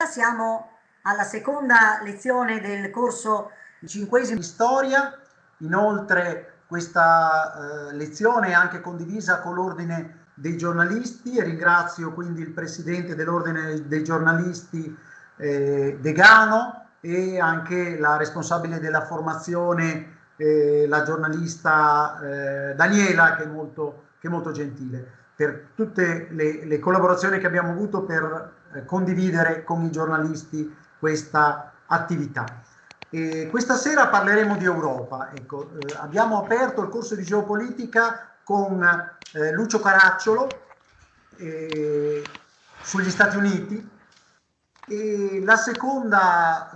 Siamo alla seconda lezione del corso cinquesimo di storia. Inoltre questa lezione è anche condivisa con l'ordine dei giornalisti e ringrazio quindi il presidente dell'ordine dei giornalisti Degano e anche la responsabile della formazione, la giornalista Daniela, che è molto gentile, per tutte le collaborazioni che abbiamo avuto per condividere con i giornalisti questa attività. Questa sera parleremo di Europa. Ecco, abbiamo aperto il corso di geopolitica con Lucio Caracciolo sugli Stati Uniti, e la seconda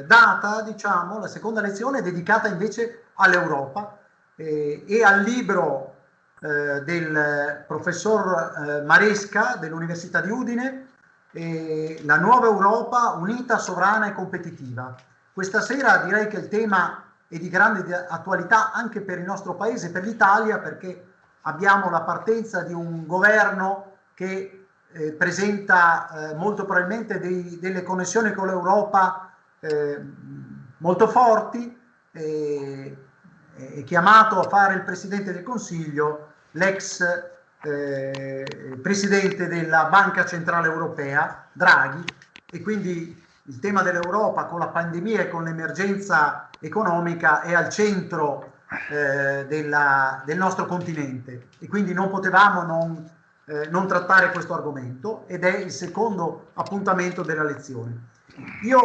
data, diciamo, la seconda lezione è dedicata invece all'Europa e al libro del professor Maresca dell'Università di Udine, La nuova Europa unita, sovrana e competitiva. Questa sera direi che il tema è di grande attualità anche per il nostro paese, per l'Italia, perché abbiamo la partenza di un governo che presenta molto probabilmente delle connessioni con l'Europa molto forti. È chiamato a fare il Presidente del Consiglio l'ex Presidente della Banca Centrale Europea, Draghi, e quindi il tema dell'Europa con la pandemia e con l'emergenza economica è al centro del nostro continente, e quindi non potevamo non trattare questo argomento, ed è il secondo appuntamento della lezione. Io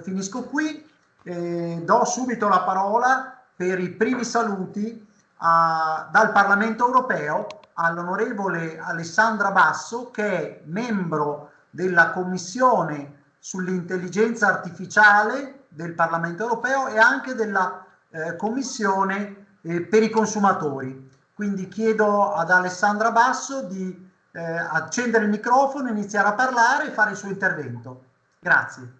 finisco qui, do subito la parola per i primi saluti dal Parlamento europeo all'onorevole Alessandra Basso, che è membro della Commissione sull'intelligenza artificiale del Parlamento europeo e anche della Commissione per i consumatori. Quindi chiedo ad Alessandra Basso di accendere il microfono, iniziare a parlare e fare il suo intervento. Grazie.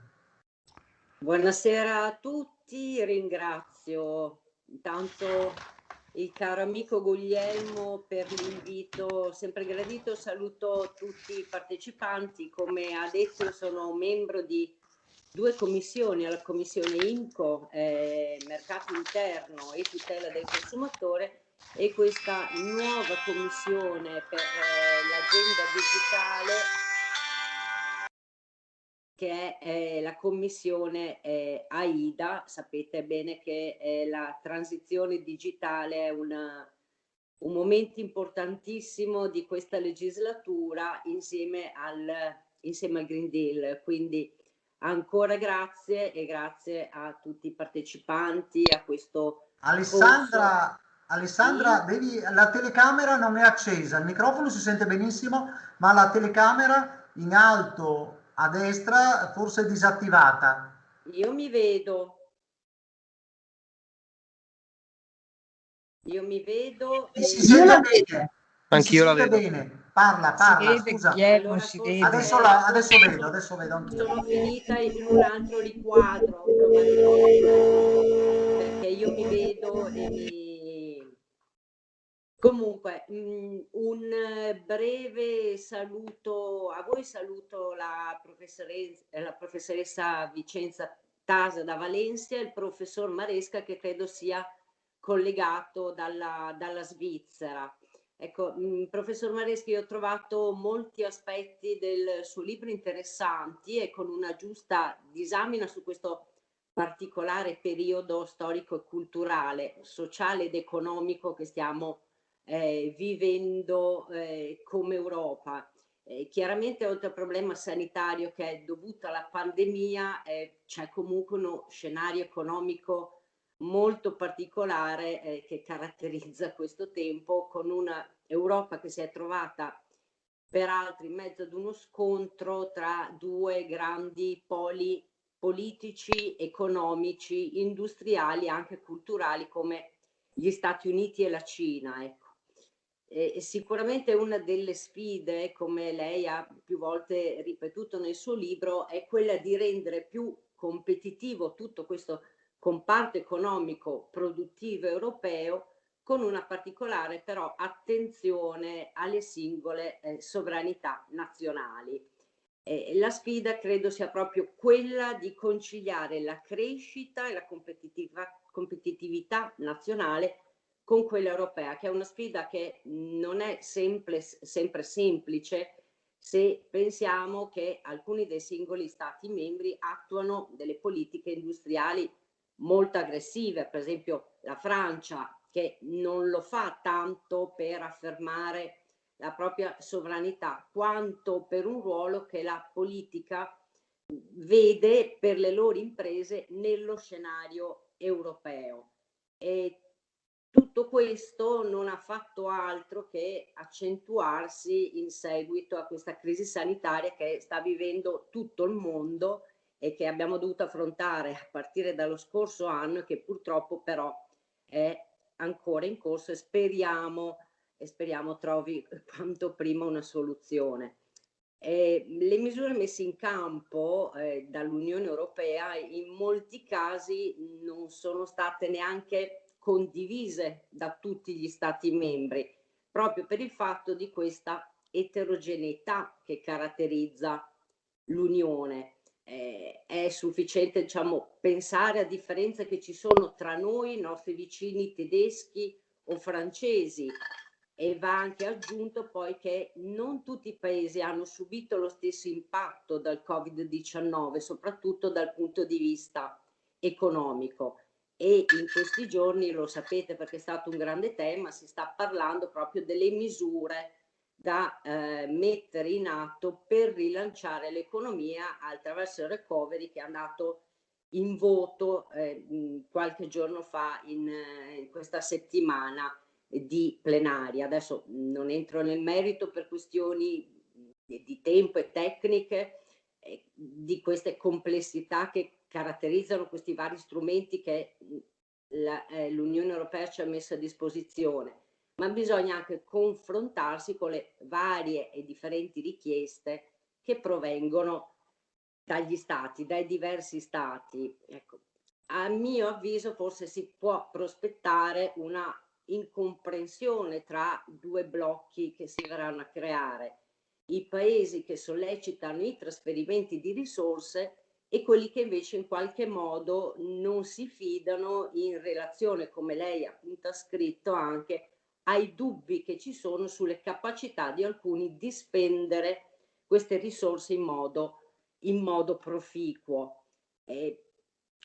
Buonasera a tutti, ringrazio intanto il caro amico Guglielmo per l'invito sempre gradito, saluto tutti i partecipanti. Come ha detto, io sono membro di due commissioni, alla commissione IMCO, mercato interno e tutela del consumatore, e questa nuova commissione per l'agenda digitale, che è la commissione AIDA. Sapete bene che la transizione digitale è un momento importantissimo di questa legislatura insieme al Green Deal. Quindi ancora grazie, e grazie a tutti i partecipanti a questo Alessandra, Sì? la telecamera non è accesa, il microfono si sente benissimo, ma la telecamera in alto a destra forse è disattivata. Io mi vedo Sì, si e sente bene. Anch'io la Si sente vedo. bene. Parla, scusa. allora Si forse vede. Adesso vedo anch'io. sono finita in un altro riquadro probabilmente, perché io mi vedo e comunque un breve saluto a voi. Saluto la professoressa Vicenza Tasa da Valencia e il professor Maresca, che credo sia collegato dalla Svizzera. Ecco, professor Mareschi, io ho trovato molti aspetti del suo libro interessanti e con una giusta disamina su questo particolare periodo storico e culturale, sociale ed economico che stiamo vivendo come Europa. Chiaramente, oltre al problema sanitario che è dovuto alla pandemia, c'è comunque uno scenario economico molto particolare che caratterizza questo tempo, con una Europa che si è trovata peraltro in mezzo ad uno scontro tra due grandi poli politici, economici, industriali e anche culturali, come gli Stati Uniti e la Cina. Ecco. Sicuramente una delle sfide, come lei ha più volte ripetuto nel suo libro, è quella di rendere più competitivo tutto questo comparto economico produttivo europeo, con una particolare però attenzione alle singole sovranità nazionali. La sfida credo sia proprio quella di conciliare la crescita e la competitività nazionale con quella europea, che è una sfida che non è sempre semplice se pensiamo che alcuni dei singoli stati membri attuano delle politiche industriali molto aggressive, per esempio la Francia, che non lo fa tanto per affermare la propria sovranità, quanto per un ruolo che la politica vede per le loro imprese nello scenario europeo. E tutto questo non ha fatto altro che accentuarsi in seguito a questa crisi sanitaria che sta vivendo tutto il mondo e che abbiamo dovuto affrontare a partire dallo scorso anno e che purtroppo però è ancora in corso e speriamo trovi quanto prima una soluzione. Le misure messe in campo dall'Unione Europea in molti casi non sono state neanche condivise da tutti gli Stati membri, proprio per il fatto di questa eterogeneità che caratterizza l'Unione. È sufficiente, diciamo, pensare a differenze che ci sono tra noi, i nostri vicini tedeschi o francesi, e va anche aggiunto poi che non tutti i paesi hanno subito lo stesso impatto dal Covid-19, soprattutto dal punto di vista economico. E in questi giorni, lo sapete perché è stato un grande tema, si sta parlando proprio delle misure da mettere in atto per rilanciare l'economia attraverso il recovery che è andato in voto qualche giorno fa in questa settimana di plenaria. Adesso non entro nel merito per questioni di tempo e tecniche, di queste complessità che caratterizzano questi vari strumenti che l'Unione Europea ci ha messo a disposizione, ma bisogna anche confrontarsi con le varie e differenti richieste che provengono dagli stati, dai diversi stati. Ecco, a mio avviso forse si può prospettare una incomprensione tra due blocchi che si verranno a creare: i paesi che sollecitano i trasferimenti di risorse e quelli che invece in qualche modo non si fidano in relazione, come lei appunto ha scritto, anche ai dubbi che ci sono sulle capacità di alcuni di spendere queste risorse in modo proficuo.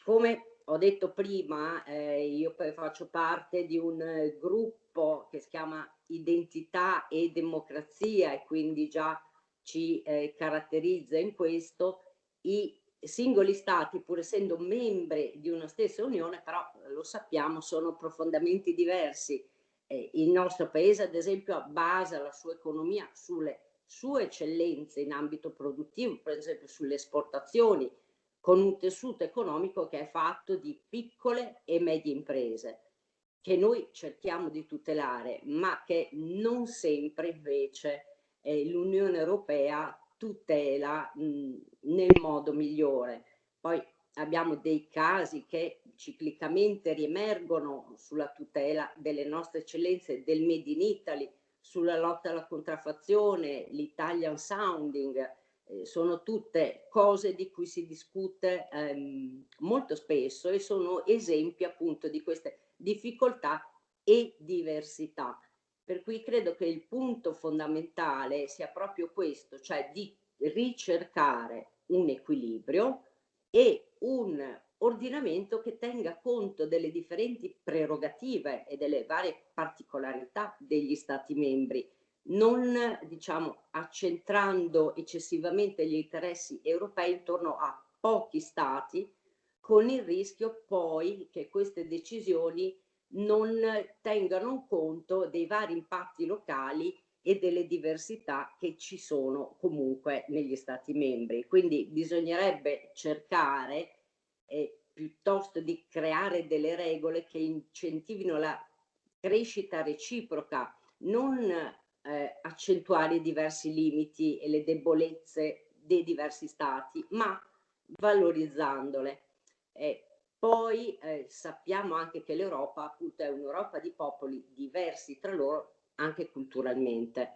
Come ho detto prima, io faccio parte di un gruppo che si chiama Identità e Democrazia e quindi già ci caratterizza in questo. I singoli stati, pur essendo membri di una stessa Unione, però lo sappiamo, sono profondamente diversi. Il nostro paese, ad esempio, basa la sua economia sulle sue eccellenze in ambito produttivo, per esempio sulle esportazioni, con un tessuto economico che è fatto di piccole e medie imprese, che noi cerchiamo di tutelare, ma che non sempre invece l'Unione Europea tutela nel modo migliore. Poi abbiamo dei casi che ciclicamente riemergono sulla tutela delle nostre eccellenze, del Made in Italy, sulla lotta alla contraffazione, l'Italian Sounding. Sono tutte cose di cui si discute molto spesso e sono esempi appunto di queste difficoltà e diversità. Per cui credo che il punto fondamentale sia proprio questo, cioè di ricercare un equilibrio e un ordinamento che tenga conto delle differenti prerogative e delle varie particolarità degli Stati membri, non diciamo accentrando eccessivamente gli interessi europei intorno a pochi stati, con il rischio poi che queste decisioni non tengano conto dei vari impatti locali e delle diversità che ci sono comunque negli stati membri. Quindi bisognerebbe cercare piuttosto di creare delle regole che incentivino la crescita reciproca, non accentuare i diversi limiti e le debolezze dei diversi stati, ma valorizzandole. Poi sappiamo anche che l'Europa appunto è un'Europa di popoli diversi tra loro anche culturalmente.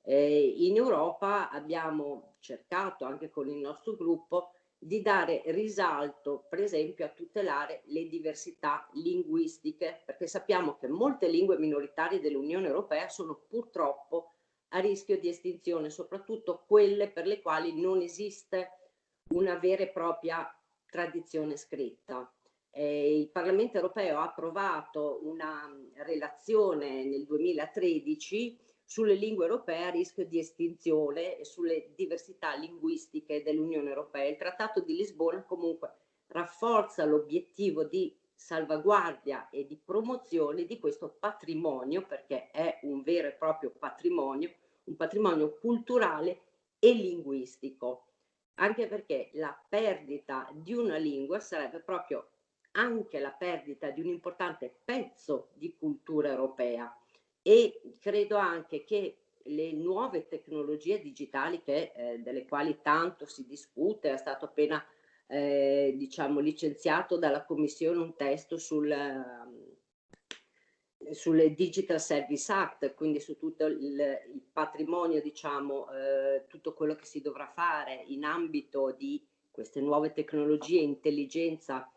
In Europa abbiamo cercato anche con il nostro gruppo di dare risalto, per esempio, a tutelare le diversità linguistiche, perché sappiamo che molte lingue minoritarie dell'Unione Europea sono purtroppo a rischio di estinzione, soprattutto quelle per le quali non esiste una vera e propria tradizione scritta. Il Parlamento europeo ha approvato una relazione nel 2013 sulle lingue europee a rischio di estinzione e sulle diversità linguistiche dell'Unione Europea. Il Trattato di Lisbona comunque rafforza l'obiettivo di salvaguardia e di promozione di questo patrimonio, perché è un vero e proprio patrimonio, un patrimonio culturale e linguistico, anche perché la perdita di una lingua sarebbe proprio anche la perdita di un importante pezzo di cultura europea. E credo anche che le nuove tecnologie digitali delle quali tanto si discute, è stato appena diciamo licenziato dalla Commissione un testo sul Digital Service Act, quindi su tutto il patrimonio, diciamo, tutto quello che si dovrà fare in ambito di queste nuove tecnologie, intelligenza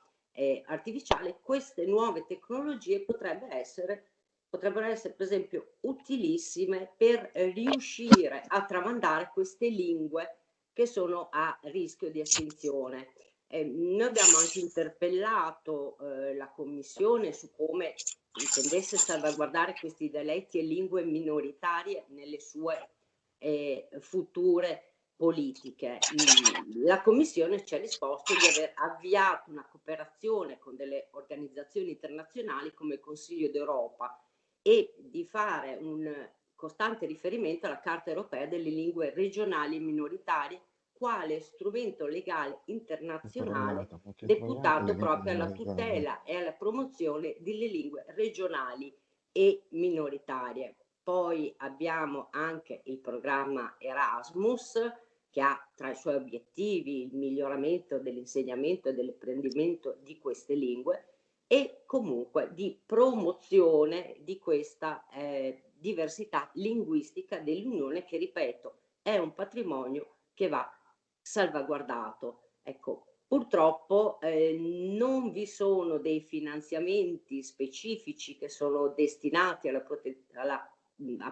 artificiale. Queste nuove tecnologie potrebbero essere per esempio utilissime per riuscire a tramandare queste lingue che sono a rischio di estinzione. Noi abbiamo anche interpellato la Commissione su come intendesse salvaguardare questi dialetti e lingue minoritarie nelle sue future politiche. La Commissione ci ha risposto di aver avviato una cooperazione con delle organizzazioni internazionali come il Consiglio d'Europa e di fare un costante riferimento alla Carta europea delle lingue regionali e minoritarie quale strumento legale internazionale deputato proprio alla tutela e alla promozione delle lingue regionali e minoritarie. Poi abbiamo anche il programma Erasmus, che ha tra i suoi obiettivi il miglioramento dell'insegnamento e dell'apprendimento di queste lingue e comunque di promozione di questa diversità linguistica dell'Unione, che ripeto è un patrimonio che va salvaguardato. Ecco, purtroppo non vi sono dei finanziamenti specifici che sono destinati a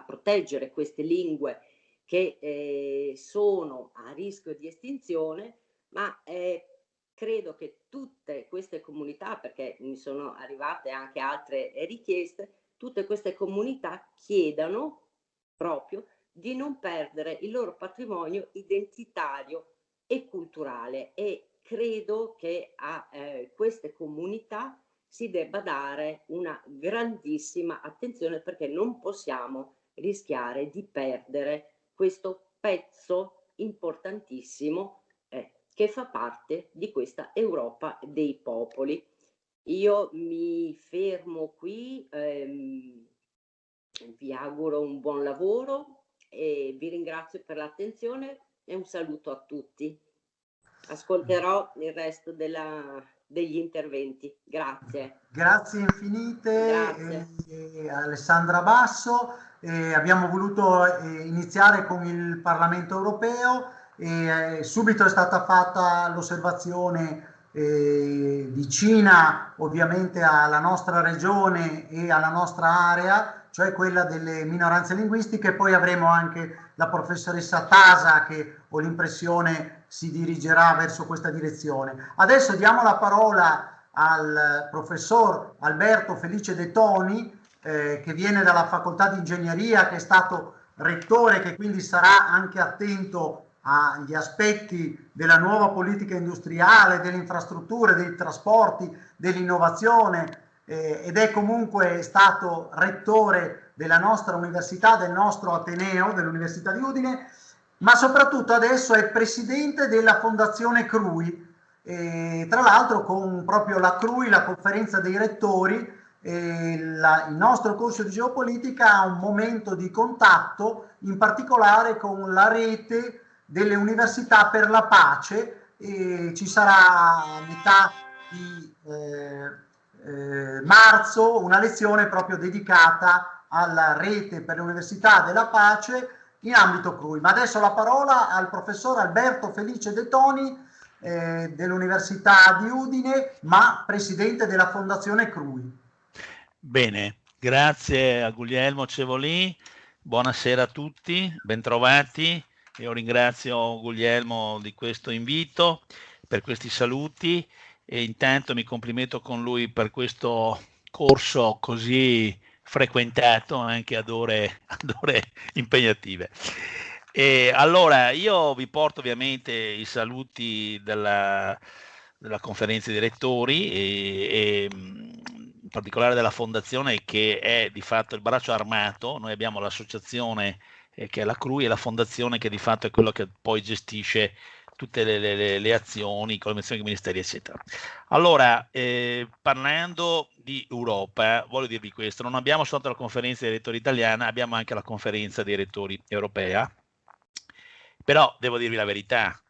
proteggere queste lingue che sono a rischio di estinzione, ma credo che tutte queste comunità, perché mi sono arrivate anche altre richieste, tutte queste comunità chiedano proprio di non perdere il loro patrimonio identitario e culturale, e credo che a queste comunità si debba dare una grandissima attenzione, perché non possiamo rischiare di perdere questo pezzo importantissimo che fa parte di questa Europa dei popoli. Io mi fermo qui, vi auguro un buon lavoro e vi ringrazio per l'attenzione e un saluto a tutti. Ascolterò il resto degli interventi. Grazie. Grazie infinite. Grazie. Alessandra Basso. Abbiamo voluto iniziare con il Parlamento europeo e subito è stata fatta l'osservazione vicina ovviamente alla nostra regione e alla nostra area, cioè quella delle minoranze linguistiche. Poi avremo anche la professoressa Tasa che ho l'impressione si dirigerà verso questa direzione. Adesso diamo la parola al professor Alberto Felice De Toni, che viene dalla facoltà di ingegneria, che è stato rettore, che quindi sarà anche attento agli aspetti della nuova politica industriale, delle infrastrutture, dei trasporti, dell'innovazione, ed è comunque stato rettore della nostra università, del nostro Ateneo, dell'Università di Udine, ma soprattutto adesso è presidente della Fondazione CRUI, tra l'altro con proprio la CRUI, la conferenza dei rettori. Il nostro corso di geopolitica ha un momento di contatto in particolare con la rete delle università per la pace, e ci sarà a metà di marzo una lezione proprio dedicata alla rete per le università della pace, in ambito CRUI. Ma adesso la parola al professor Alberto Felice De Toni dell'Università di Udine, ma presidente della Fondazione CRUI. Bene, grazie a Guglielmo Cevolì, buonasera a tutti, bentrovati. Io ringrazio Guglielmo di questo invito, per questi saluti, e intanto mi complimento con lui per questo corso così frequentato anche ad ore impegnative. E allora io vi porto ovviamente i saluti della conferenza dei rettori e in particolare della fondazione, che è di fatto il braccio armato. Noi abbiamo l'associazione che è la CRUI, e la fondazione che di fatto è quello che poi gestisce tutte le azioni, collezioni dei ministeri, eccetera. Allora, parlando di Europa, voglio dirvi questo: non abbiamo soltanto la conferenza dei rettori italiana, abbiamo anche la conferenza dei rettori europea. Però devo dirvi la verità,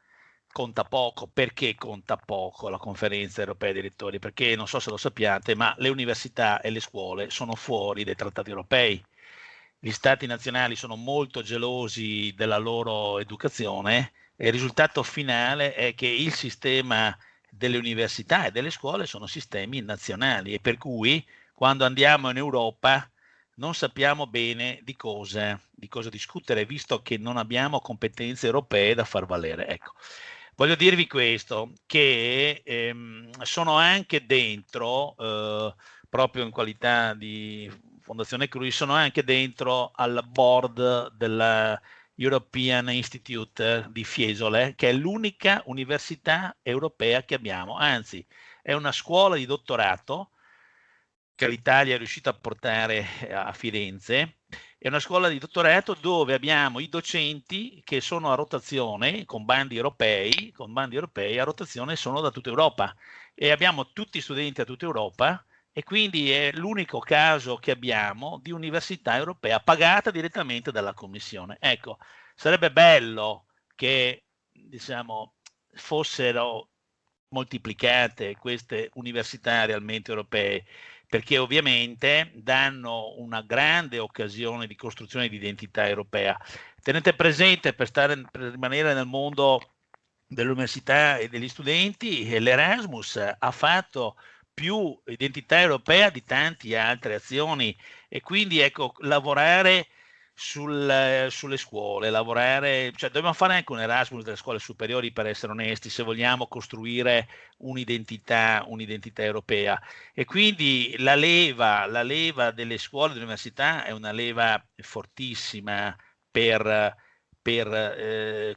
conta poco. Perché conta poco la conferenza europea dei rettori? Perché non so se lo sappiate, ma le università e le scuole sono fuori dai trattati europei. Gli stati nazionali sono molto gelosi della loro educazione e il risultato finale è che il sistema delle università e delle scuole sono sistemi nazionali, e per cui quando andiamo in Europa non sappiamo bene di cosa discutere, visto che non abbiamo competenze europee da far valere. Ecco, voglio dirvi questo, che sono anche dentro, proprio in qualità di Fondazione CRUI, sono anche dentro al board della European Institute di Fiesole, che è l'unica università europea che abbiamo, anzi è una scuola di dottorato che l'Italia è riuscita a portare a Firenze. È una scuola di dottorato dove abbiamo i docenti che sono a rotazione con bandi europei a rotazione, sono da tutta Europa, e abbiamo tutti studenti da tutta Europa, e quindi è l'unico caso che abbiamo di università europea pagata direttamente dalla Commissione. Ecco, sarebbe bello che, diciamo, fossero moltiplicate queste università realmente europee, perché ovviamente danno una grande occasione di costruzione di identità europea. Tenete presente, per rimanere nel mondo dell'università e degli studenti, l'Erasmus ha fatto più identità europea di tante altre azioni, e quindi ecco, lavorare sulle scuole, cioè dobbiamo fare anche un Erasmus delle scuole superiori, per essere onesti, se vogliamo costruire un'identità europea. E quindi la leva delle scuole e dell'università è una leva fortissima per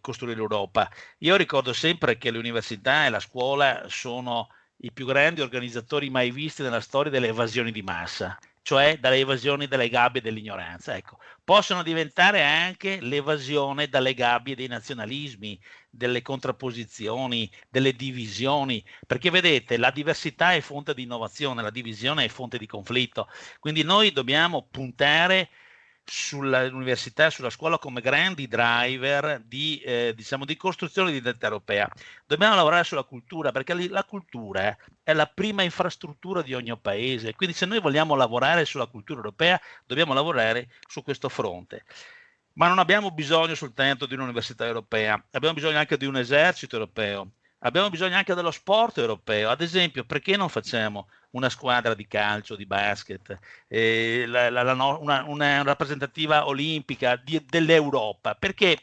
costruire l'Europa. Io ricordo sempre che l'università e la scuola sono i più grandi organizzatori mai visti nella storia delle evasioni di massa, cioè dalle evasioni dalle gabbie dell'ignoranza. Ecco, possono diventare anche l'evasione dalle gabbie dei nazionalismi, delle contrapposizioni, delle divisioni, perché vedete, la diversità è fonte di innovazione, la divisione è fonte di conflitto. Quindi noi dobbiamo puntare sull'università e sulla scuola come grandi driver di costruzione di identità europea. Dobbiamo lavorare sulla cultura, perché la cultura è la prima infrastruttura di ogni paese, quindi se noi vogliamo lavorare sulla cultura europea dobbiamo lavorare su questo fronte. Ma non abbiamo bisogno soltanto di un'università europea, abbiamo bisogno anche di un esercito europeo, abbiamo bisogno anche dello sport europeo. Ad esempio, perché non facciamo una squadra di calcio, di basket, una rappresentativa olimpica dell'Europa? Perché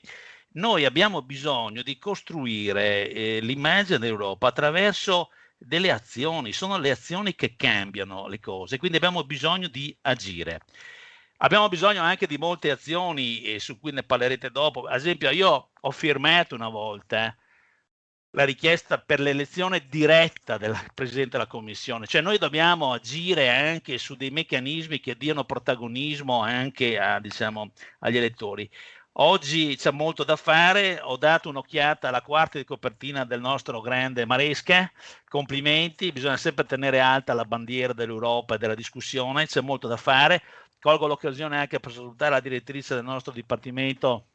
noi abbiamo bisogno di costruire l'immagine dell'Europa attraverso delle azioni, sono le azioni che cambiano le cose, quindi abbiamo bisogno di agire. Abbiamo bisogno anche di molte azioni, su cui ne parlerete dopo. Ad esempio, io ho firmato una volta la richiesta per l'elezione diretta del Presidente della Commissione, cioè noi dobbiamo agire anche su dei meccanismi che diano protagonismo anche agli elettori. Oggi c'è molto da fare, ho dato un'occhiata alla quarta di copertina del nostro grande Maresca, complimenti, bisogna sempre tenere alta la bandiera dell'Europa e della discussione, c'è molto da fare. Colgo l'occasione anche per salutare la direttrice del nostro Dipartimento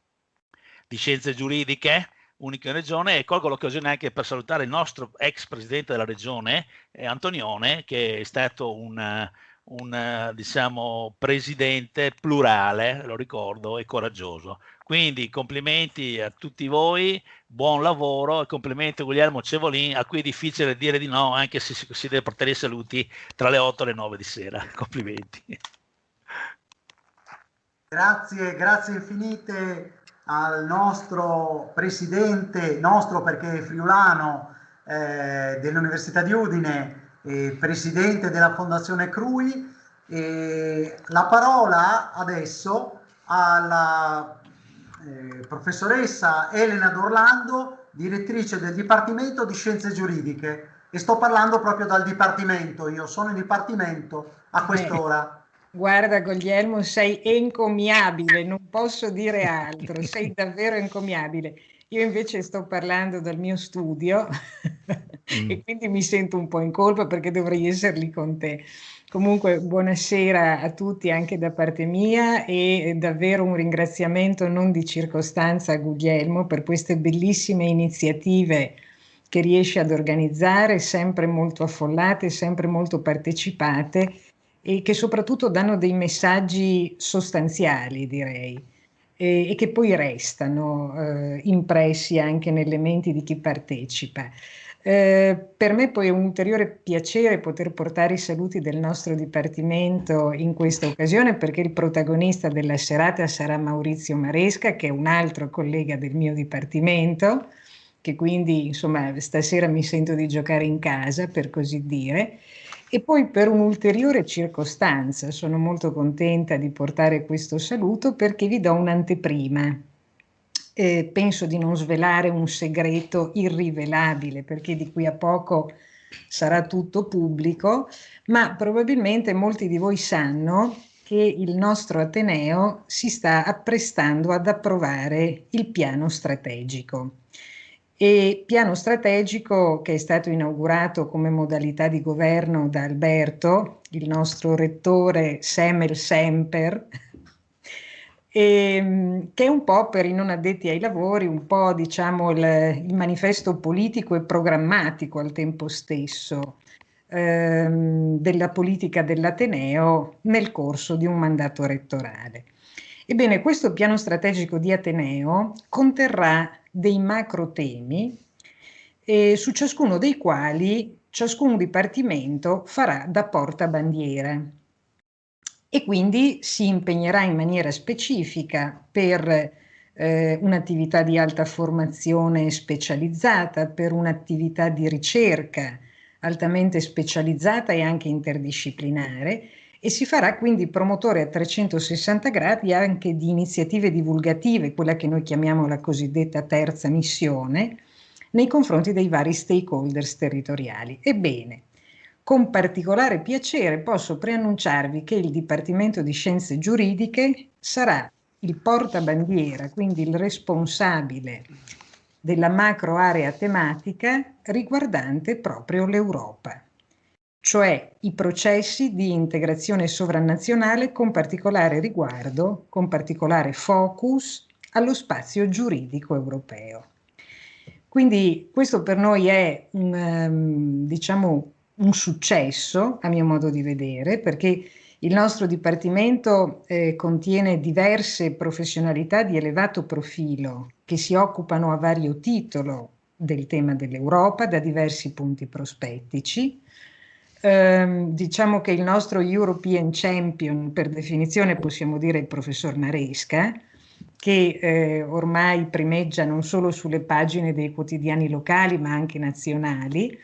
di Scienze Giuridiche, unico in regione, e colgo l'occasione anche per salutare il nostro ex presidente della regione, Antonione, che è stato un un diciamo, presidente plurale, lo ricordo, e coraggioso. Quindi complimenti a tutti voi, buon lavoro e complimenti a Guglielmo Cevolin, a cui è difficile dire di no, anche se si deve portare i saluti tra le 8 e le 9 di sera. Complimenti. Grazie infinite al nostro presidente, nostro perché è friulano, dell'Università di Udine, presidente della Fondazione CRUI. La parola adesso alla professoressa Elena D'Orlando, direttrice del Dipartimento di Scienze Giuridiche, e sto parlando proprio dal Dipartimento, io sono in Dipartimento a quest'ora. Guarda Guglielmo, sei encomiabile, non posso dire altro, sei davvero encomiabile. Io invece sto parlando dal mio studio e quindi mi sento un po' in colpa perché dovrei essere lì con te. Comunque, buonasera a tutti anche da parte mia e davvero un ringraziamento non di circostanza a Guglielmo per queste bellissime iniziative che riesce ad organizzare, sempre molto affollate, sempre molto partecipate e che soprattutto danno dei messaggi sostanziali, direi, e che poi restano impressi anche nelle menti di chi partecipa. Per me poi è un ulteriore piacere poter portare i saluti del nostro Dipartimento in questa occasione, perché il protagonista della serata sarà Maurizio Maresca, che è un altro collega del mio Dipartimento, che quindi insomma stasera mi sento di giocare in casa, per così dire. E poi per un'ulteriore circostanza sono molto contenta di portare questo saluto perché vi do un'anteprima. Penso di non svelare un segreto irrivelabile perché di qui a poco sarà tutto pubblico, ma probabilmente molti di voi sanno che il nostro Ateneo si sta apprestando ad approvare il piano strategico. E piano strategico che è stato inaugurato come modalità di governo da Alberto, il nostro rettore Semel Semper, che è un po' per i non addetti ai lavori, un po' diciamo il manifesto politico e programmatico al tempo stesso della politica dell'Ateneo nel corso di un mandato rettorale. Ebbene, questo piano strategico di Ateneo conterrà dei macro temi su ciascuno dei quali ciascun dipartimento farà da portabandiera e quindi si impegnerà in maniera specifica per un'attività di alta formazione specializzata, per un'attività di ricerca altamente specializzata e anche interdisciplinare, e si farà quindi promotore a 360 gradi anche di iniziative divulgative, quella che noi chiamiamo la cosiddetta terza missione, nei confronti dei vari stakeholders territoriali. Ebbene, con particolare piacere posso preannunciarvi che il Dipartimento di Scienze Giuridiche sarà il portabandiera, quindi il responsabile della macro area tematica riguardante proprio l'Europa, cioè i processi di integrazione sovranazionale con particolare riguardo, con particolare focus allo spazio giuridico europeo. Quindi questo per noi è diciamo un successo, a mio modo di vedere, perché il nostro Dipartimento contiene diverse professionalità di elevato profilo che si occupano a vario titolo del tema dell'Europa da diversi punti prospettici. Diciamo che il nostro European Champion, per definizione possiamo dire il professor Maresca, che ormai primeggia non solo sulle pagine dei quotidiani locali ma anche nazionali,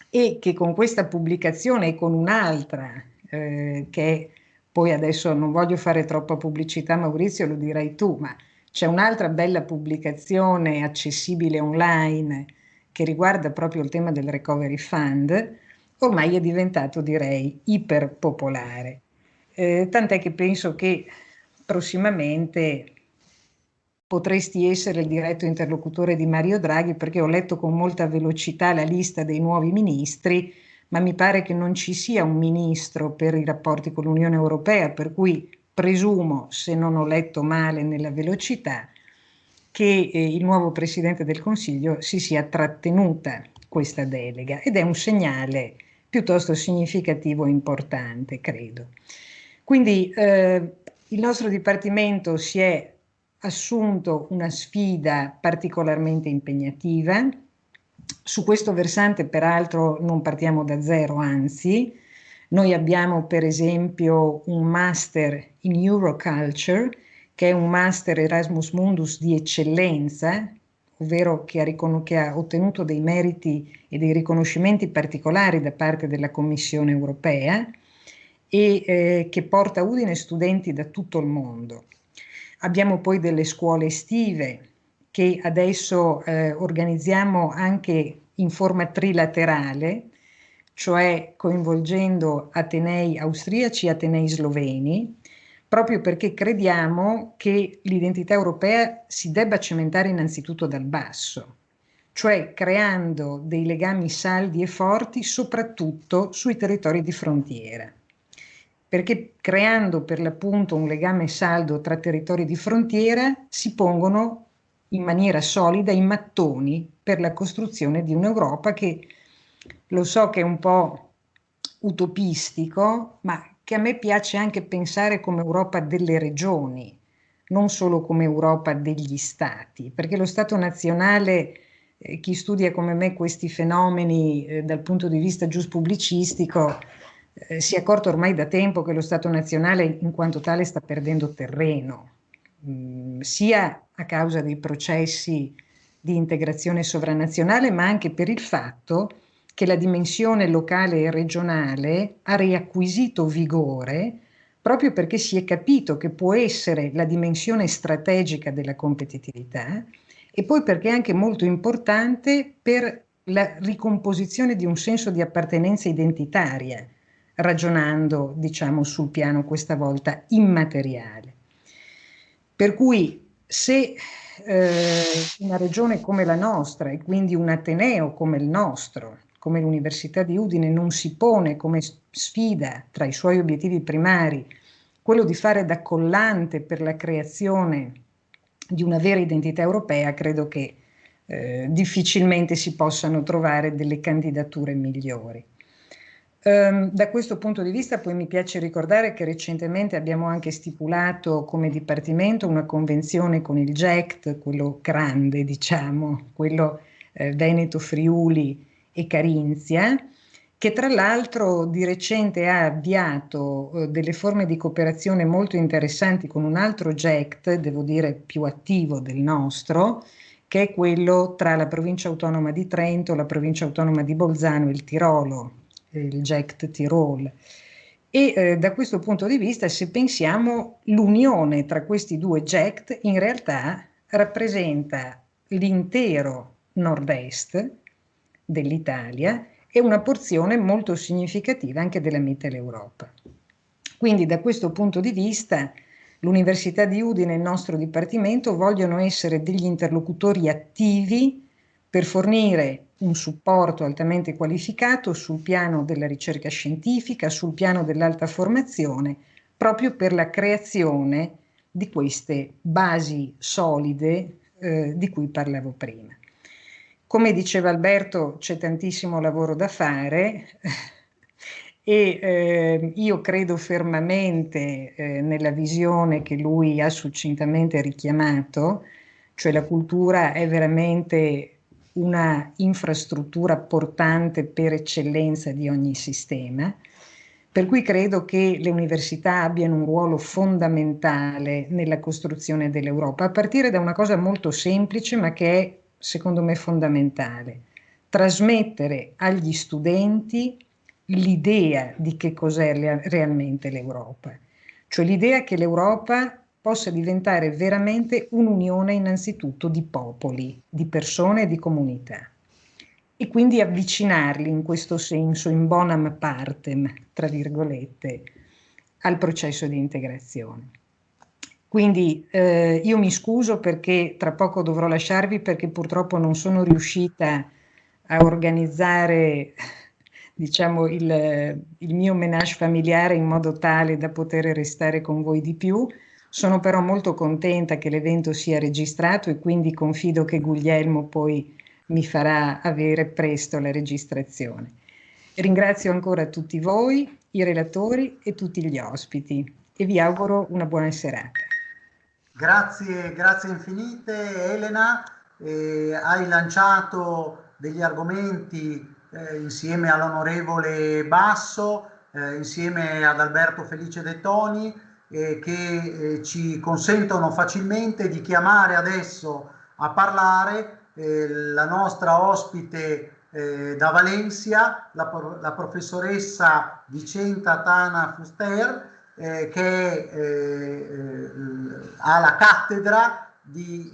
e che con questa pubblicazione e con un'altra che poi adesso non voglio fare troppa pubblicità, Maurizio, lo dirai tu, ma c'è un'altra bella pubblicazione accessibile online che riguarda proprio il tema del Recovery Fund, ormai è diventato, direi, iperpopolare. Tant'è che penso che prossimamente potresti essere il diretto interlocutore di Mario Draghi, perché ho letto con molta velocità la lista dei nuovi ministri, ma mi pare che non ci sia un ministro per i rapporti con l'Unione Europea, per cui presumo, se non ho letto male nella velocità, che il nuovo Presidente del Consiglio si sia trattenuta questa delega, ed è un segnale piuttosto significativo e importante, credo. Quindi il nostro Dipartimento si è assunto una sfida particolarmente impegnativa. Su questo versante, peraltro, non partiamo da zero, anzi, noi abbiamo per esempio un master in Euroculture, che è un master Erasmus Mundus di eccellenza, ovvero che ha ottenuto dei meriti e dei riconoscimenti particolari da parte della Commissione europea e che porta a Udine studenti da tutto il mondo. Abbiamo poi delle scuole estive che adesso organizziamo anche in forma trilaterale, cioè coinvolgendo atenei austriaci e atenei sloveni, proprio perché crediamo che l'identità europea si debba cementare innanzitutto dal basso, cioè creando dei legami saldi e forti soprattutto sui territori di frontiera. Perché creando per l'appunto un legame saldo tra territori di frontiera si pongono in maniera solida i mattoni per la costruzione di un'Europa che, lo so che è un po' utopistico, ma che a me piace anche pensare come Europa delle regioni, non solo come Europa degli stati, perché lo Stato nazionale, chi studia come me questi fenomeni dal punto di vista giuspubblicistico, si è accorto ormai da tempo che lo Stato nazionale in quanto tale sta perdendo terreno, sia a causa dei processi di integrazione sovranazionale, ma anche per il fatto che la dimensione locale e regionale ha riacquisito vigore proprio perché si è capito che può essere la dimensione strategica della competitività e poi perché è anche molto importante per la ricomposizione di un senso di appartenenza identitaria, ragionando, diciamo, sul piano questa volta immateriale. Per cui se una regione come la nostra e quindi un ateneo come il nostro, come l'Università di Udine, non si pone come sfida tra i suoi obiettivi primari quello di fare da collante per la creazione di una vera identità europea, credo che difficilmente si possano trovare delle candidature migliori. Da questo punto di vista poi mi piace ricordare che recentemente abbiamo anche stipulato come Dipartimento una convenzione con il GECT, quello grande diciamo, quello Veneto, Friuli e Carinzia, che tra l'altro di recente ha avviato delle forme di cooperazione molto interessanti con un altro GECT, devo dire più attivo del nostro, che è quello tra la provincia autonoma di Trento, la provincia autonoma di Bolzano e il Tirolo, il GECT Tirol. E da questo punto di vista, se pensiamo, l'unione tra questi due GECT in realtà rappresenta l'intero nord-est dell'Italia e una porzione molto significativa anche della Mitteleuropa. Quindi da questo punto di vista l'Università di Udine e il nostro Dipartimento vogliono essere degli interlocutori attivi per fornire un supporto altamente qualificato sul piano della ricerca scientifica, sul piano dell'alta formazione, proprio per la creazione di queste basi solide di cui parlavo prima. Come diceva Alberto, c'è tantissimo lavoro da fare e io credo fermamente nella visione che lui ha succintamente richiamato, cioè la cultura è veramente una infrastruttura portante per eccellenza di ogni sistema, per cui credo che le università abbiano un ruolo fondamentale nella costruzione dell'Europa, a partire da una cosa molto semplice ma che è secondo me fondamentale: trasmettere agli studenti l'idea di che cos'è realmente l'Europa, cioè l'idea che l'Europa possa diventare veramente un'unione innanzitutto di popoli, di persone e di comunità, e quindi avvicinarli in questo senso, in bonam partem, tra virgolette, al processo di integrazione. Quindi io mi scuso perché tra poco dovrò lasciarvi, perché purtroppo non sono riuscita a organizzare, diciamo, il mio ménage familiare in modo tale da poter restare con voi di più. Sono però molto contenta che l'evento sia registrato e quindi confido che Guglielmo poi mi farà avere presto la registrazione. Ringrazio ancora tutti voi, i relatori e tutti gli ospiti e vi auguro una buona serata. Grazie, grazie infinite Elena, hai lanciato degli argomenti insieme all'onorevole Basso, insieme ad Alberto Felice De Toni, che ci consentono facilmente di chiamare adesso a parlare la nostra ospite da Valencia, la professoressa Vicenta Tana Fuster, che ha la cattedra di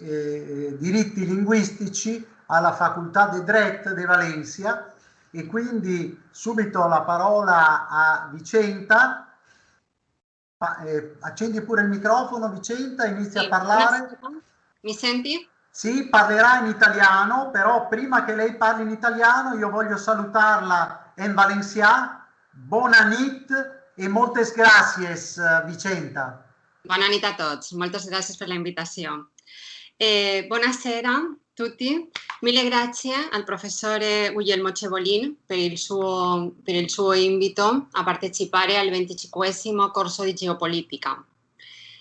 diritti linguistici alla Facultà de Dret de Valencia, e quindi subito la parola a Vicenta. Accendi pure il microfono, Vicenta, inizia a parlare. Mi senti? Sì, parlerà in italiano, però prima che lei parli in italiano io voglio salutarla en valencià. Bona nit e moltes gràcies, Vicenta. Bona nit a tots, moltes gràcies per la invitació. Buonasera a tutti, mille grazie al professore Guglielmo Cevolin per il suo invito a partecipare al 25° corso di geopolitica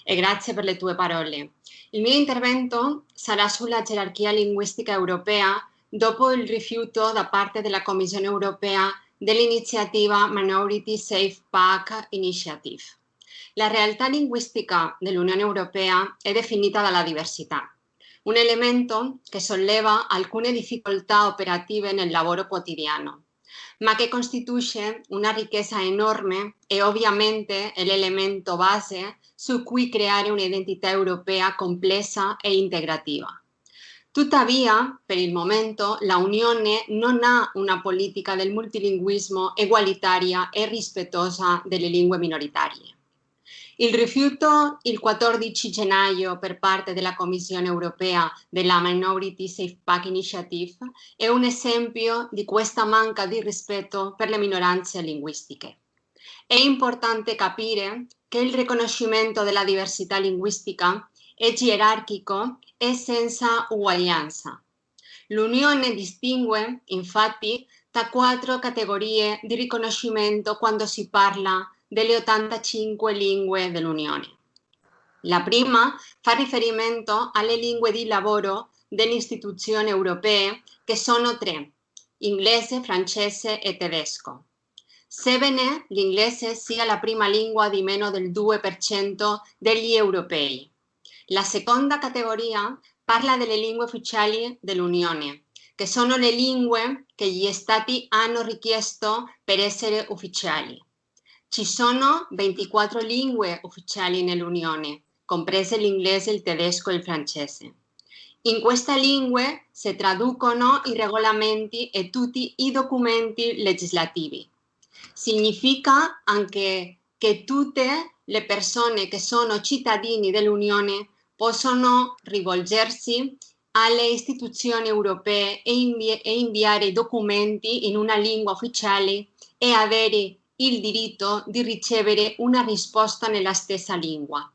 e grazie per le tue parole. Il mio intervento sarà sulla gerarchia linguistica europea dopo il rifiuto da parte della Commissione europea dell'iniziativa Minority Safe Pack Initiative. La realtà linguistica dell'Unione Europea è definita dalla diversità, un elemento che solleva alcune difficoltà operative nel lavoro quotidiano, ma che costituisce una ricchezza enorme e ovviamente è l'elemento base su cui creare un'identità europea complessa e integrativa. Tuttavia, per il momento, la Unione non ha una politica del multilinguismo egualitaria e rispettosa delle lingue minoritarie. Il rifiuto il 14 gennaio per parte della Commissione europea della Minority Safe Pack Initiative è un esempio di questa manca di rispetto per le minoranze linguistiche. È importante capire che il riconoscimento della diversità linguistica è gerarchico e senza uguaglianza. L'Unione distingue, infatti, tra 4 categorie di riconoscimento quando si parla delle 85 lingue dell'Unione. La prima fa riferimento alle lingue di lavoro delle istituzioni europee, che sono 3, inglese, francese e tedesco. Sebbene l'inglese sia la prima lingua di meno del 2% degli europei. La seconda categoria parla delle lingue ufficiali dell'Unione, che sono le lingue che gli Stati hanno richiesto per essere ufficiali. Ci sono 24 lingue ufficiali nell'Unione, comprese l'inglese, il tedesco e il francese. In queste lingue si traducono i regolamenti e tutti i documenti legislativi. Significa anche che tutte le persone che sono cittadini dell'Unione possono rivolgersi alle istituzioni europee e inviare i documenti in una lingua ufficiale e avere il diritto di ricevere una risposta nella stessa lingua.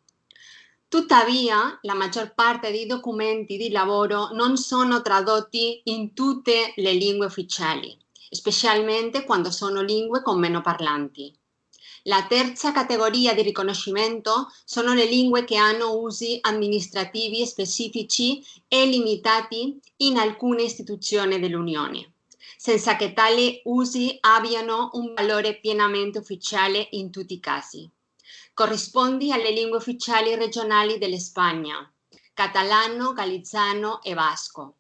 Tuttavia, la maggior parte dei documenti di lavoro non sono tradotti in tutte le lingue ufficiali, specialmente quando sono lingue con meno parlanti. La terza categoria di riconoscimento sono le lingue che hanno usi amministrativi specifici e limitati in alcune istituzioni dell'Unione, senza che tali usi abbiano un valore pienamente ufficiale in tutti i casi. Corrisponde alle lingue ufficiali regionali della Spagna, catalano, galiziano e basco.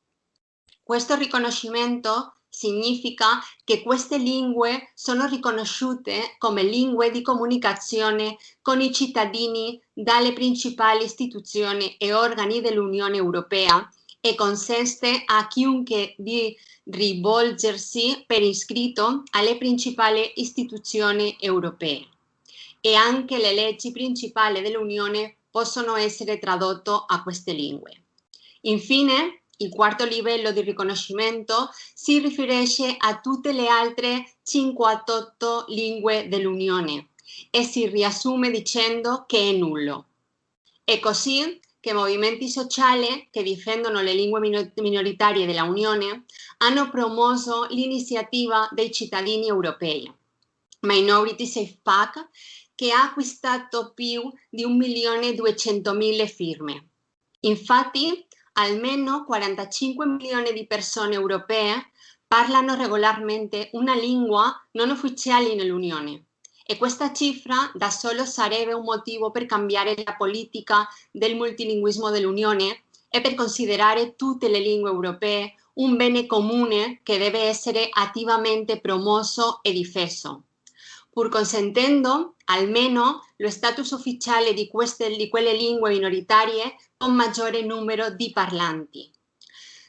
Questo riconoscimento significa che queste lingue sono riconosciute come lingue di comunicazione con i cittadini dalle principali istituzioni e organi dell'Unione Europea e consente a chiunque di rivolgersi per iscritto alle principali istituzioni europee. E anche le leggi principali dell'Unione possono essere tradotte a queste lingue. Infine, il quarto livello di riconoscimento si riferisce a tutte le altre 58 lingue dell'Unione e si riassume dicendo che è nullo. E così che movimenti sociali che difendono le lingue minoritarie dell'Unione hanno promosso l'iniziativa dei cittadini europei, Minority Safe Pack, che ha acquistato più di 1.200.000 firme. Infatti, almeno 45 milioni di persone europee parlano regolarmente una lingua non ufficiale nell'Unione. E questa cifra da solo sarebbe un motivo per cambiare la politica del multilinguismo dell'Unione e per considerare tutte le lingue europee un bene comune che deve essere attivamente promosso e difeso, pur consentendo almeno lo status ufficiale di quelle lingue minoritarie con maggiore numero di parlanti.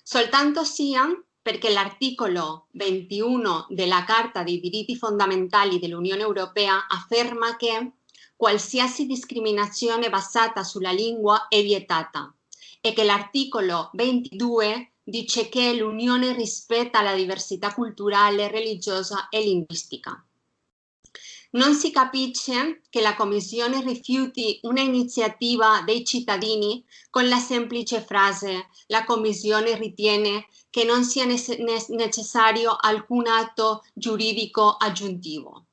Soltanto sia perché l'articolo 21 della Carta dei diritti fondamentali dell'Unione Europea afferma che qualsiasi discriminazione basata sulla lingua è vietata e che l'articolo 22 dice che l'Unione rispetta la diversità culturale, religiosa e linguistica. Non si capisce che la Commissione rifiuti una iniziativa dei cittadini con la semplice frase: la Commissione ritiene che non sia necessario alcun atto giuridico aggiuntivo.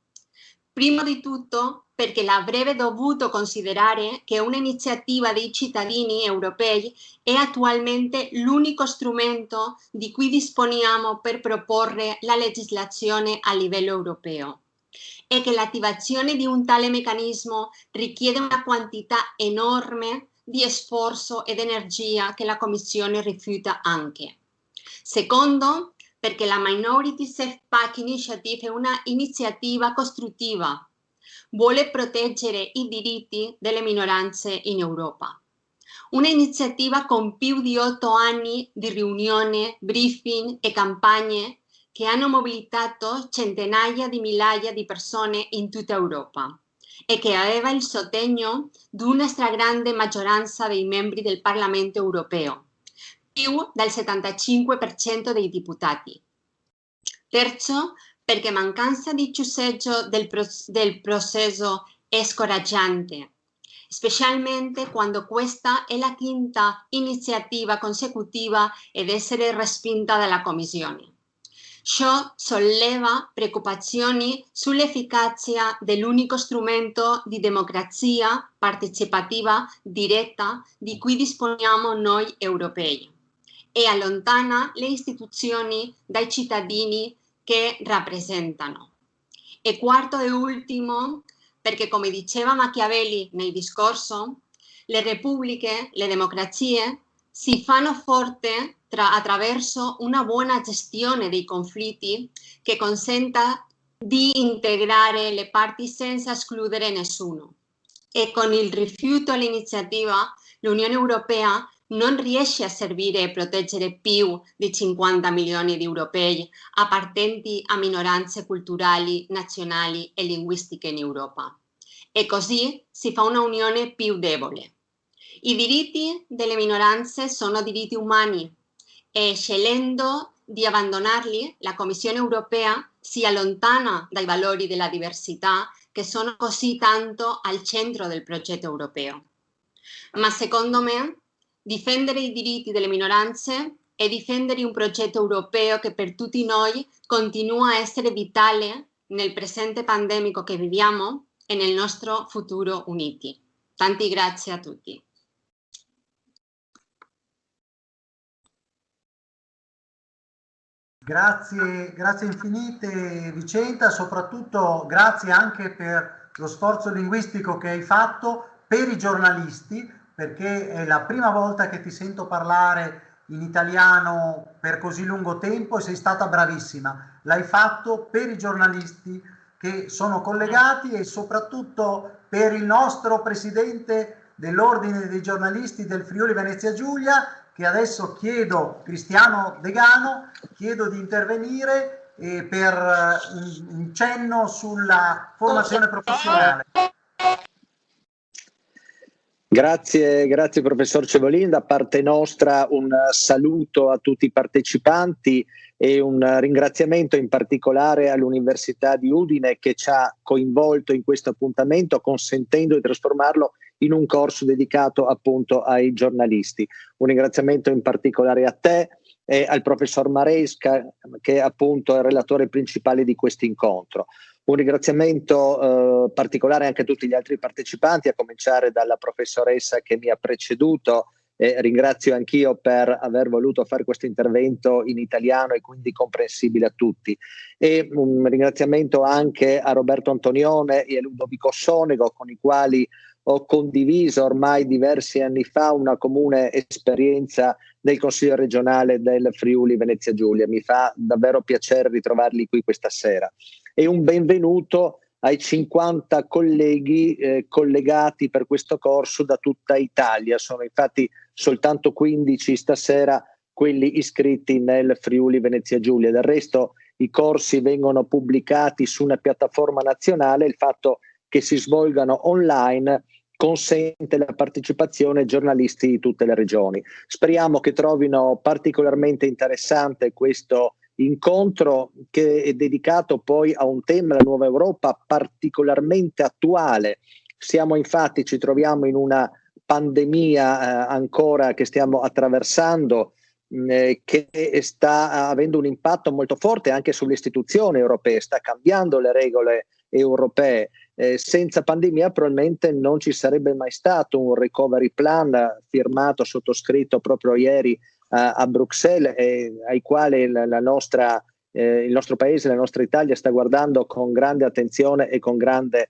Prima di tutto perché l'avrebbe dovuto considerare che un'iniziativa dei cittadini europei è attualmente l'unico strumento di cui disponiamo per proporre la legislazione a livello europeo e che l'attivazione di un tale meccanismo richiede una quantità enorme di sforzo ed energia che la Commissione rifiuta anche. Secondo, perché la Minority Safe Pack Initiative è una iniziativa costruttiva, vuole proteggere i diritti delle minoranze in Europa. Una iniziativa con più di 8 anni di riunioni, briefing e campagne che hanno mobilitato centinaia di migliaia di persone in tutta Europa e che aveva il sostegno di una stragrande maggioranza dei membri del Parlamento europeo, più del 75% dei deputati. Terzo, perché mancanza di successo del processo è scoraggiante, specialmente quando questa è la quinta iniziativa consecutiva ed essere respinta dalla Commissione. Ciò solleva preoccupazioni sull'efficacia dell'unico strumento di democrazia partecipativa diretta di cui disponiamo noi europei e allontana le istituzioni dai cittadini che rappresentano. E quarto e ultimo, perché come diceva Machiavelli nel discorso, le repubbliche, le democrazie si fanno forte attraverso una buona gestione dei conflitti che consenta di integrare le parti senza escludere nessuno. E con il rifiuto all'iniziativa, l'Unione Europea non riesce a servire e proteggere più di 50 milioni di europei appartenenti a minoranze culturali, nazionali e linguistiche in Europa. E così si fa una unione più debole. I diritti delle minoranze sono diritti umani e scegliendo di abbandonarli, la Commissione europea si allontana dai valori della diversità che sono così tanto al centro del progetto europeo. Ma secondo me, difendere i diritti delle minoranze è difendere un progetto europeo che per tutti noi continua a essere vitale nel presente pandemico che viviamo e nel nostro futuro uniti. Tanti grazie a tutti. Grazie infinite Vicenta, soprattutto grazie anche per lo sforzo linguistico che hai fatto per i giornalisti, perché è la prima volta che ti sento parlare in italiano per così lungo tempo e sei stata bravissima. L'hai fatto per i giornalisti che sono collegati e soprattutto per il nostro presidente dell'Ordine dei giornalisti del Friuli Venezia Giulia, che adesso chiedo, Cristiano Degano, chiedo di intervenire per un cenno sulla formazione professionale. Grazie professor Cevolin, da parte nostra un saluto a tutti i partecipanti e un ringraziamento in particolare all'Università di Udine che ci ha coinvolto in questo appuntamento, consentendo di trasformarlo in un corso dedicato appunto ai giornalisti. Un ringraziamento in particolare a te e al professor Maresca, che appunto è il relatore principale di questo incontro. Un ringraziamento particolare anche a tutti gli altri partecipanti, a cominciare dalla professoressa che mi ha preceduto. Ringrazio anch'io per aver voluto fare questo intervento in italiano e quindi comprensibile a tutti. E un ringraziamento anche a Roberto Antonione e a Ludovico Sonego, con i quali ho condiviso ormai diversi anni fa una comune esperienza del Consiglio regionale del Friuli Venezia Giulia. Mi fa davvero piacere ritrovarli qui questa sera. E un benvenuto ai 50 colleghi collegati per questo corso da tutta Italia. Sono infatti soltanto 15 stasera quelli iscritti nel Friuli Venezia Giulia. Del resto i corsi vengono pubblicati su una piattaforma nazionale. Il fatto che si svolgano online consente la partecipazione ai giornalisti di tutte le regioni. Speriamo che trovino particolarmente interessante questo incontro, che è dedicato poi a un tema, la nuova Europa, particolarmente attuale. Ci troviamo in una pandemia ancora che stiamo attraversando, che sta avendo un impatto molto forte anche sulle istituzioni europee, sta cambiando le regole europee. Senza pandemia probabilmente non ci sarebbe mai stato un recovery plan firmato, sottoscritto proprio ieri a Bruxelles, ai quali il nostro paese, la nostra Italia sta guardando con grande attenzione e con grande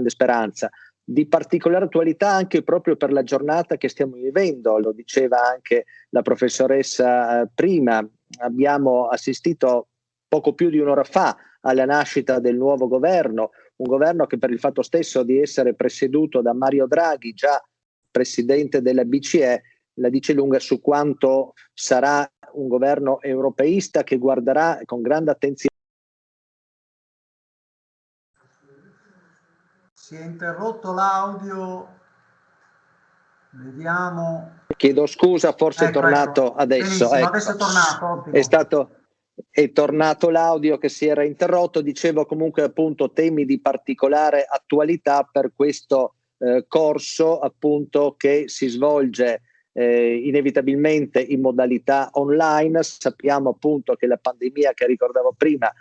speranza. Di particolare attualità anche proprio per la giornata che stiamo vivendo, lo diceva anche la professoressa prima, abbiamo assistito poco più di un'ora fa alla nascita del nuovo governo, un governo che per il fatto stesso di essere presieduto da Mario Draghi, già presidente della BCE, la dice lunga su quanto sarà un governo europeista che guarderà con grande attenzione. Si è interrotto l'audio, vediamo. Chiedo scusa, forse è tornato adesso. Benissimo, adesso è tornato, ottimo. È tornato l'audio che si era interrotto. Dicevo comunque appunto temi di particolare attualità per questo corso appunto che si svolge inevitabilmente in modalità online. Sappiamo appunto che la pandemia, che ricordavo prima,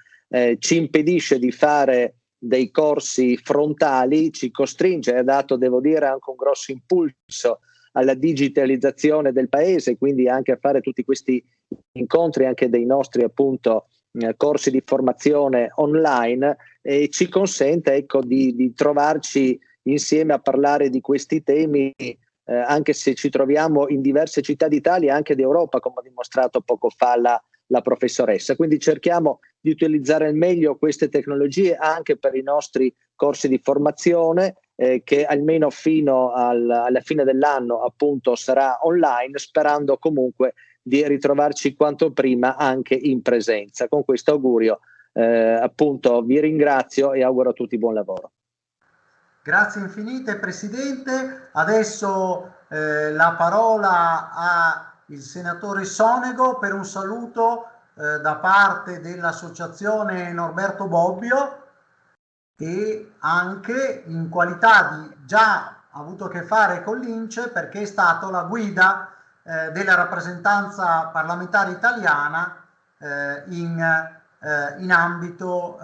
ci impedisce di fare dei corsi frontali, ci costringe, ha dato, devo dire, anche un grosso impulso alla digitalizzazione del paese, quindi anche a fare tutti questi incontri anche dei nostri appunto corsi di formazione online, e ci consente ecco di trovarci insieme a parlare di questi temi, anche se ci troviamo in diverse città d'Italia e anche d'Europa, come ha dimostrato poco fa la professoressa. Quindi cerchiamo di utilizzare al meglio queste tecnologie anche per i nostri corsi di formazione, che almeno fino alla fine dell'anno appunto sarà online, sperando comunque di ritrovarci quanto prima anche in presenza. Con questo augurio appunto vi ringrazio e auguro a tutti buon lavoro. Grazie infinite Presidente. Adesso la parola al senatore Sonego per un saluto da parte dell'associazione Norberto Bobbio, e anche in qualità di già avuto a che fare con l'INCE, perché è stato la guida della rappresentanza parlamentare italiana in ambito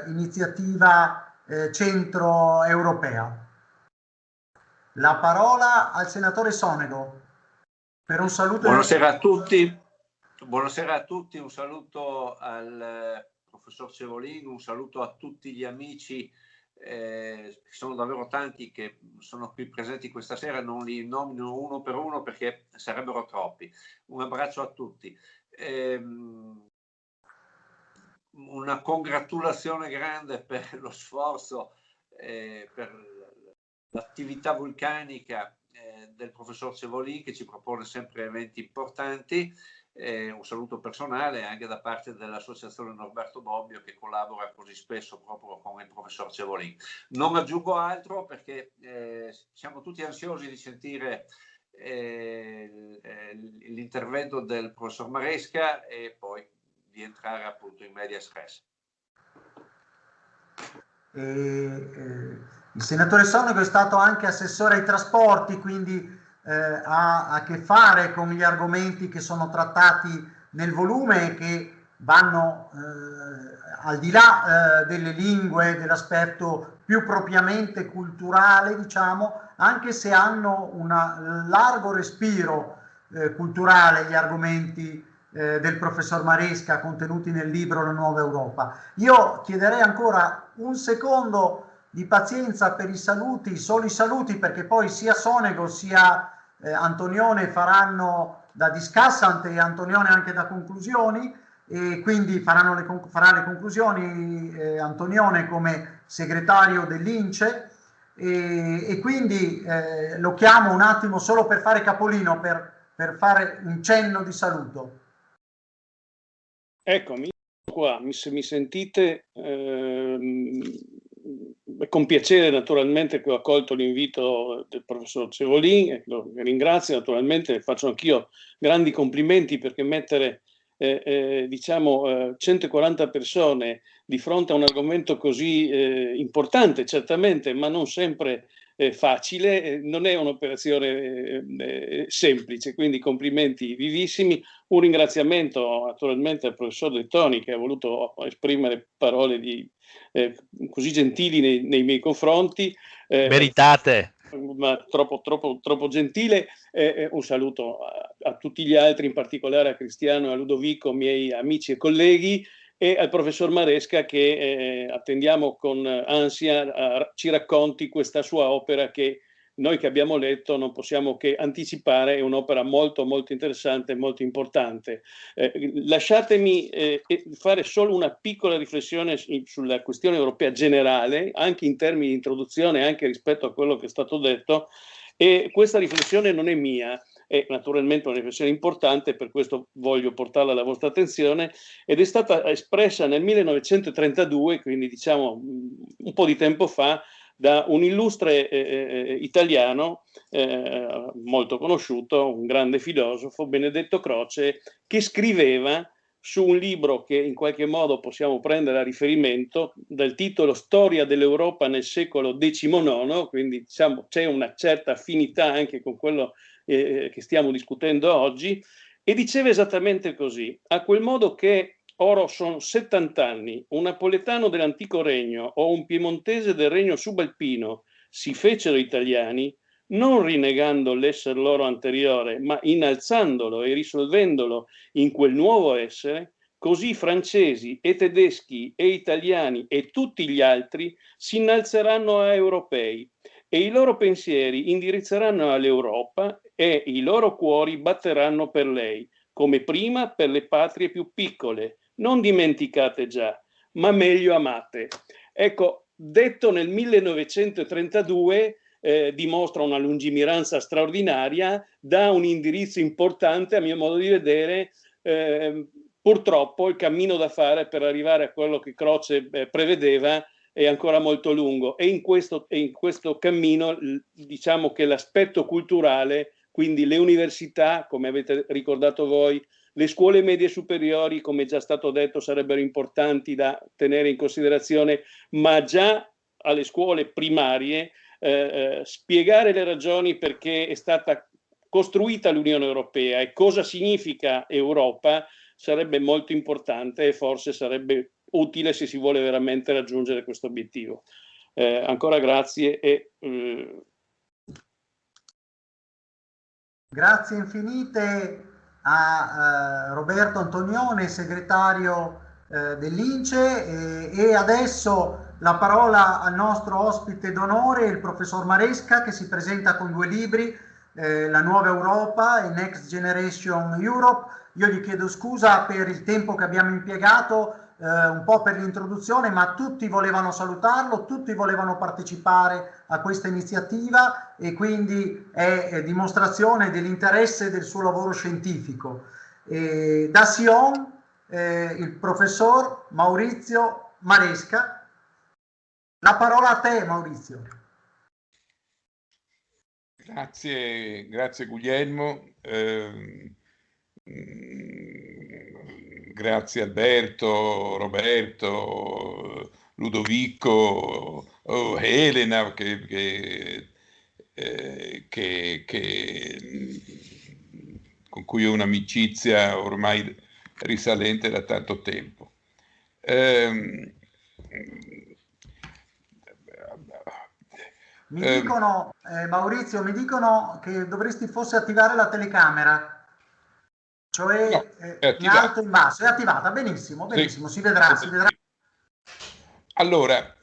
iniziativa centro europea. La parola al senatore Sonego per un saluto. Buonasera a tutti. Buonasera a tutti, un saluto al professor Cevolin, un saluto a tutti gli amici, sono davvero tanti che sono qui presenti questa sera, non li nomino uno per uno perché sarebbero troppi. Un abbraccio a tutti. Una congratulazione grande per lo sforzo, per l'attività vulcanica del professor Cevolin, che ci propone sempre eventi importanti. Un saluto personale anche da parte dell'associazione Norberto Bobbio, che collabora così spesso proprio con il professor Cevolin. Non aggiungo altro perché siamo tutti ansiosi di sentire l'intervento del professor Maresca e poi di entrare appunto in medias res. Il senatore Sonego è stato anche assessore ai trasporti, quindi ha a che fare con gli argomenti che sono trattati nel volume e che vanno al di là delle lingue, dell'aspetto più propriamente culturale, diciamo, anche se hanno un largo respiro culturale gli argomenti del professor Maresca contenuti nel libro La Nuova Europa. Io chiederei ancora un secondo di pazienza per i saluti, solo i saluti, perché poi sia Sonego sia Antonione faranno da discussant e Antonione anche da conclusioni, e quindi farà le conclusioni Antonione come segretario dell'INCE, e quindi lo chiamo un attimo solo per fare capolino, per fare un cenno di saluto. Eccomi qua, mi sentite? Con piacere naturalmente che ho accolto l'invito del professor Cevolin, lo ringrazio naturalmente, faccio anch'io grandi complimenti, perché mettere 140 persone di fronte a un argomento così importante, certamente, ma non sempre facile, non è un'operazione semplice, quindi complimenti vivissimi. Un ringraziamento naturalmente al professor De Toni, che ha voluto esprimere parole così gentili nei miei confronti. Meritate. Ma troppo gentile. Un saluto a tutti gli altri, in particolare a Cristiano e a Ludovico, miei amici e colleghi, e al professor Maresca, che attendiamo con ansia ci racconti questa sua opera, che noi che abbiamo letto non possiamo che anticipare. È un'opera molto molto interessante e molto importante. Lasciatemi fare solo una piccola riflessione sulla questione europea generale, anche in termini di introduzione, anche rispetto a quello che è stato detto, e questa riflessione non è mia, è naturalmente una riflessione importante, per questo voglio portarla alla vostra attenzione, ed è stata espressa nel 1932, quindi diciamo un po' di tempo fa, da un illustre italiano molto conosciuto, un grande filosofo, Benedetto Croce, che scriveva su un libro che in qualche modo possiamo prendere a riferimento, dal titolo Storia dell'Europa nel secolo XIX, quindi diciamo c'è una certa affinità anche con quello che stiamo discutendo oggi, e diceva esattamente così: a quel modo che ora sono 70 anni, un napoletano dell'antico regno o un piemontese del regno subalpino si fecero italiani, non rinnegando l'essere loro anteriore, ma innalzandolo e risolvendolo in quel nuovo essere, così francesi e tedeschi e italiani e tutti gli altri si innalzeranno a europei, e i loro pensieri indirizzeranno all'Europa e i loro cuori batteranno per lei, come prima per le patrie più piccole, non dimenticate già, ma meglio amate. Ecco, detto nel 1932, dimostra una lungimiranza straordinaria, dà un indirizzo importante, a mio modo di vedere. Purtroppo il cammino da fare per arrivare a quello che Croce prevedeva è ancora molto lungo, e in questo cammino diciamo che l'aspetto culturale, quindi le università, come avete ricordato voi, le scuole medie superiori, come già stato detto, sarebbero importanti da tenere in considerazione, ma già alle scuole primarie spiegare le ragioni perché è stata costruita l'Unione Europea e cosa significa Europa sarebbe molto importante, e forse sarebbe utile se si vuole veramente raggiungere questo obiettivo. Ancora grazie e grazie infinite a Roberto Antonione, segretario dell'INCE, e adesso la parola al nostro ospite d'onore, il professor Maresca, che si presenta con 2 libri, La Nuova Europa e Next Generation Europe. Io gli chiedo scusa per il tempo che abbiamo impiegato, un po' per l'introduzione, ma tutti volevano salutarlo, tutti volevano partecipare a questa iniziativa, e quindi è dimostrazione dell'interesse del suo lavoro scientifico. Da Sion, il professor Maurizio Maresca. La parola a te, Maurizio. Grazie Guglielmo. Grazie Alberto, Roberto, Ludovico o Elena, con cui ho un'amicizia ormai risalente da tanto tempo. Mi dicono, Maurizio, mi dicono che dovresti forse attivare la telecamera, cioè no, in alto e in basso. È attivata, benissimo, benissimo, sì, si vedrà, si vedrà. Allora,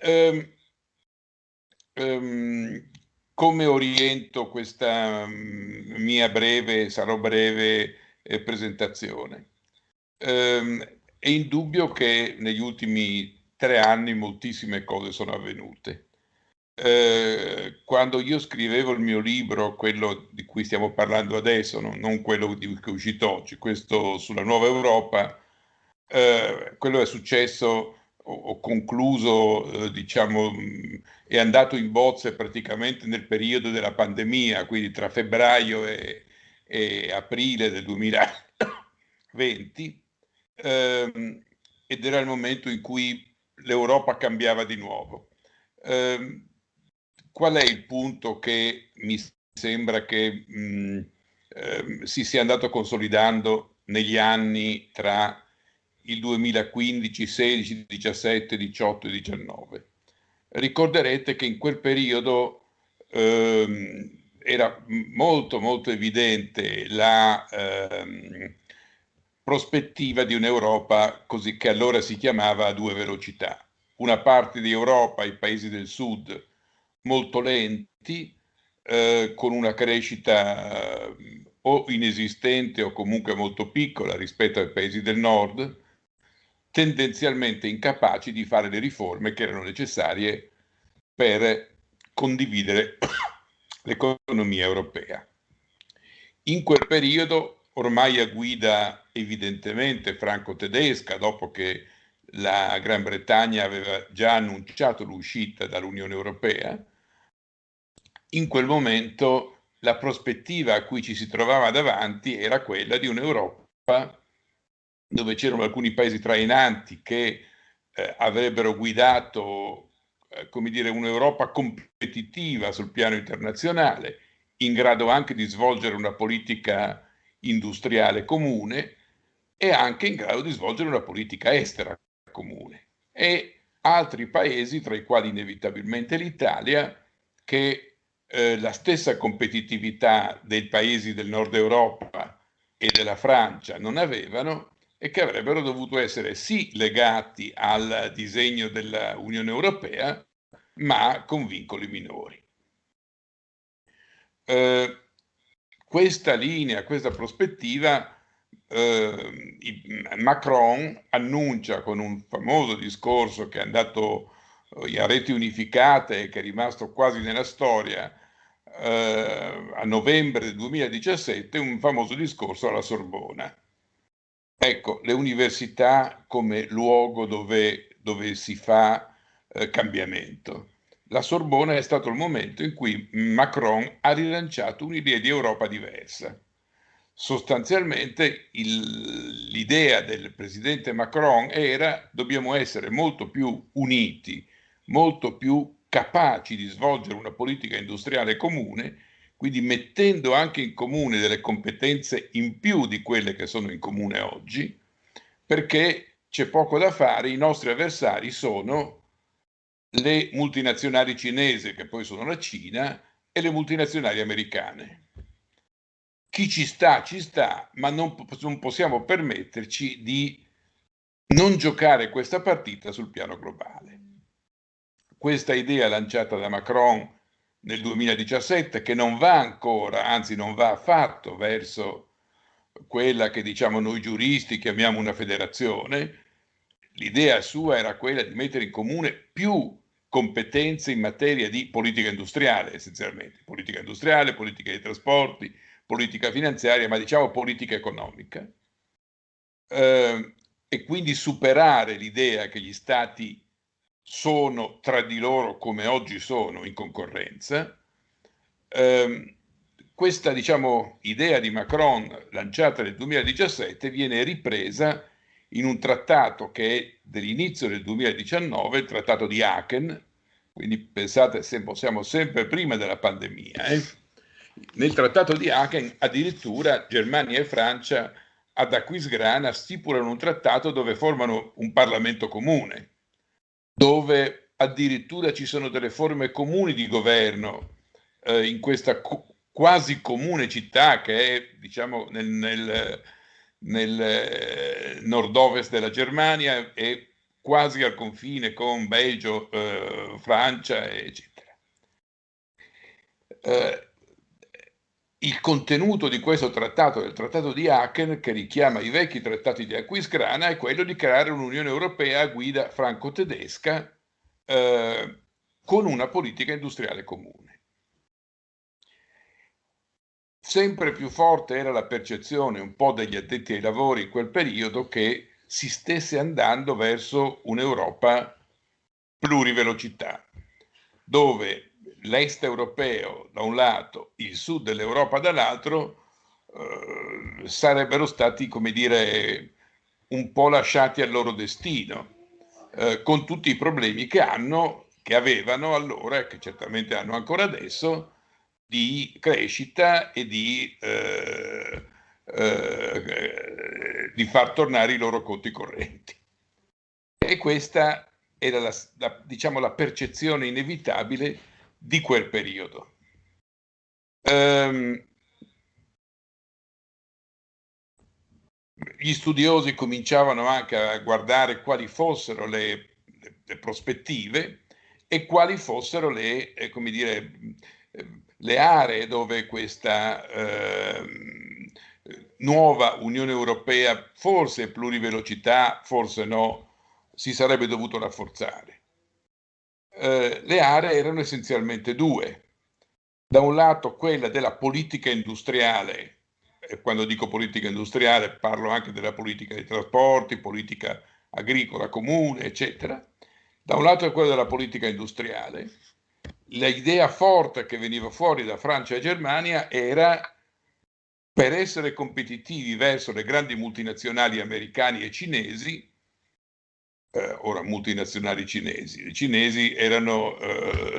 come oriento questa mia breve, sarò breve presentazione? È indubbio che negli ultimi 3 anni moltissime cose sono avvenute. Quando io scrivevo il mio libro, quello di cui stiamo parlando adesso, non quello che è uscito oggi, questo sulla nuova Europa, quello è successo, ho concluso, diciamo, è andato in bozze praticamente nel periodo della pandemia, quindi tra febbraio e aprile del 2020, ed era il momento in cui l'Europa cambiava di nuovo. Qual è il punto che mi sembra che si sia andato consolidando negli anni tra il 2015, 16, 17, 18 e 19? Ricorderete che in quel periodo era molto molto evidente la prospettiva di un'Europa così che allora si chiamava a 2 velocità. Una parte di Europa, i paesi del sud, molto lenti, con una crescita o inesistente o comunque molto piccola rispetto ai paesi del nord, tendenzialmente incapaci di fare le riforme che erano necessarie per condividere l'economia europea. In quel periodo, ormai a guida evidentemente franco-tedesca, dopo che la Gran Bretagna aveva già annunciato l'uscita dall'Unione Europea, in quel momento la prospettiva a cui ci si trovava davanti era quella di un'Europa dove c'erano alcuni paesi trainanti che avrebbero guidato, come dire, un'Europa competitiva sul piano internazionale, in grado anche di svolgere una politica industriale comune e anche in grado di svolgere una politica estera comune. E altri paesi, tra i quali inevitabilmente l'Italia, che la stessa competitività dei paesi del nord Europa e della Francia non avevano e che avrebbero dovuto essere sì legati al disegno dell'Unione Europea, ma con vincoli minori. Questa linea, questa prospettiva, Macron annuncia con un famoso discorso che è andato a reti unificate e che è rimasto quasi nella storia, a novembre del 2017, un famoso discorso alla Sorbona. Ecco, le università come luogo dove si fa cambiamento. La Sorbona è stato il momento in cui Macron ha rilanciato un'idea di Europa diversa. Sostanzialmente l'idea del presidente Macron era: dobbiamo essere molto più uniti, molto più capaci di svolgere una politica industriale comune, quindi mettendo anche in comune delle competenze in più di quelle che sono in comune oggi, perché c'è poco da fare, i nostri avversari sono le multinazionali cinesi, che poi sono la Cina, e le multinazionali americane. Chi ci sta, ma non possiamo permetterci di non giocare questa partita sul piano globale. Questa idea lanciata da Macron nel 2017, che non va ancora, anzi non va affatto verso quella che diciamo noi giuristi chiamiamo una federazione, l'idea sua era quella di mettere in comune più competenze in materia di politica industriale, essenzialmente. Politica industriale, politica dei trasporti, politica finanziaria, ma diciamo politica economica. E quindi superare l'idea che gli stati sono tra di loro come oggi sono in concorrenza. Questa, diciamo, idea di Macron lanciata nel 2017 viene ripresa in un trattato che è dell'inizio del 2019, il trattato di Aachen, quindi pensate, siamo sempre prima della pandemia. Nel trattato di Aachen addirittura Germania e Francia ad Aquisgrana stipulano un trattato dove formano un Parlamento comune, dove addirittura ci sono delle forme comuni di governo in questa quasi comune città che è, diciamo, nel nord-ovest della Germania e quasi al confine con Belgio, Francia, eccetera. Il contenuto di questo trattato, del trattato di Aachen, che richiama i vecchi trattati di Aquisgrana, è quello di creare un'Unione Europea a guida franco-tedesca con una politica industriale comune. Sempre più forte era la percezione un po' degli addetti ai lavori in quel periodo che si stesse andando verso un'Europa plurivelocità, dove l'est europeo da un lato, il sud dell'Europa dall'altro, sarebbero stati, come dire, un po' lasciati al loro destino, con tutti i problemi che avevano allora e che certamente hanno ancora adesso, di crescita e di far tornare i loro conti correnti. E questa era diciamo, la percezione inevitabile di quel periodo. Gli studiosi cominciavano anche a guardare quali fossero le prospettive e quali fossero le aree dove questa nuova Unione Europea, forse plurivelocità, forse no, si sarebbe dovuto rafforzare. Le aree erano essenzialmente due. Da un lato quella della politica industriale, e quando dico politica industriale parlo anche della politica dei trasporti, politica agricola comune, eccetera. Da un lato è quella della politica industriale. L'idea forte che veniva fuori da Francia e Germania era, per essere competitivi verso le grandi multinazionali americane e cinesi, ora multinazionali cinesi, i cinesi erano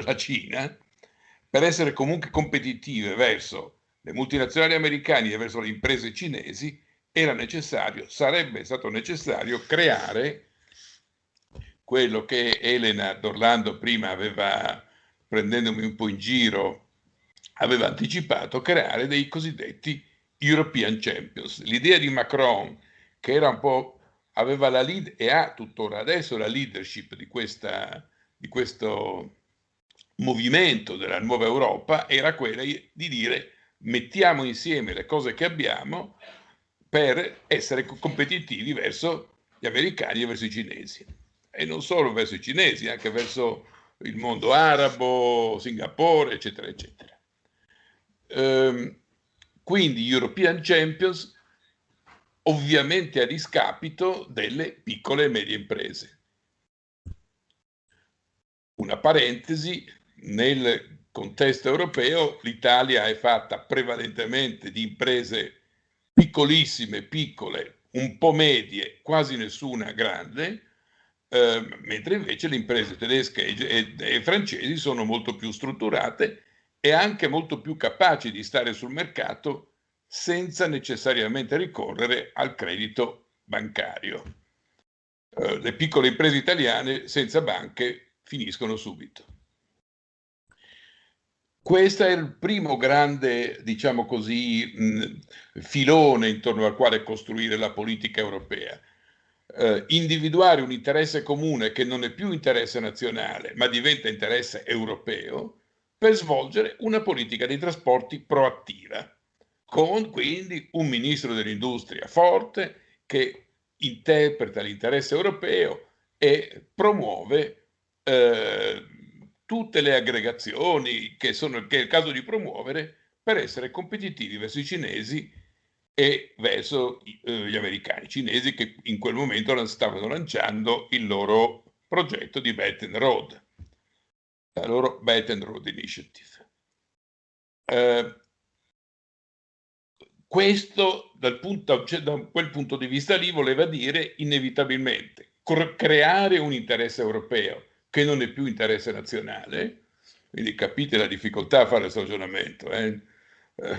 la Cina, per essere comunque competitive verso le multinazionali americane e verso le imprese cinesi, sarebbe stato necessario creare quello che Elena D'Orlando prima aveva, prendendomi un po' in giro, aveva anticipato, creare dei cosiddetti European Champions. L'idea di Macron, che era un po', aveva la lead e ha tuttora adesso la leadership di questo movimento della nuova Europa, era quella di dire mettiamo insieme le cose che abbiamo per essere competitivi verso gli americani e verso i cinesi. E non solo verso i cinesi, anche verso il mondo arabo, Singapore, eccetera, eccetera. Quindi European Champions, ovviamente a discapito delle piccole e medie imprese. Una parentesi, nel contesto europeo l'Italia è fatta prevalentemente di imprese piccolissime, piccole, un po' medie, quasi nessuna grande, mentre invece le imprese tedesche e francesi sono molto più strutturate e anche molto più capaci di stare sul mercato senza necessariamente ricorrere al credito bancario. Le piccole imprese italiane senza banche finiscono subito. Questo è il primo grande, diciamo così, filone intorno al quale costruire la politica europea. Individuare un interesse comune che non è più interesse nazionale, ma diventa interesse europeo, per svolgere una politica dei trasporti proattiva, con quindi un ministro dell'industria forte che interpreta l'interesse europeo e promuove tutte le aggregazioni che è il caso di promuovere per essere competitivi verso i cinesi e verso gli americani, cinesi che in quel momento stavano lanciando il loro progetto di Belt and Road, la loro Belt and Road Initiative. Questo cioè, da quel punto di vista lì voleva dire inevitabilmente creare un interesse europeo che non è più interesse nazionale, quindi capite la difficoltà a fare questo ragionamento.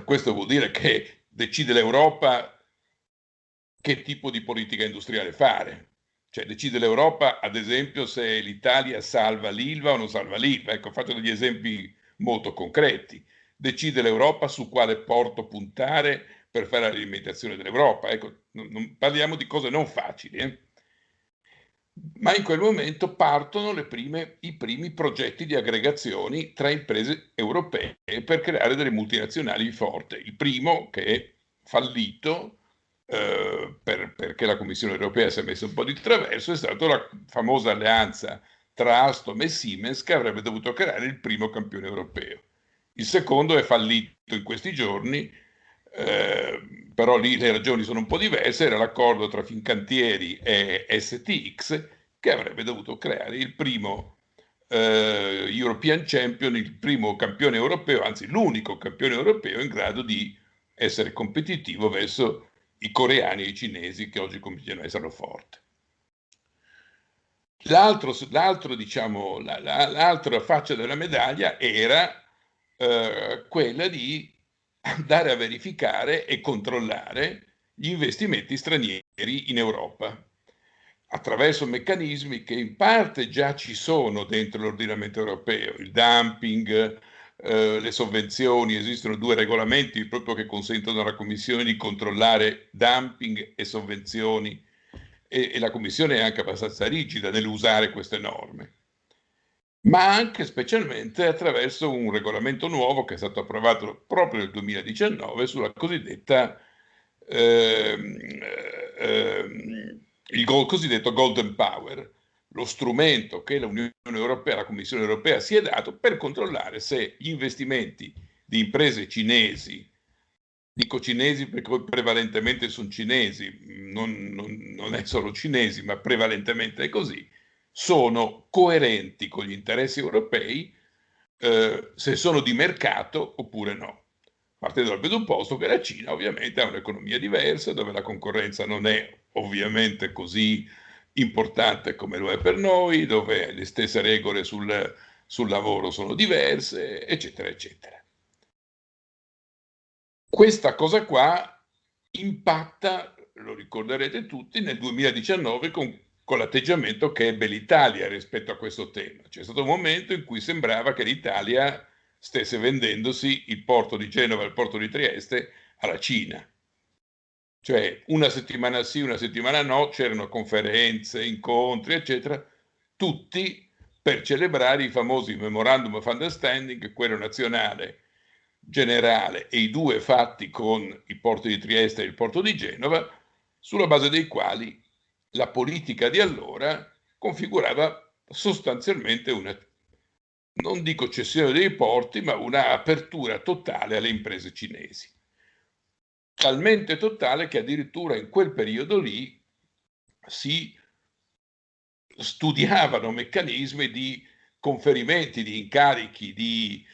Questo vuol dire che decide l'Europa che tipo di politica industriale fare. Cioè decide l'Europa, ad esempio, se l'Italia salva l'Ilva o non salva l'Ilva. Ecco, faccio degli esempi molto concreti. Decide l'Europa su quale porto puntare per fare l'alimentazione dell'Europa. Ecco, non parliamo di cose non facili, Ma in quel momento partono i primi progetti di aggregazioni tra imprese europee per creare delle multinazionali forti. Il primo, che è fallito, perché la Commissione europea si è messa un po' di traverso, è stata la famosa alleanza tra Alstom e Siemens, che avrebbe dovuto creare il primo campione europeo. Il secondo è fallito in questi giorni, però lì le ragioni sono un po' diverse. Era l'accordo tra Fincantieri e STX, che avrebbe dovuto creare il primo European Champion, il primo campione europeo, anzi l'unico campione europeo in grado di essere competitivo verso i coreani e i cinesi, che oggi continuano a essere forti. Diciamo, l'altra faccia della medaglia era quella di andare a verificare e controllare gli investimenti stranieri in Europa attraverso meccanismi che in parte già ci sono dentro l'ordinamento europeo, il dumping, le sovvenzioni. Esistono 2 regolamenti proprio che consentono alla Commissione di controllare dumping e sovvenzioni, e la Commissione è anche abbastanza rigida nell'usare queste norme, ma anche specialmente attraverso un regolamento nuovo che è stato approvato proprio nel 2019 sulla cosiddetta cosiddetto Golden Power, lo strumento che l'Unione Europea, la Commissione Europea si è dato per controllare se gli investimenti di imprese cinesi, dico cinesi perché prevalentemente sono cinesi, non è solo cinesi, ma prevalentemente è così, sono coerenti con gli interessi europei, se sono di mercato oppure no. Partendo dal presupposto che la Cina ovviamente ha un'economia diversa, dove la concorrenza non è ovviamente così importante come lo è per noi, dove le stesse regole sul lavoro sono diverse, eccetera, eccetera. Questa cosa qua impatta, lo ricorderete tutti, nel 2019 con l'atteggiamento che ebbe l'Italia rispetto a questo tema. C'è stato un momento in cui sembrava che l'Italia stesse vendendosi il porto di Genova e il porto di Trieste alla Cina. Cioè una settimana sì, una settimana no, c'erano conferenze, incontri, eccetera, tutti per celebrare i famosi Memorandum of Understanding, quello nazionale generale e i 2 fatti con il porto di Trieste e il porto di Genova, sulla base dei quali la politica di allora configurava sostanzialmente una, non dico cessione dei porti, ma una apertura totale alle imprese cinesi. Talmente totale che addirittura in quel periodo lì si studiavano meccanismi di conferimenti di incarichi di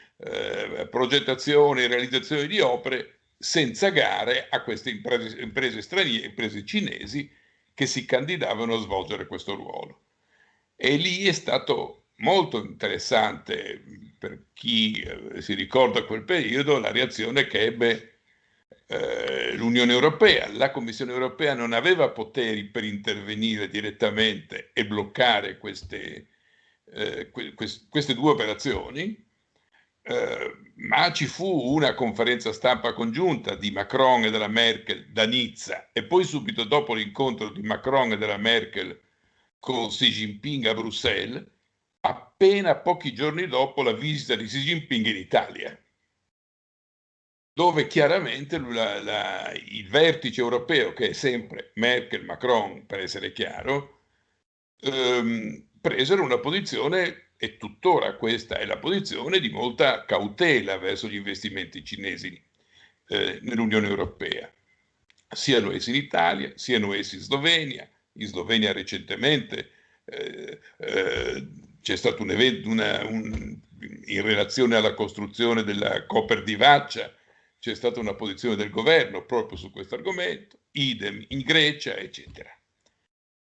progettazione e realizzazione di opere senza gare a queste imprese straniere, imprese cinesi che si candidavano a svolgere questo ruolo. E lì è stato molto interessante, per chi si ricorda quel periodo, la reazione che ebbe l'Unione Europea. La Commissione Europea non aveva poteri per intervenire direttamente e bloccare queste 2 operazioni, ma ci fu una conferenza stampa congiunta di Macron e della Merkel da Nizza, e poi subito dopo l'incontro di Macron e della Merkel con Xi Jinping a Bruxelles, appena pochi giorni dopo la visita di Xi Jinping in Italia, dove chiaramente il vertice europeo, che è sempre Merkel-Macron per essere chiaro, presero una posizione, e tuttora questa è la posizione, di molta cautela verso gli investimenti cinesi nell'Unione Europea. Siano essi in Italia, siano essi in Slovenia. In Slovenia recentemente c'è stato un evento in relazione alla costruzione della Koper di Vaccia, c'è stata una posizione del governo proprio su questo argomento, idem in Grecia, eccetera.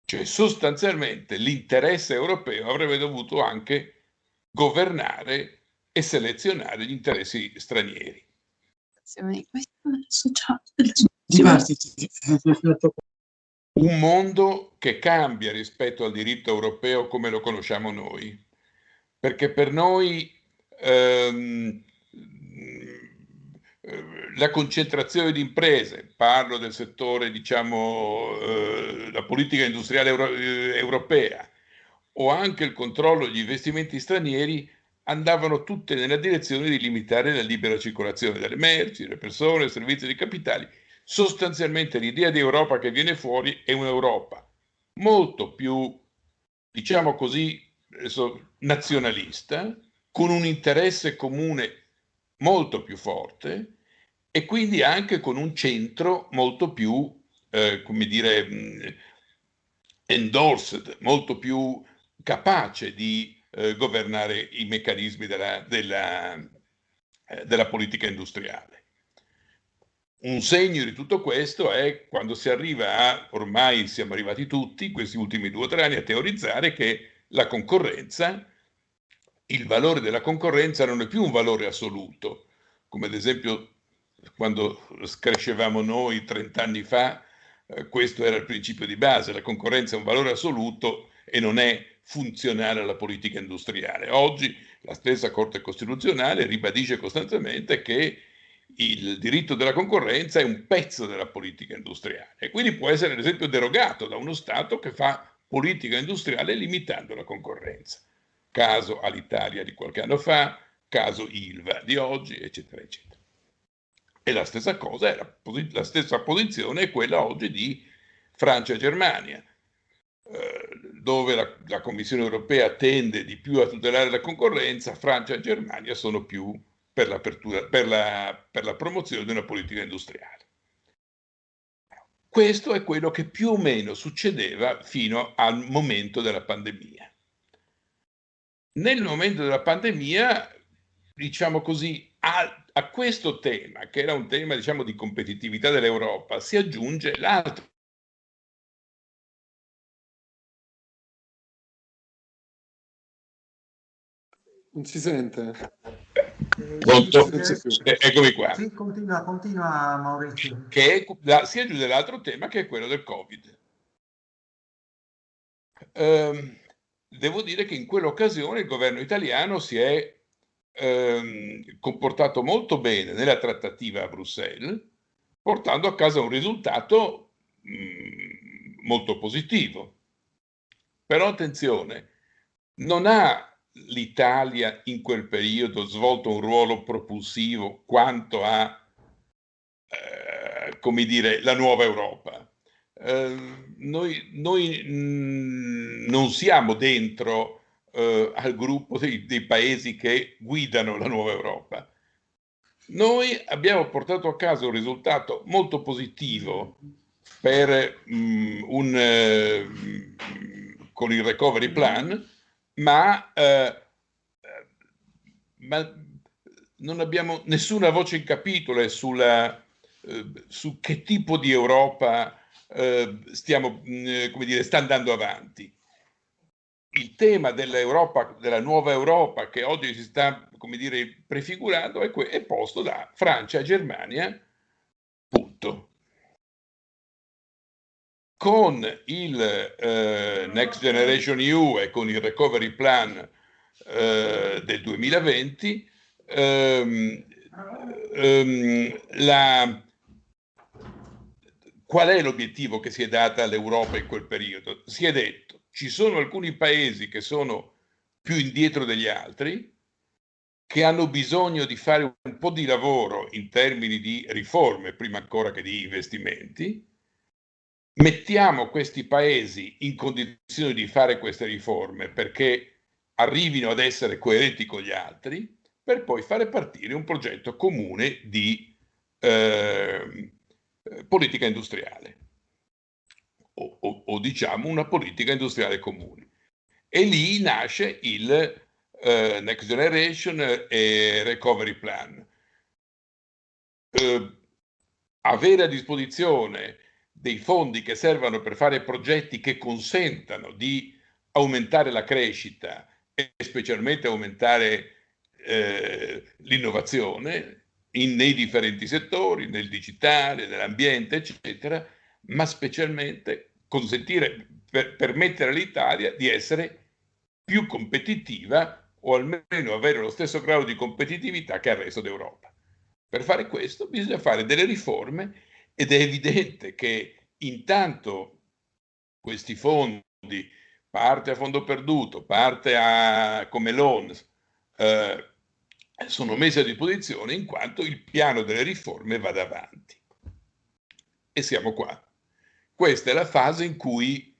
Cioè sostanzialmente l'interesse europeo avrebbe dovuto anche governare e selezionare gli interessi stranieri. Un mondo che cambia rispetto al diritto europeo come lo conosciamo noi, perché per noi la concentrazione di imprese, parlo del settore, diciamo, la politica industriale europea, o anche il controllo degli investimenti stranieri andavano tutte nella direzione di limitare la libera circolazione delle merci, delle persone, dei servizi e dei capitali. Sostanzialmente l'idea di Europa che viene fuori è un'Europa molto più, diciamo così, nazionalista, con un interesse comune molto più forte e quindi anche con un centro molto più, come dire, endorsed, molto più capace di governare i meccanismi della politica industriale. Un segno di tutto questo è quando si arriva a, ormai siamo arrivati tutti, questi ultimi 2 o 3 anni, a teorizzare che la concorrenza, il valore della concorrenza non è più un valore assoluto, come ad esempio quando crescevamo noi 30 anni fa, questo era il principio di base, la concorrenza è un valore assoluto e non è funzionale alla politica industriale. Oggi la stessa Corte Costituzionale ribadisce costantemente che il diritto della concorrenza è un pezzo della politica industriale e quindi può essere ad esempio derogato da uno Stato che fa politica industriale limitando la concorrenza. Caso Alitalia di qualche anno fa, caso Ilva di oggi, eccetera, eccetera. E la stessa cosa, la stessa posizione è quella oggi di Francia e Germania, dove la Commissione europea tende di più a tutelare la concorrenza, Francia e Germania sono più per l'apertura, per la promozione di una politica industriale. Questo è quello che più o meno succedeva fino al momento della pandemia. Nel momento della pandemia, diciamo così, a questo tema, che era un tema, diciamo, di competitività dell'Europa, si aggiunge l'altro. Non si sente. Eccomi qua. Sì, continua Maurizio. Si aggiunge l'altro tema che è quello del Covid. Devo dire che in quell'occasione il governo italiano si è comportato molto bene nella trattativa a Bruxelles, portando a casa un risultato molto positivo. Però attenzione, non ha l'Italia in quel periodo svolto un ruolo propulsivo quanto a, come dire, la nuova Europa. Noi non siamo dentro al gruppo dei paesi che guidano la nuova Europa. Noi abbiamo portato a casa un risultato molto positivo con il recovery plan, ma non abbiamo nessuna voce in capitolo su che tipo di Europa sta andando avanti. Il tema dell'Europa, della nuova Europa che oggi si sta, come dire, prefigurando è posto da Francia e Germania, punto. Con il Next Generation EU e con il Recovery Plan del 2020, qual è l'obiettivo che si è data all'Europa in quel periodo? Si è detto: ci sono alcuni paesi che sono più indietro degli altri, che hanno bisogno di fare un po' di lavoro in termini di riforme, prima ancora che di investimenti. Mettiamo questi paesi in condizione di fare queste riforme perché arrivino ad essere coerenti con gli altri, per poi fare partire un progetto comune di politica industriale. O diciamo una politica industriale comune. E lì nasce il Next Generation e Recovery Plan. avere a disposizione dei fondi che servano per fare progetti che consentano di aumentare la crescita e specialmente aumentare l'innovazione nei differenti settori, nel digitale, nell'ambiente, eccetera, ma specialmente permettere all'Italia di essere più competitiva o almeno avere lo stesso grado di competitività che il resto d'Europa. Per fare questo bisogna fare delle riforme ed è evidente che intanto questi fondi, parte a fondo perduto, parte come loans, sono messi a disposizione in quanto il piano delle riforme vada avanti. E siamo qua. Questa è la fase in cui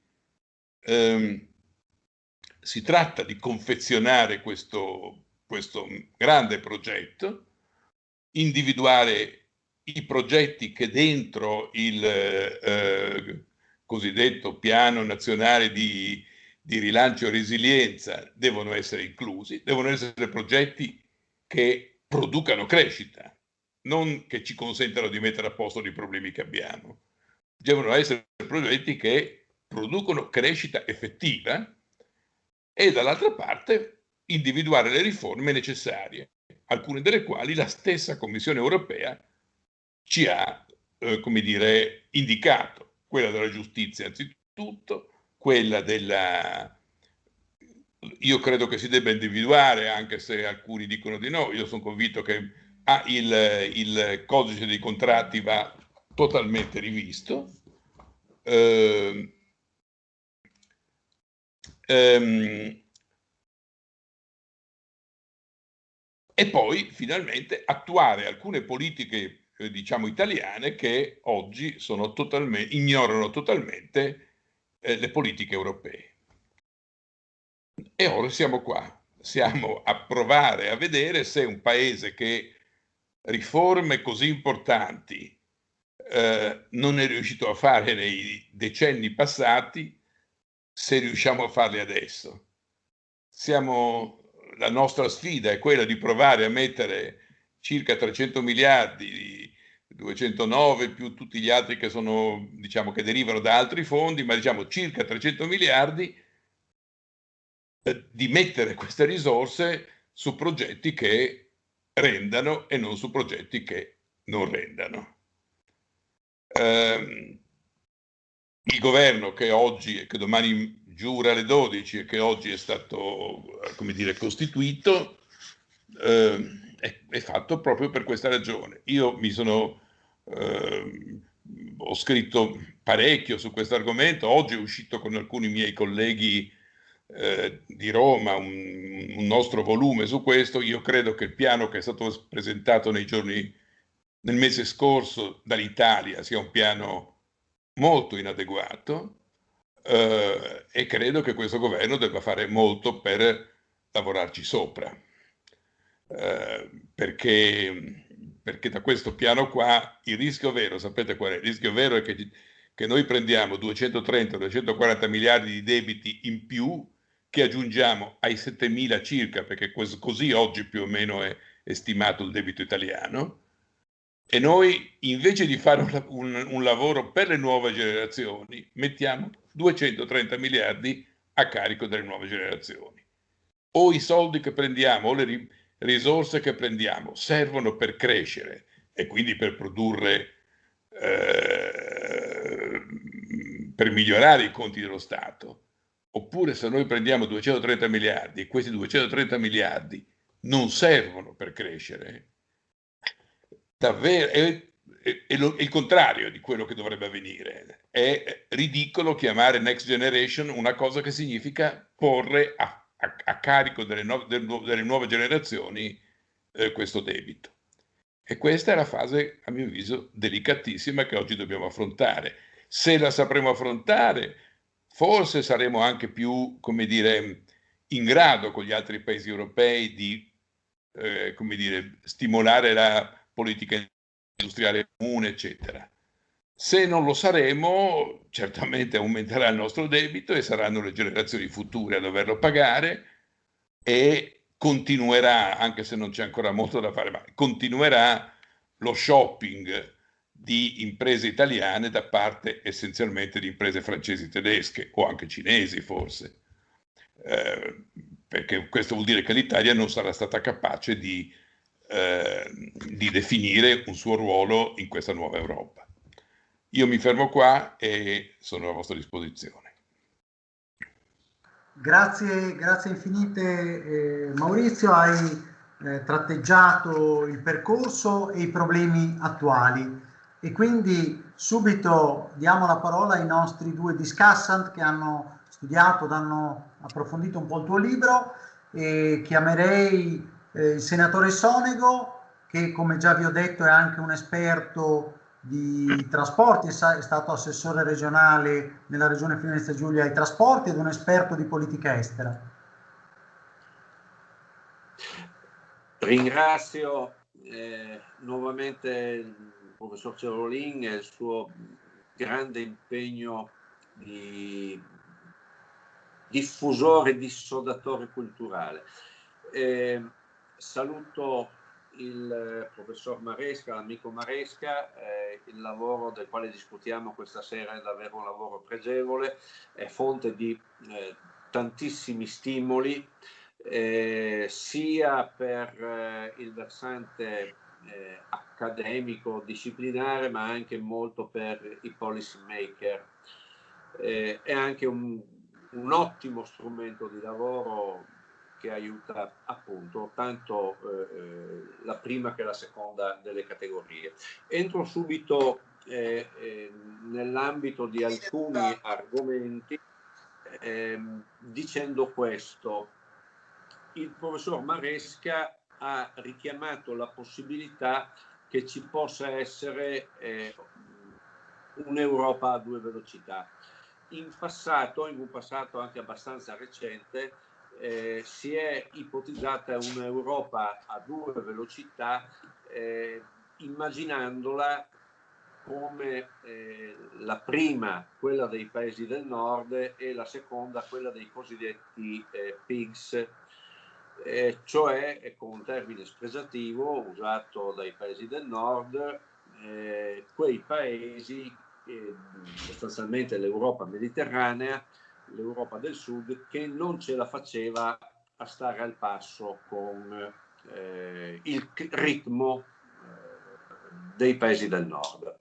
si tratta di confezionare questo grande progetto, individuare i progetti che dentro il cosiddetto piano nazionale di rilancio e resilienza devono essere inclusi, devono essere progetti che producano crescita, non che ci consentano di mettere a posto i problemi che abbiamo. Devono essere progetti che producono crescita effettiva e dall'altra parte individuare le riforme necessarie, alcune delle quali la stessa Commissione europea ci ha, come dire, indicato. Quella della giustizia anzitutto, quella della... Io credo che si debba individuare, anche se alcuni dicono di no, io sono convinto che il codice dei contratti va totalmente rivisto. E poi finalmente attuare alcune politiche, diciamo, italiane che oggi ignorano totalmente le politiche europee. E ora siamo qua, siamo a provare a vedere se un paese che riforme così importanti non è riuscito a fare nei decenni passati, se riusciamo a farli adesso. La nostra sfida è quella di provare a mettere circa 300 miliardi, 209 più tutti gli altri che sono, diciamo, che derivano da altri fondi, ma diciamo circa 300 miliardi, di mettere queste risorse su progetti che rendano e non su progetti che non rendano. Il governo che oggi e che domani giura alle 12 e che oggi è stato, come dire, costituito, è fatto proprio per questa ragione. Io ho scritto parecchio su questo argomento, oggi è uscito con alcuni miei colleghi di Roma un nostro volume su questo. Io credo che il piano che è stato presentato nel mese scorso dall'Italia sia un piano molto inadeguato e credo che questo governo debba fare molto per lavorarci sopra, perché da questo piano qua il rischio vero, sapete qual è? Il rischio vero è che noi prendiamo 230-240 miliardi di debiti in più che aggiungiamo ai 7.000 circa, perché così oggi più o meno è stimato il debito italiano, e noi invece di fare un lavoro per le nuove generazioni mettiamo 230 miliardi a carico delle nuove generazioni. O i soldi che prendiamo o le risorse che prendiamo servono per crescere e quindi per produrre, per migliorare i conti dello Stato, oppure se noi prendiamo 230 miliardi e questi 230 miliardi non servono per crescere, davvero è il contrario di quello che dovrebbe avvenire. È ridicolo chiamare Next Generation una cosa che significa porre a carico delle nuove generazioni questo debito. E questa è la fase, a mio avviso, delicatissima che oggi dobbiamo affrontare. Se la sapremo affrontare, forse saremo anche più, come dire, in grado con gli altri paesi europei di, come dire, stimolare la politica industriale comune, eccetera. Se non lo saremo, certamente aumenterà il nostro debito e saranno le generazioni future a doverlo pagare e continuerà, anche se non c'è ancora molto da fare, ma continuerà lo shopping di imprese italiane da parte essenzialmente di imprese francesi, tedesche o anche cinesi forse, perché questo vuol dire che l'Italia non sarà stata capace di definire un suo ruolo in questa nuova Europa. Io mi fermo qua e sono a vostra disposizione. Grazie infinite Maurizio, hai tratteggiato il percorso e i problemi attuali e quindi subito diamo la parola ai nostri due discussant che hanno studiato, hanno approfondito un po' il tuo libro, e chiamerei il senatore Sonego, che come già vi ho detto è anche un esperto di trasporti, è stato assessore regionale nella regione Friuli-Venezia Giulia ai trasporti ed un esperto di politica estera. Ringrazio nuovamente il professor Cevolin e il suo grande impegno di diffusore, dissodatore culturale. Saluto il professor Maresca, l'amico Maresca, il lavoro del quale discutiamo questa sera è davvero un lavoro pregevole, è fonte di tantissimi stimoli, sia per il versante accademico, disciplinare, ma anche molto per i policy maker. È anche un ottimo strumento di lavoro che aiuta appunto tanto la prima che la seconda delle categorie. Entro subito nell'ambito di alcuni argomenti dicendo questo. Il professor Maresca ha richiamato la possibilità che ci possa essere un'Europa a due velocità. In un passato anche abbastanza recente, si è ipotizzata un'Europa a due velocità, immaginandola come la prima quella dei paesi del nord e la seconda quella dei cosiddetti PIGS, cioè con un termine spregiativo usato dai paesi del nord, quei paesi, sostanzialmente l'Europa mediterranea, l'Europa del sud, che non ce la faceva a stare al passo con il ritmo dei paesi del nord.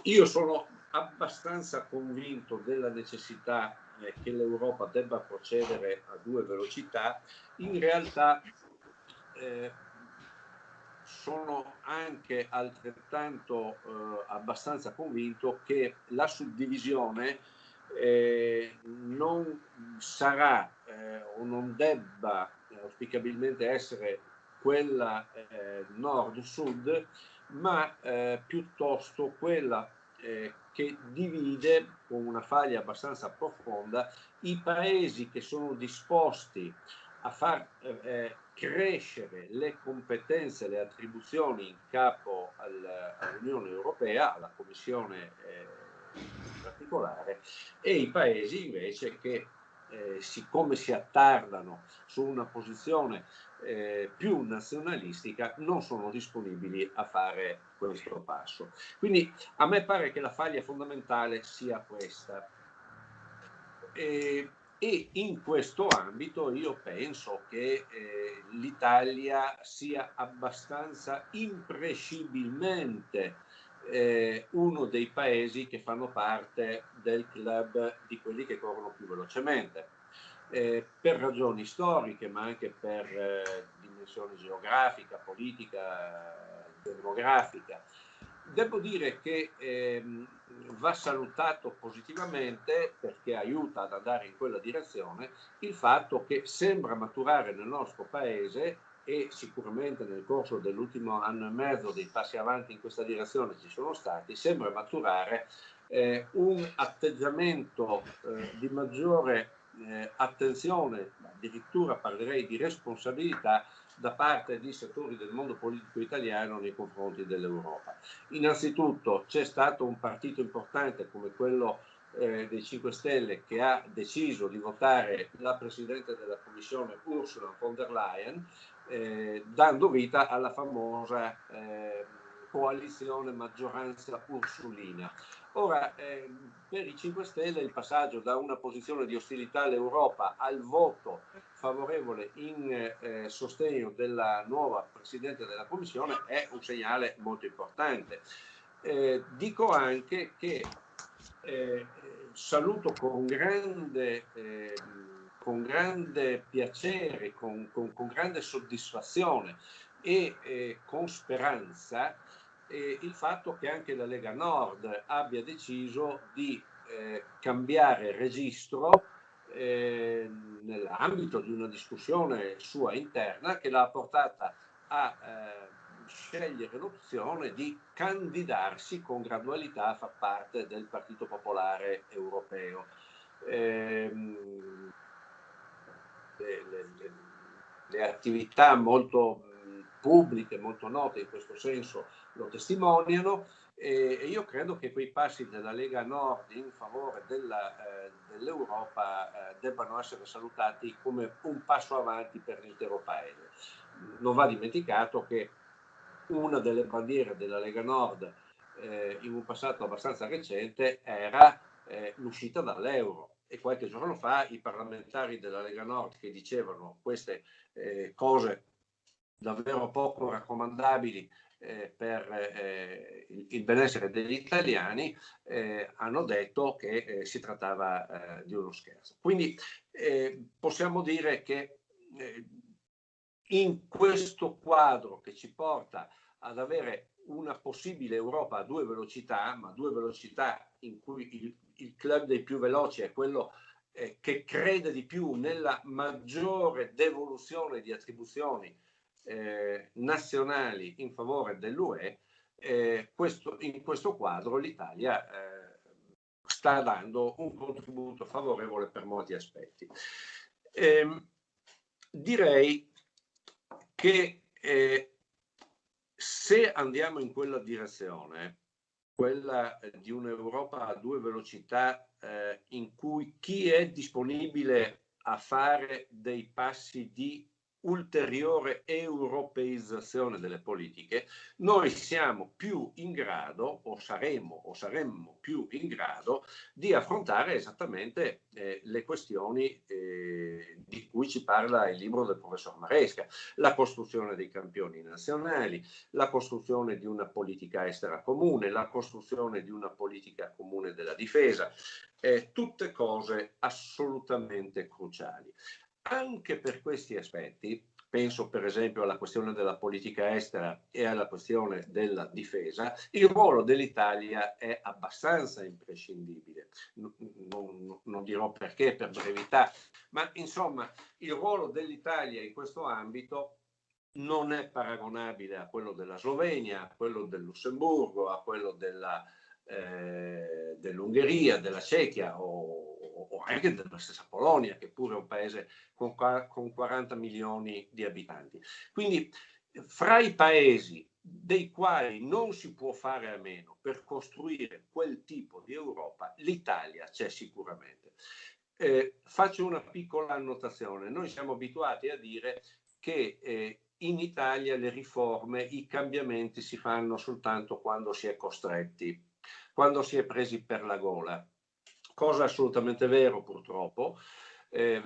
Io sono abbastanza convinto della necessità che l'Europa debba procedere a due velocità. In realtà sono anche altrettanto abbastanza convinto che la suddivisione non sarà o non debba auspicabilmente essere quella nord-sud, ma piuttosto quella che divide con una faglia abbastanza profonda i paesi che sono disposti a far crescere le competenze, le attribuzioni in capo all'Unione Europea, alla Commissione in particolare, e i paesi invece che siccome si attardano su una posizione più nazionalistica non sono disponibili a fare questo passo. Quindi a me pare che la faglia fondamentale sia questa. E in questo ambito io penso che l'Italia sia abbastanza imprescindibilmente uno dei paesi che fanno parte del club di quelli che corrono più velocemente, per ragioni storiche, ma anche per dimensione geografica, politica, demografica. Devo dire che va salutato positivamente, perché aiuta ad andare in quella direzione, il fatto che sembra maturare nel nostro paese, e sicuramente nel corso dell'ultimo anno e mezzo dei passi avanti in questa direzione ci sono stati, sembra maturare un atteggiamento di maggiore attenzione, addirittura parlerei di responsabilità da parte di settori del mondo politico italiano nei confronti dell'Europa. Innanzitutto c'è stato un partito importante come quello dei 5 Stelle che ha deciso di votare la Presidente della Commissione Ursula von der Leyen, dando vita alla famosa coalizione maggioranza ursulina. Ora, per i 5 Stelle il passaggio da una posizione di ostilità all'Europa al voto favorevole in sostegno della nuova Presidente della Commissione è un segnale molto importante. Dico anche che saluto con grande piacere, con grande soddisfazione e con speranza il fatto che anche la Lega Nord abbia deciso di cambiare registro nell'ambito di una discussione sua interna che l'ha portata a scegliere l'opzione di candidarsi con gradualità a far parte del Partito Popolare Europeo. Le attività molto pubbliche, molto note in questo senso lo testimoniano, e io credo che quei passi della Lega Nord in favore dell'Europa debbano essere salutati come un passo avanti per l'intero Paese. Non va dimenticato che una delle bandiere della Lega Nord in un passato abbastanza recente era l'uscita dall'euro, e qualche giorno fa i parlamentari della Lega Nord, che dicevano queste cose davvero poco raccomandabili per il benessere degli italiani, hanno detto che si trattava di uno scherzo. Quindi possiamo dire che in questo quadro che ci porta ad avere una possibile Europa a 2 velocità, ma 2 velocità in cui il club dei più veloci è quello che crede di più nella maggiore devoluzione di attribuzioni nazionali in favore dell'UE, in questo quadro l'Italia sta dando un contributo favorevole per molti aspetti. Direi che se andiamo in quella direzione, quella di un'Europa a 2 velocità, in cui chi è disponibile a fare dei passi di ulteriore europeizzazione delle politiche, noi siamo più in grado, o saremmo più in grado, di affrontare esattamente le questioni di cui ci parla il libro del professor Maresca: la costruzione dei campioni nazionali, la costruzione di una politica estera comune, la costruzione di una politica comune della difesa, tutte cose assolutamente cruciali. Anche per questi aspetti, penso per esempio alla questione della politica estera e alla questione della difesa, il ruolo dell'Italia è abbastanza imprescindibile. Non dirò perché, per brevità, ma insomma il ruolo dell'Italia in questo ambito non è paragonabile a quello della Slovenia, a quello del Lussemburgo, a quello dell'Ungheria, della Cechia o anche della stessa Polonia, che pure è un paese con 40 milioni di abitanti. Quindi fra i paesi dei quali non si può fare a meno per costruire quel tipo di Europa, l'Italia c'è sicuramente. Faccio una piccola annotazione: noi siamo abituati a dire che in Italia le riforme, i cambiamenti si fanno soltanto quando si è costretti, quando si è presi per la gola. Cosa assolutamente vera purtroppo, noi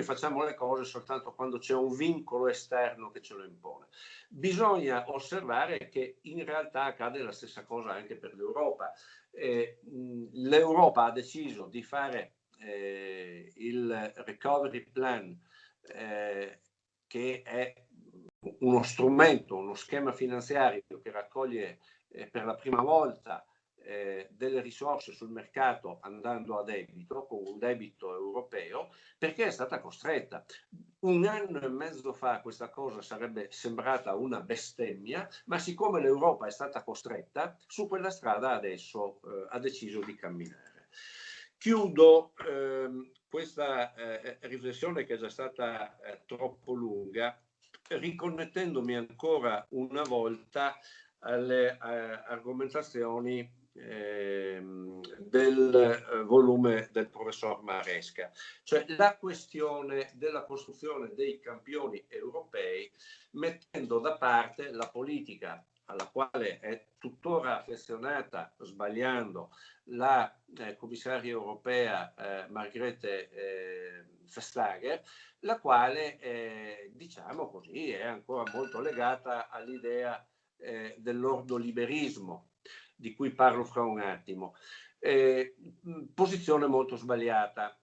facciamo le cose soltanto quando c'è un vincolo esterno che ce lo impone. Bisogna osservare che in realtà accade la stessa cosa anche per l'Europa. L'Europa ha deciso di fare il recovery plan, che è uno strumento, uno schema finanziario che raccoglie per la prima volta delle risorse sul mercato andando a debito, con un debito europeo, perché è stata costretta. 1 anno e mezzo fa questa cosa sarebbe sembrata una bestemmia, ma siccome l'Europa è stata costretta, su quella strada adesso ha deciso di camminare. Chiudo questa riflessione, che è già stata troppo lunga, riconnettendomi ancora una volta alle argomentazioni del volume del professor Maresca, cioè la questione della costruzione dei campioni europei, mettendo da parte la politica alla quale è tuttora affezionata, sbagliando, la commissaria europea Margrethe Vestager, la quale, diciamo così, è ancora molto legata all'idea dell'ordoliberismo, di cui parlo fra un attimo. Posizione molto sbagliata.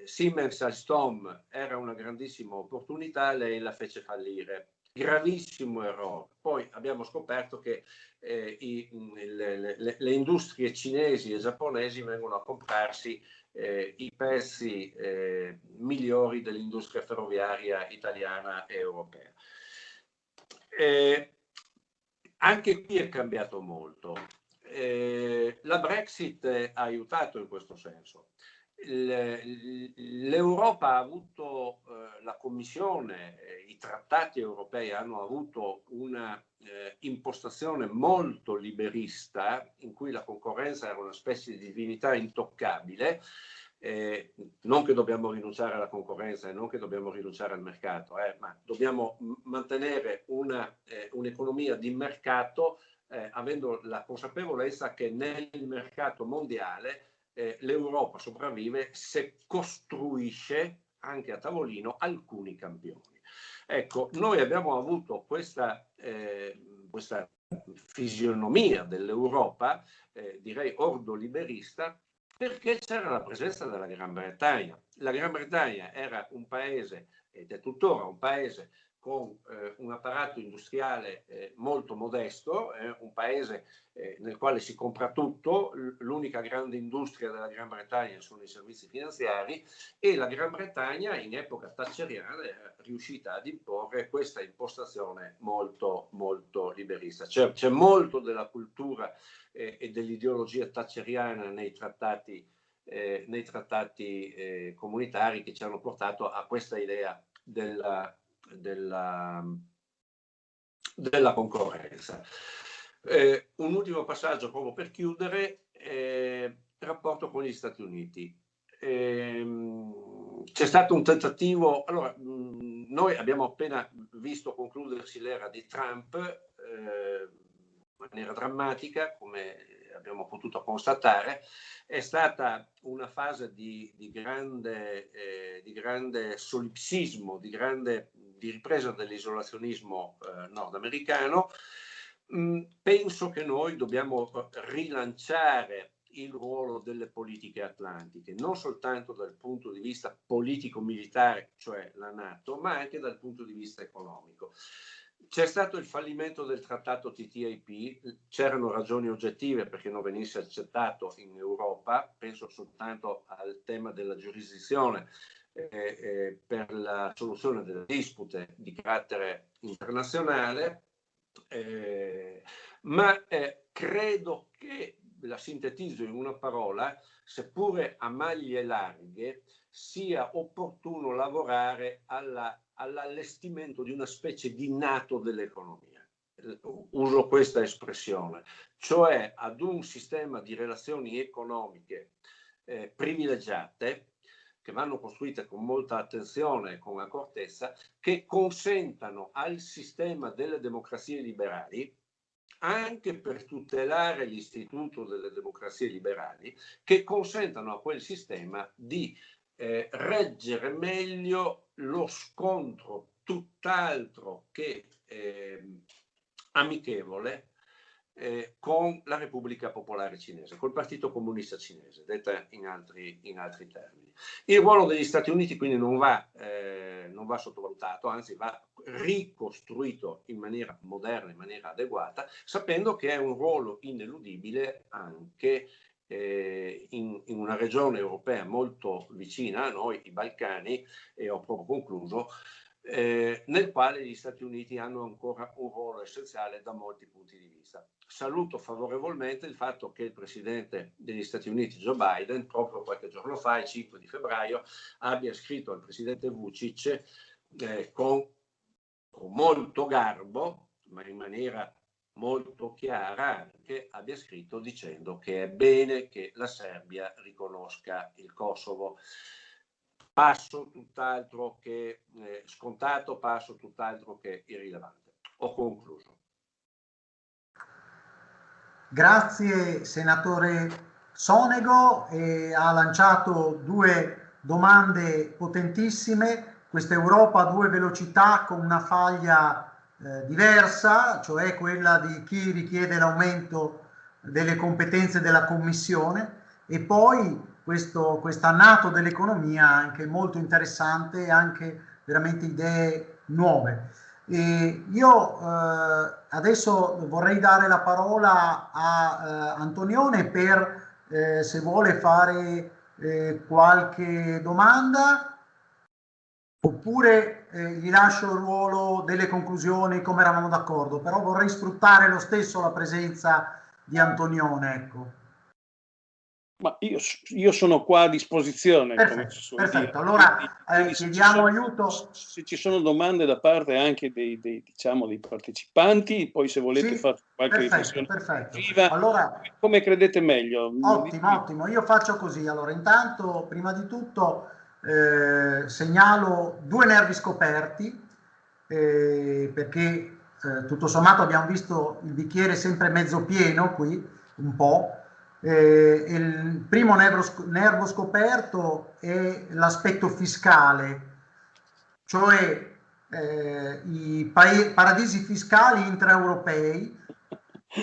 Siemens Alstom era una grandissima opportunità, lei la fece fallire. Gravissimo errore. Poi abbiamo scoperto che le industrie cinesi e giapponesi vengono a comprarsi i pezzi migliori dell'industria ferroviaria italiana e europea. Anche qui è cambiato molto. La Brexit ha aiutato in questo senso. L'Europa ha avuto, la Commissione, i trattati europei hanno avuto una impostazione molto liberista, in cui la concorrenza era una specie di divinità intoccabile. Non che dobbiamo rinunciare alla concorrenza e non che dobbiamo rinunciare al mercato, ma dobbiamo mantenere un'economia di mercato, avendo la consapevolezza che nel mercato mondiale l'Europa sopravvive se costruisce anche a tavolino alcuni campioni. Ecco, noi abbiamo avuto questa fisionomia dell'Europa, direi ordoliberista, perché c'era la presenza della Gran Bretagna. La Gran Bretagna era un paese, ed è tuttora un paese, con un apparato industriale molto modesto, un paese nel quale si compra tutto. L'unica grande industria della Gran Bretagna sono i servizi finanziari, e la Gran Bretagna in epoca thatcheriana è riuscita ad imporre questa impostazione molto, molto liberista. C'è molto della cultura e dell'ideologia thatcheriana nei trattati comunitari, che ci hanno portato a questa idea della concorrenza. Un ultimo passaggio proprio per chiudere: rapporto con gli Stati Uniti. C'è stato un tentativo. Allora, noi abbiamo appena visto concludersi l'era di Trump in maniera drammatica, come abbiamo potuto constatare. È stata una fase di grande solipsismo, di ripresa dell'isolazionismo nordamericano. Penso che noi dobbiamo rilanciare il ruolo delle politiche atlantiche, non soltanto dal punto di vista politico-militare, cioè la NATO, ma anche dal punto di vista economico. C'è stato il fallimento del trattato TTIP, c'erano ragioni oggettive perché non venisse accettato in Europa. Penso soltanto al tema della giurisdizione per la soluzione delle dispute di carattere internazionale, ma credo che, la sintetizzo in una parola, seppure a maglie larghe, sia opportuno lavorare all'allestimento di una specie di NATO dell'economia. Uso questa espressione, cioè ad un sistema di relazioni economiche privilegiate, che vanno costruite con molta attenzione e con accortezza, che consentano al sistema delle democrazie liberali, anche per tutelare l'istituto delle democrazie liberali, che consentano a quel sistema di reggere meglio lo scontro tutt'altro che amichevole con la Repubblica Popolare Cinese, col Partito Comunista Cinese, detta in altri termini. Il ruolo degli Stati Uniti quindi non va sottovalutato, anzi va ricostruito in maniera moderna, in maniera adeguata, sapendo che è un ruolo ineludibile anche in una regione europea molto vicina a noi, i Balcani, e ho proprio concluso, nel quale gli Stati Uniti hanno ancora un ruolo essenziale da molti punti di vista. Saluto favorevolmente il fatto che il presidente degli Stati Uniti, Joe Biden, proprio qualche giorno fa, il 5 di febbraio, abbia scritto al presidente Vučić con molto garbo, ma in maniera molto chiara anche abbia scritto dicendo che è bene che la Serbia riconosca il Kosovo. Passo tutt'altro che scontato, passo tutt'altro che irrilevante. Ho concluso. Grazie senatore Sonego, ha lanciato due domande potentissime, questa Europa a due velocità con una faglia diversa, cioè quella di chi richiede l'aumento delle competenze della Commissione, e poi questo annato dell'economia anche molto interessante e anche veramente idee nuove. E io adesso vorrei dare la parola a Antonione per se vuole fare qualche domanda, oppure gli lascio il ruolo delle conclusioni come eravamo d'accordo, però vorrei sfruttare lo stesso la presenza di Antonione, ecco. Ma io sono qua a disposizione. Perfetto. Allora chiediamo aiuto. Se ci sono domande da parte anche dei partecipanti, poi se volete fare qualche riflessione. Perfetto. Allora, come credete meglio. Ottimo. Io faccio così. Allora, intanto, prima di tutto, segnalo due nervi scoperti, perché tutto sommato abbiamo visto il bicchiere sempre mezzo pieno qui, un po'. Il primo nervo scoperto è l'aspetto fiscale, cioè i paradisi fiscali intraeuropei,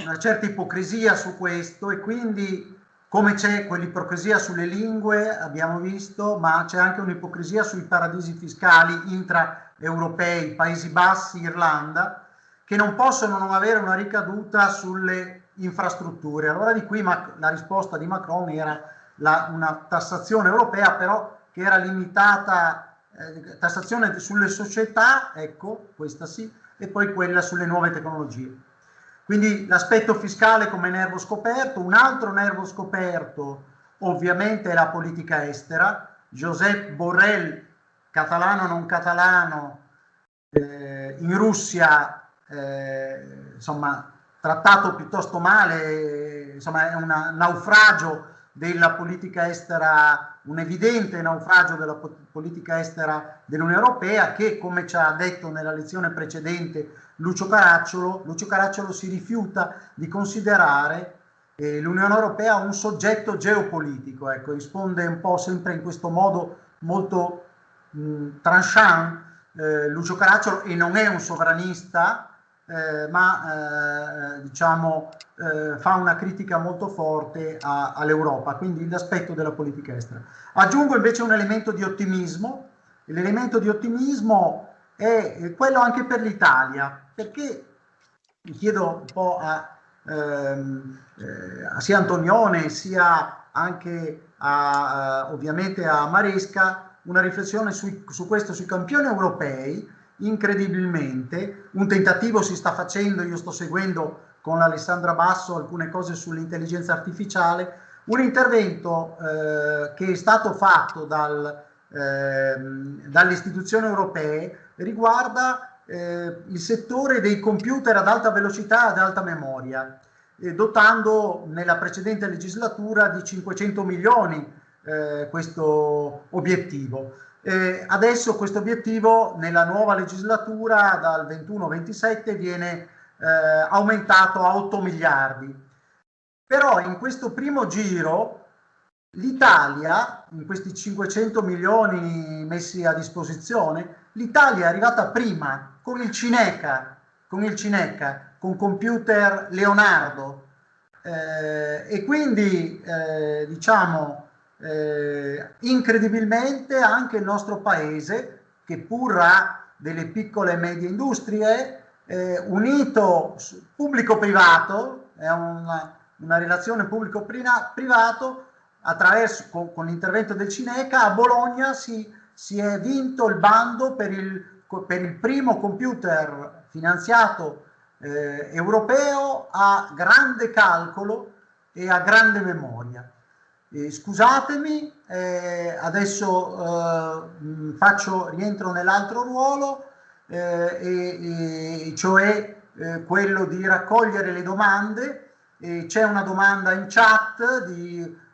una certa ipocrisia su questo, e quindi come c'è quell'ipocrisia sulle lingue, abbiamo visto, ma c'è anche un'ipocrisia sui paradisi fiscali intraeuropei, Paesi Bassi, Irlanda, che non possono non avere una ricaduta sulle infrastrutture. Allora di qui la risposta di Macron era una tassazione europea, però che era limitata, tassazione sulle società, ecco, questa sì, e poi quella sulle nuove tecnologie. Quindi l'aspetto fiscale come nervo scoperto. Un altro nervo scoperto ovviamente è la politica estera. Josep Borrell, catalano non catalano, in Russia, insomma, trattato piuttosto male, insomma è un naufragio della politica estera, un evidente naufragio della politica estera dell'Unione Europea, che, come ci ha detto nella lezione precedente Lucio Caracciolo si rifiuta di considerare l'Unione Europea un soggetto geopolitico, ecco, risponde un po' sempre in questo modo molto tranchant Lucio Caracciolo, e non è un sovranista, ma diciamo fa una critica molto forte all'Europa, quindi l'aspetto della politica estera. Aggiungo invece un elemento di ottimismo. L'elemento di ottimismo è quello anche per l'Italia, perché mi chiedo un po' sia Antonione sia anche ovviamente a Maresca una riflessione su questo, sui campioni europei. Incredibilmente un tentativo si sta facendo, io sto seguendo con Alessandra Basso alcune cose sull'intelligenza artificiale, un intervento che è stato fatto dalle istituzioni europee riguarda il settore dei computer ad alta velocità e ad alta memoria, dotando nella precedente legislatura di 500 milioni questo obiettivo. Adesso questo obiettivo nella nuova legislatura dal 21-27 viene aumentato a 8 miliardi. Però in questo primo giro l'Italia, in questi 500 milioni messi a disposizione, l'Italia è arrivata prima con il Cineca, con computer Leonardo, e quindi diciamo incredibilmente anche il nostro paese, che pur ha delle piccole e medie industrie, unito pubblico-privato, è una relazione pubblico-privato, attraverso con l'intervento del Cineca a Bologna si è vinto il bando per il primo computer finanziato europeo a grande calcolo e a grande memoria. Scusatemi, adesso rientro nell'altro ruolo, cioè quello di raccogliere le domande. C'è una domanda in chat di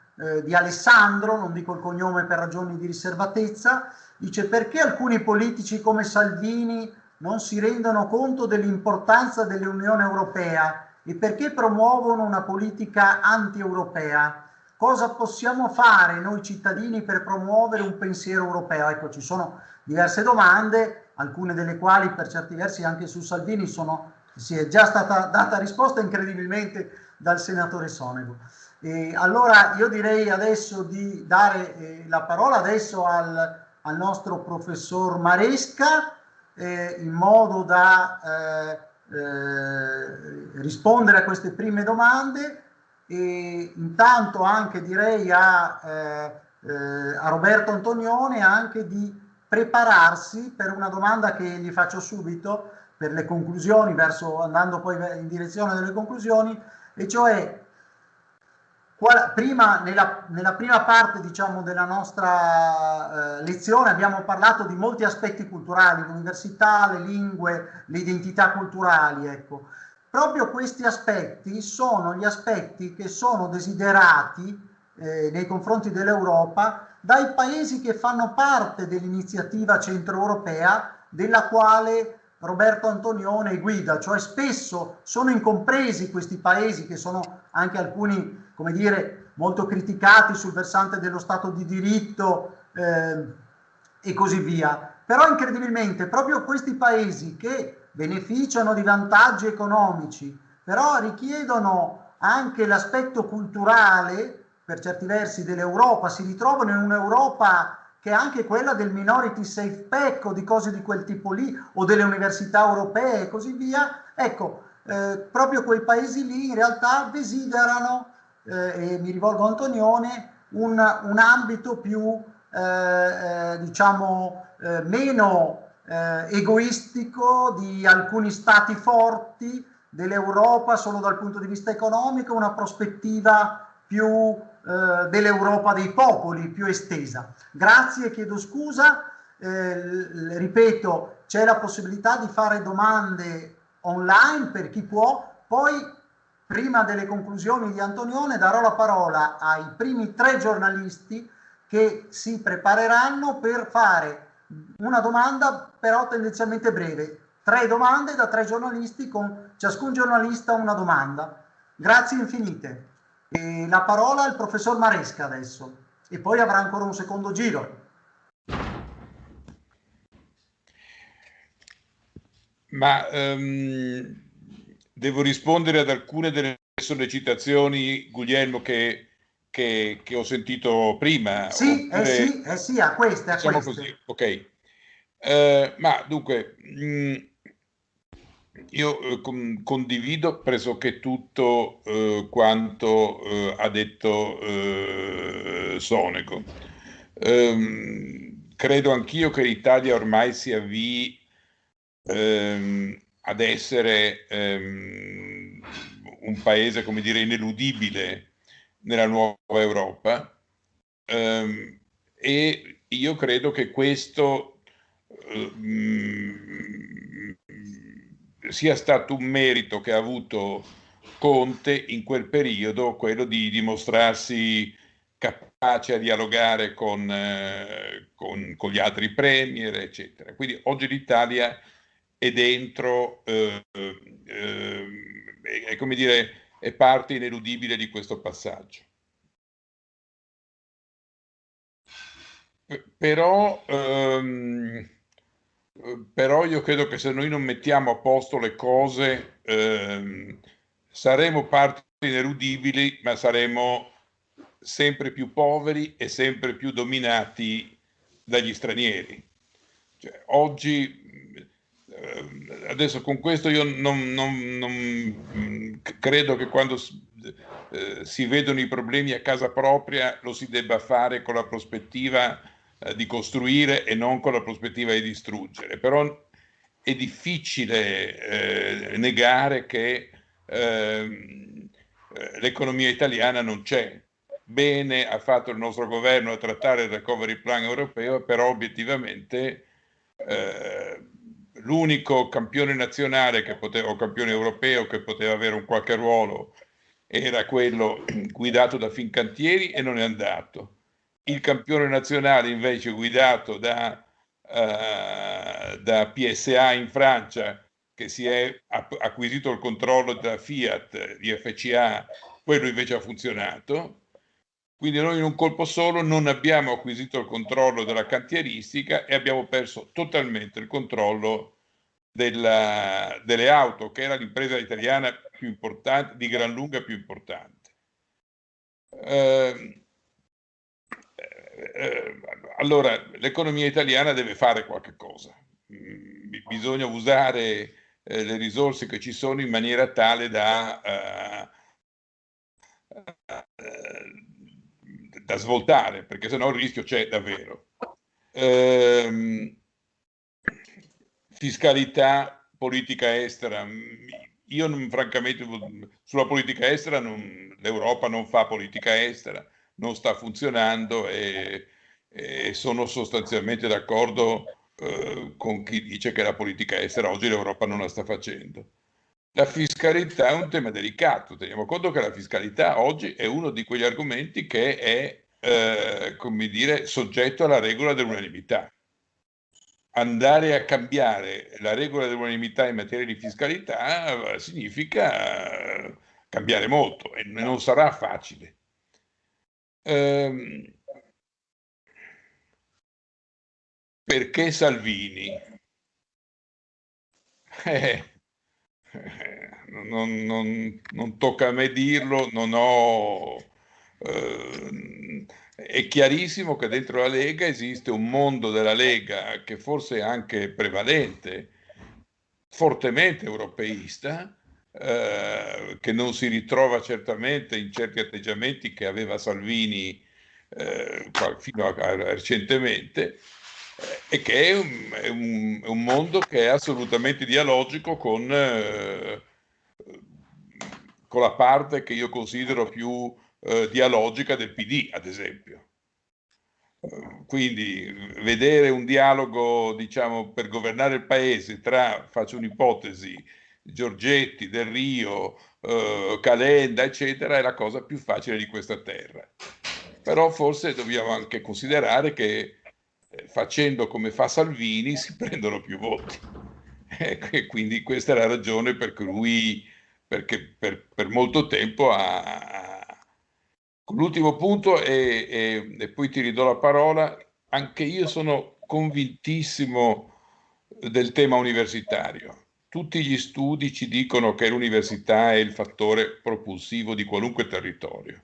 Alessandro, non dico il cognome per ragioni di riservatezza, dice: perché alcuni politici come Salvini non si rendono conto dell'importanza dell'Unione Europea e perché promuovono una politica anti-europea? Cosa possiamo fare noi cittadini per promuovere un pensiero europeo? Ecco, ci sono diverse domande, alcune delle quali per certi versi anche su Salvini si è già stata data risposta incredibilmente dal senatore Sonego. Allora io direi adesso di dare la parola adesso al nostro professor Maresca, in modo da rispondere a queste prime domande, e intanto anche direi a Roberto Antonione anche di prepararsi per una domanda che gli faccio subito per le conclusioni, andando poi in direzione delle conclusioni, e cioè nella prima parte, diciamo, della nostra lezione abbiamo parlato di molti aspetti culturali, l'università, le lingue, le identità culturali, ecco. Proprio questi aspetti sono gli aspetti che sono desiderati nei confronti dell'Europa dai paesi che fanno parte dell'iniziativa centroeuropea, della quale Roberto Antonione guida, cioè spesso sono incompresi questi paesi, che sono anche alcuni, come dire, molto criticati sul versante dello Stato di diritto e così via. Però incredibilmente proprio questi paesi che beneficiano di vantaggi economici, però richiedono anche l'aspetto culturale, per certi versi, dell'Europa, si ritrovano in un'Europa che è anche quella del minority safe pack o di cose di quel tipo lì, o delle università europee e così via. Ecco, proprio quei paesi lì in realtà desiderano, e mi rivolgo a Antonione, un ambito più, diciamo, meno egoistico di alcuni stati forti dell'Europa solo dal punto di vista economico, una prospettiva più dell'Europa dei popoli, più estesa. Grazie, chiedo scusa, ripeto, c'è la possibilità di fare domande online per chi può, poi prima delle conclusioni di Antonione darò la parola ai primi 3 giornalisti che si prepareranno per fare una domanda, però tendenzialmente breve. 3 domande da 3 giornalisti, con ciascun giornalista una domanda. Grazie infinite. E la parola al professor Maresca adesso, e poi avrà ancora un secondo giro. Ma devo rispondere ad alcune delle sollecitazioni, Guglielmo, che ho sentito prima. Sì, oppure, sì, a queste. Diciamo così, ok. Ma dunque, io condivido pressoché tutto quanto ha detto Sonego. Credo anch'io che l'Italia ormai si avvii ad essere un paese, come dire, ineludibile nella nuova Europa, e io credo che questo sia stato un merito che ha avuto Conte in quel periodo, quello di dimostrarsi capace a dialogare con gli altri premier, eccetera. Quindi oggi l'Italia è dentro, è come dire, è parte ineludibile di questo passaggio. Però io credo che se noi non mettiamo a posto le cose saremo parte ineludibili, ma saremo sempre più poveri e sempre più dominati dagli stranieri. Cioè, oggi, adesso con questo io non credo che quando si vedono i problemi a casa propria lo si debba fare con la prospettiva di costruire e non con la prospettiva di distruggere. Però è difficile negare che l'economia italiana non c'è. Bene ha fatto il nostro governo a trattare il recovery plan europeo, però obiettivamente l'unico campione nazionale o campione europeo che poteva avere un qualche ruolo era quello guidato da Fincantieri e non è andato. Il campione nazionale invece guidato da PSA in Francia, che si è acquisito il controllo della Fiat, di FCA, quello invece ha funzionato. Quindi noi in un colpo solo non abbiamo acquisito il controllo della cantieristica e abbiamo perso totalmente il controllo delle auto, che era l'impresa italiana più importante, di gran lunga più importante. Allora, l'economia italiana deve fare qualche cosa. Bisogna usare le risorse che ci sono in maniera tale da svoltare, perché sennò il rischio c'è davvero. Fiscalità, politica estera. Io francamente sulla politica estera l'Europa non fa politica estera, non sta funzionando e sono sostanzialmente d'accordo con chi dice che la politica estera oggi l'Europa non la sta facendo. La fiscalità è un tema delicato, teniamo conto che la fiscalità oggi è uno di quegli argomenti che è, come dire, soggetto alla regola dell'unanimità. Andare a cambiare la regola dell'unanimità in materia di fiscalità significa cambiare molto e non sarà facile. Perché Salvini? Non tocca a me dirlo, è chiarissimo che dentro la Lega esiste un mondo della Lega che forse è anche prevalente, fortemente europeista, che non si ritrova certamente in certi atteggiamenti che aveva Salvini fino a recentemente, e che è un mondo che è assolutamente dialogico con la parte che io considero più dialogica del PD, ad esempio. Quindi vedere un dialogo, diciamo, per governare il paese tra, faccio un'ipotesi, Giorgetti, Del Rio, Calenda, eccetera, è la cosa più facile di questa terra. Però forse dobbiamo anche considerare che facendo come fa Salvini si prendono più voti. E quindi questa è la ragione per cui, perché per molto tempo l'ultimo punto e poi ti ridò la parola, anche io sono convintissimo del tema universitario. Tutti gli studi ci dicono che l'università è il fattore propulsivo di qualunque territorio.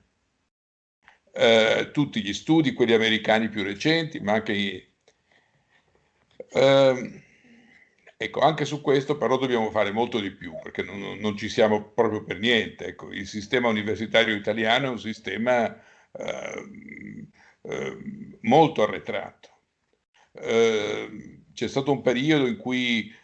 Tutti gli studi, quelli americani più recenti, ma anche ecco, anche su questo però dobbiamo fare molto di più, perché non ci siamo proprio per niente. Ecco, il sistema universitario italiano è un sistema molto arretrato. C'è stato un periodo in cui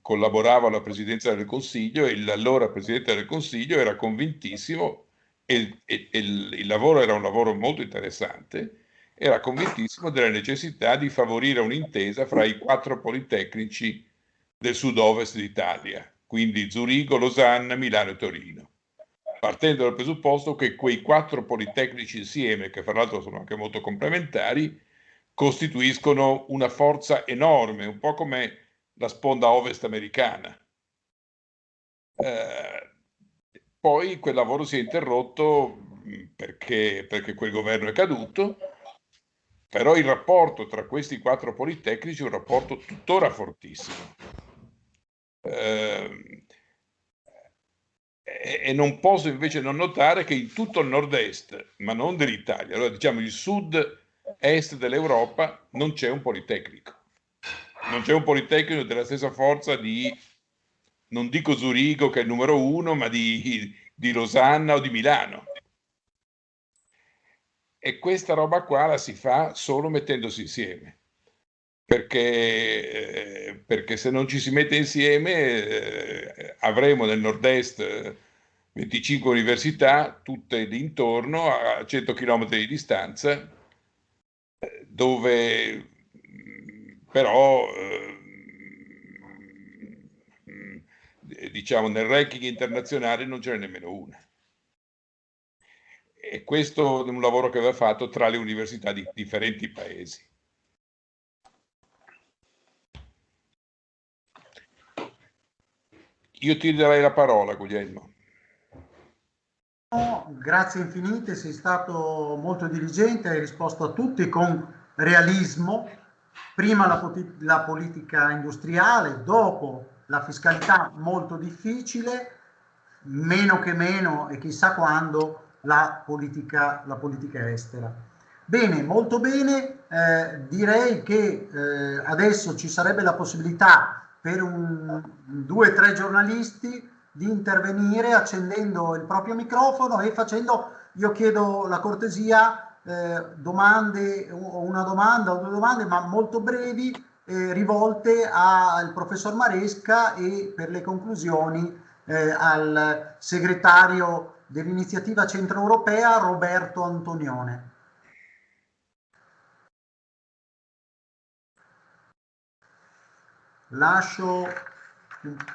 collaboravo alla Presidenza del Consiglio e l'allora Presidente del Consiglio era convintissimo, e il lavoro era un lavoro molto interessante, era convintissimo della necessità di favorire un'intesa fra i 4 politecnici del sud-ovest d'Italia, quindi Zurigo, Losanna, Milano e Torino, partendo dal presupposto che quei 4 politecnici insieme, che fra l'altro sono anche molto complementari, costituiscono una forza enorme, un po' come la sponda ovest americana. Poi quel lavoro si è interrotto perché quel governo è caduto, però il rapporto tra questi 4 politecnici è un rapporto tuttora fortissimo. E non posso invece non notare che in tutto il nord-est, ma non dell'Italia, allora diciamo il sud-est dell'Europa, non c'è un politecnico. Non c'è un politecnico della stessa forza di, non dico Zurigo che è il numero 1, ma di Losanna o di Milano. E questa roba qua la si fa solo mettendosi insieme, perché se non ci si mette insieme avremo nel nord-est 25 università, tutte lì intorno a 100 km di distanza, dove però diciamo, nel ranking internazionale non ce n'è nemmeno una. E questo è un lavoro che aveva fatto tra le università di differenti paesi. Io ti darei la parola, Guglielmo. Grazie infinite, sei stato molto diligente, hai risposto a tutti con realismo. Prima la politica industriale, dopo la fiscalità molto difficile, meno che meno e chissà quando la politica estera. Bene, molto bene, direi che adesso ci sarebbe la possibilità per 2 o 3 giornalisti di intervenire accendendo il proprio microfono e facendo, io chiedo la cortesia, domande, una domanda o 2 domande, ma molto brevi, rivolte al professor Maresca e per le conclusioni al segretario dell'iniziativa centroeuropea Roberto Antonione. Lascio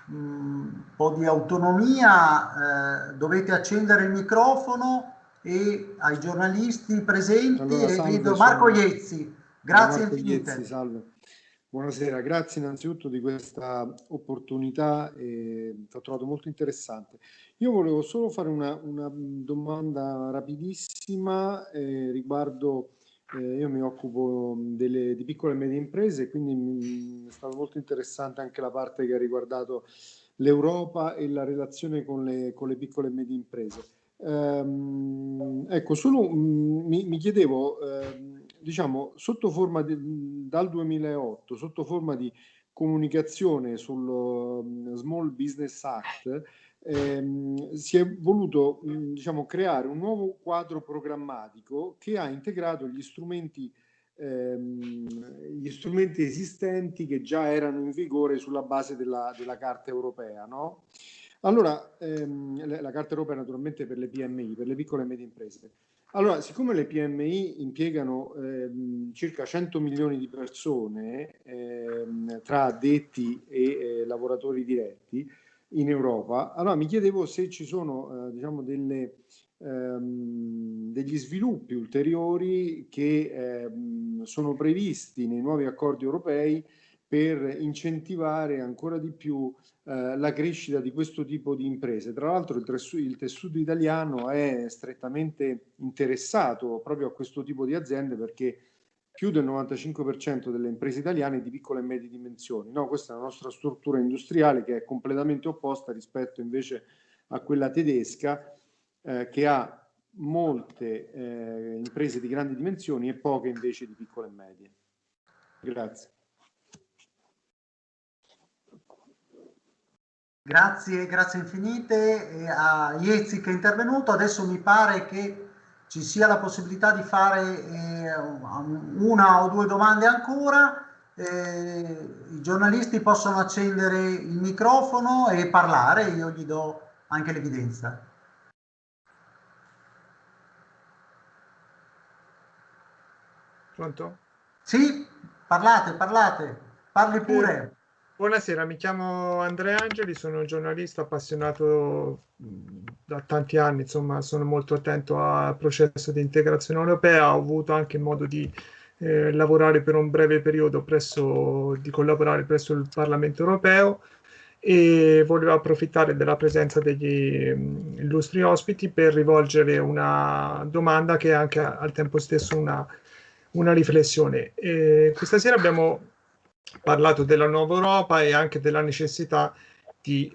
un po' di autonomia, dovete accendere il microfono e ai giornalisti presenti. Allora, salve, vedo Marco Iezzi, grazie Marco infinite. Iezzi, salve. Buonasera, grazie innanzitutto di questa opportunità, l'ho trovato molto interessante. Io volevo solo fare una domanda rapidissima riguardo, io mi occupo di piccole e medie imprese, quindi è stato molto interessante anche la parte che ha riguardato l'Europa e la relazione con le piccole e medie imprese. Ecco, solo mi chiedevo, diciamo, sotto forma dal 2008, sotto forma di comunicazione sul Small Business Act, si è voluto, diciamo, creare un nuovo quadro programmatico che ha integrato gli strumenti esistenti che già erano in vigore sulla base della Carta europea, no? Allora, la Carta europea naturalmente per le PMI, per le piccole e medie imprese. Allora, siccome le PMI impiegano circa 100 milioni di persone tra addetti e lavoratori diretti in Europa, allora mi chiedevo se ci sono diciamo degli sviluppi ulteriori che sono previsti nei nuovi accordi europei per incentivare ancora di più la crescita di questo tipo di imprese. Tra l'altro il tessuto italiano è strettamente interessato proprio a questo tipo di aziende perché più del 95% delle imprese italiane è di piccole e medie dimensioni. No, questa è la nostra struttura industriale che è completamente opposta rispetto invece a quella tedesca che ha molte imprese di grandi dimensioni e poche invece di piccole e medie. Grazie. Grazie infinite a Iezzi che è intervenuto. Adesso mi pare che ci sia la possibilità di fare 1 o 2 domande ancora. I giornalisti possono accendere il microfono e parlare, io gli do anche l'evidenza. Pronto? Sì, parlate, parli pure. Buonasera, mi chiamo Andrea Angeli, sono un giornalista appassionato da tanti anni, insomma sono molto attento al processo di integrazione europea, ho avuto anche modo di lavorare per un breve periodo di collaborare presso il Parlamento europeo e volevo approfittare della presenza degli illustri ospiti per rivolgere una domanda che è anche al tempo stesso una riflessione. Questa sera abbiamo parlato della nuova Europa e anche della necessità di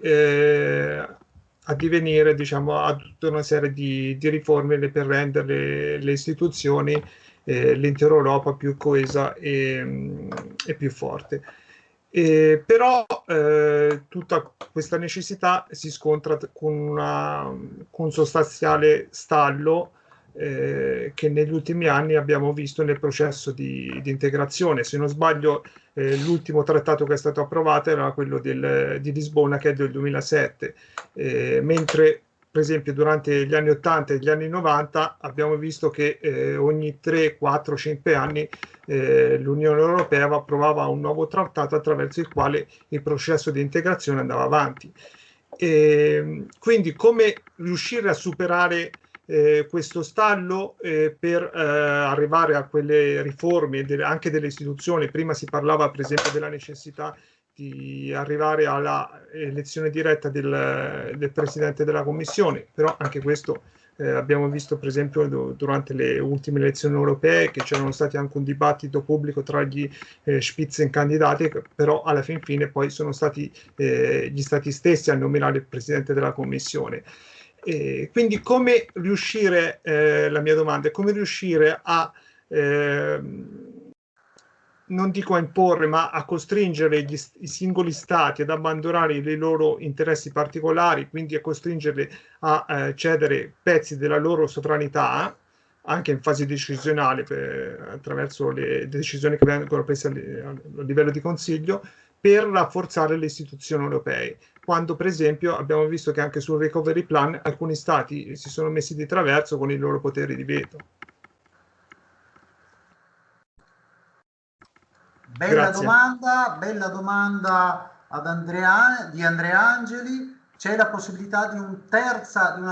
addivenire, diciamo, a tutta una serie di riforme per rendere le istituzioni, l'intera Europa più coesa e più forte. Però tutta questa necessità si scontra con un sostanziale stallo che negli ultimi anni abbiamo visto nel processo di integrazione. Se non sbaglio, l'ultimo trattato che è stato approvato era quello di Lisbona, che è del 2007, mentre per esempio durante gli anni 80 e gli anni 90 abbiamo visto che ogni 3, 4, 5 anni l'Unione Europea approvava un nuovo trattato attraverso il quale il processo di integrazione andava avanti. Quindi come riuscire a superare questo stallo per arrivare a quelle riforme anche delle istituzioni. Prima si parlava per esempio della necessità di arrivare alla elezione diretta del Presidente della Commissione, però anche questo abbiamo visto per esempio durante le ultime elezioni europee che c'erano stati anche un dibattito pubblico tra gli Spitzenkandidati, però alla fin fine poi sono stati gli stati stessi a nominare il Presidente della Commissione. Quindi come riuscire, la mia domanda è come riuscire a non dico a imporre, ma a costringere i singoli stati ad abbandonare i loro interessi particolari, quindi a costringerli a cedere pezzi della loro sovranità, anche in fase decisionale, attraverso le decisioni che vengono prese a livello di Consiglio, per rafforzare le istituzioni europee. Quando per esempio abbiamo visto che anche sul recovery plan alcuni stati si sono messi di traverso con i loro poteri di veto. Bella domanda di Andrea Angeli. C'è la possibilità di una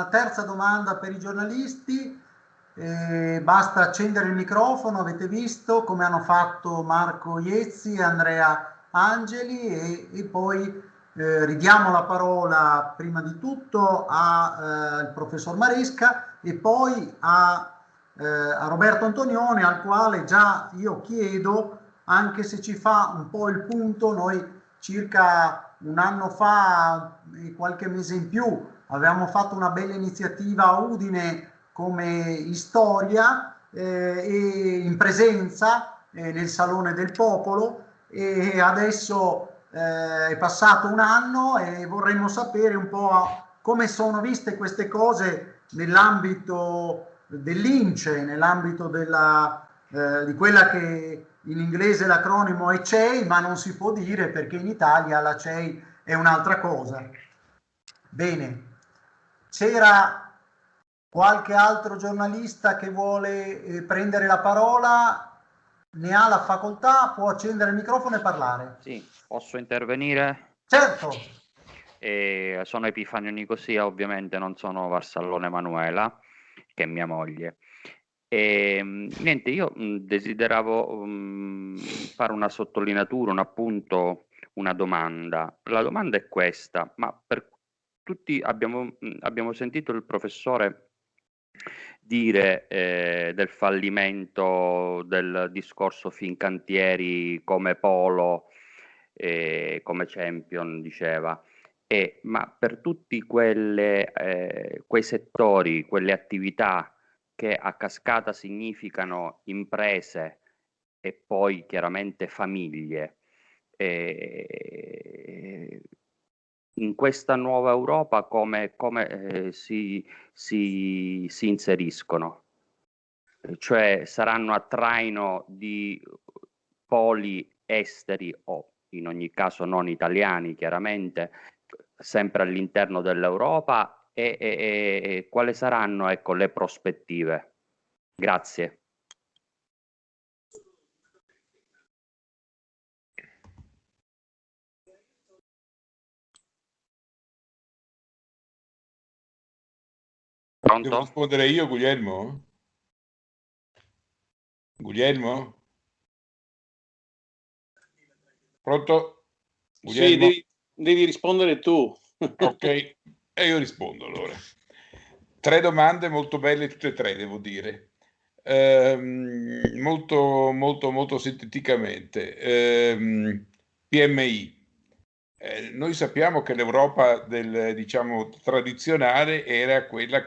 terza domanda per i giornalisti. Basta accendere il microfono, avete visto come hanno fatto Marco Iezzi e Andrea Angeli, e poi ridiamo la parola prima di tutto al professor Maresca e poi a Roberto Antonioni, al quale già io chiedo, anche se ci fa un po' il punto, noi circa un anno fa e qualche mese in più avevamo fatto una bella iniziativa a Udine come Istoria e in presenza nel Salone del Popolo, e adesso è passato un anno e vorremmo sapere un po' come sono viste queste cose nell'ambito dell'INCE, nell'ambito di quella che in inglese l'acronimo è CEI, ma non si può dire perché in Italia la CEI è un'altra cosa. Bene, c'era qualche altro giornalista che vuole prendere la parola? Ne ha la facoltà, può accendere il microfono e parlare. Sì, posso intervenire? Certo. Sono Epifanio Nicosia, ovviamente non sono Varsallone Emanuela, che è mia moglie. Niente, io desideravo fare una sottolineatura, un appunto, una domanda. La domanda è questa, ma per tutti abbiamo sentito il professore dire del fallimento del discorso Fincantieri come polo, come champion, diceva. Ma per tutti quei settori, quelle attività che a cascata significano imprese e poi chiaramente famiglie, in questa nuova Europa come si inseriscono? Cioè saranno a traino di poli esteri o in ogni caso non italiani, chiaramente, sempre all'interno dell'Europa, e quali saranno, ecco, le prospettive? Grazie. Pronto? Devo rispondere io, Guglielmo? Guglielmo? Pronto? Guglielmo? Sì, devi rispondere tu. Ok, e io rispondo allora. 3 domande molto belle tutte e 3, devo dire. Molto sinteticamente. PMI. Noi sappiamo che l'Europa diciamo, tradizionale era quella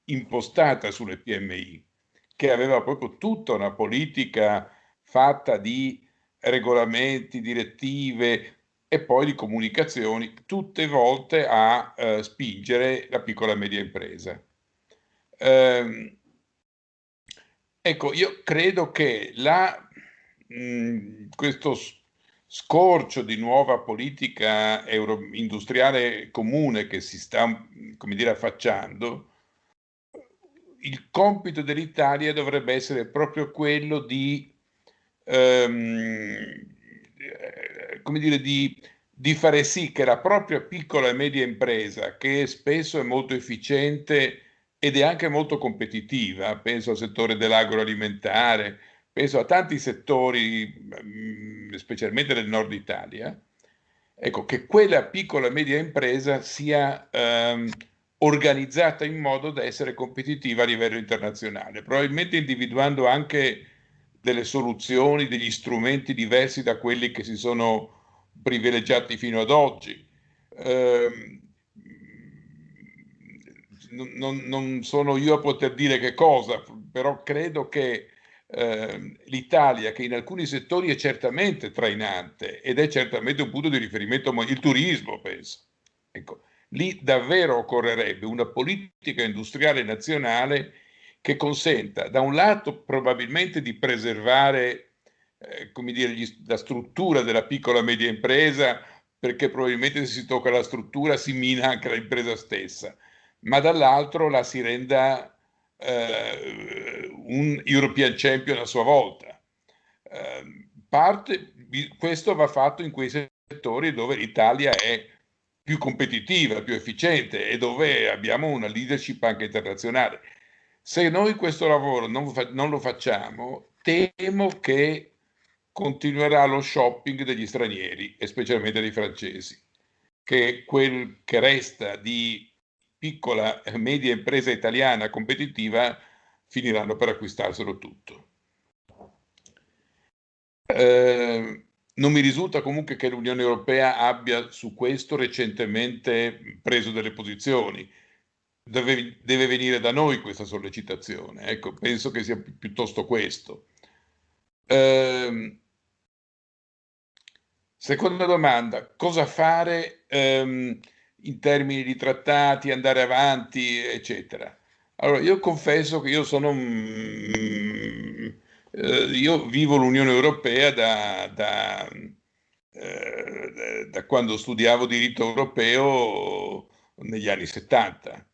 impostata sulle PMI, che aveva proprio tutta una politica fatta di regolamenti, direttive e poi di comunicazioni, tutte volte a spingere la piccola e media impresa. Ecco, io credo che questo scorcio di nuova politica industriale comune che si sta, come dire, affacciando, il compito dell'Italia dovrebbe essere proprio quello di come dire, di di fare sì che la propria piccola e media impresa, che spesso è molto efficiente ed è anche molto competitiva, penso al settore dell'agroalimentare, penso a tanti settori, specialmente del nord Italia, ecco, che quella piccola e media impresa sia organizzata in modo da essere competitiva a livello internazionale, probabilmente individuando anche delle soluzioni, degli strumenti diversi da quelli che si sono privilegiati fino ad oggi. Non sono io a poter dire che cosa, però credo che l'Italia, che in alcuni settori è certamente trainante ed è certamente un punto di riferimento, il turismo, penso. Ecco, lì davvero occorrerebbe una politica industriale nazionale che consenta, da un lato, probabilmente di preservare come dire, la struttura della piccola e media impresa, perché probabilmente se si tocca la struttura si mina anche l'impresa stessa, ma dall'altro la si renda un European Champion a sua volta. Questo va fatto in quei settori dove l'Italia è più competitiva, più efficiente e dove abbiamo una leadership anche internazionale. Se noi questo lavoro non lo facciamo, temo che continuerà lo shopping degli stranieri e specialmente dei francesi, che quel che resta di piccola e media impresa italiana competitiva finiranno per acquistarselo tutto. Non mi risulta comunque che l'Unione Europea abbia su questo recentemente preso delle posizioni. Deve venire da noi questa sollecitazione. Ecco, penso che sia piuttosto questo. Seconda domanda, cosa fare in termini di trattati, andare avanti, eccetera. Allora, io confesso che io vivo l'Unione Europea da quando studiavo diritto europeo negli anni 70.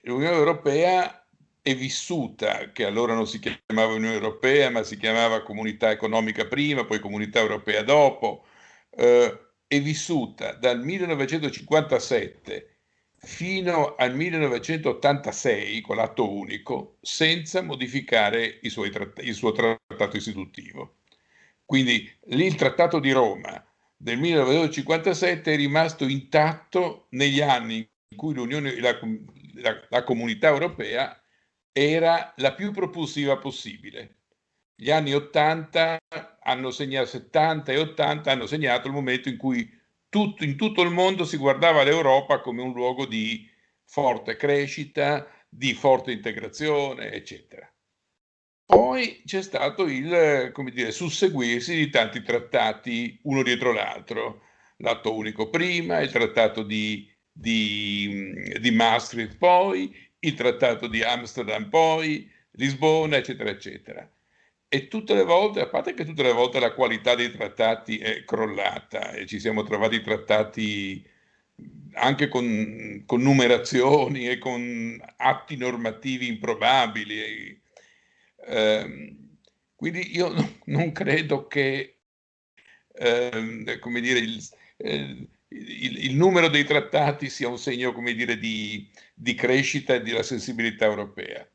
L'Unione Europea è vissuta, che allora non si chiamava Unione Europea, ma si chiamava Comunità Economica prima, poi Comunità Europea dopo, è vissuta dal 1957 fino al 1986 con l'atto unico, senza modificare il suo trattato istitutivo. Quindi lì il Trattato di Roma del 1957 è rimasto intatto negli anni in cui la Comunità Europea era la più propulsiva possibile. Gli anni 80 hanno segnato, 70 e 80 hanno segnato il momento in cui in tutto il mondo si guardava l'Europa come un luogo di forte crescita, di forte integrazione, eccetera. Poi c'è stato il, come dire, susseguirsi di tanti trattati uno dietro l'altro, l'atto unico prima, il trattato di Maastricht poi, il trattato di Amsterdam poi, Lisbona, eccetera, eccetera. E tutte le volte, a parte che tutte le volte la qualità dei trattati è crollata e ci siamo trovati trattati anche con numerazioni e con atti normativi improbabili. Quindi io non credo che come dire, il numero dei trattati sia un segno, come dire, di crescita e della sensibilità europea.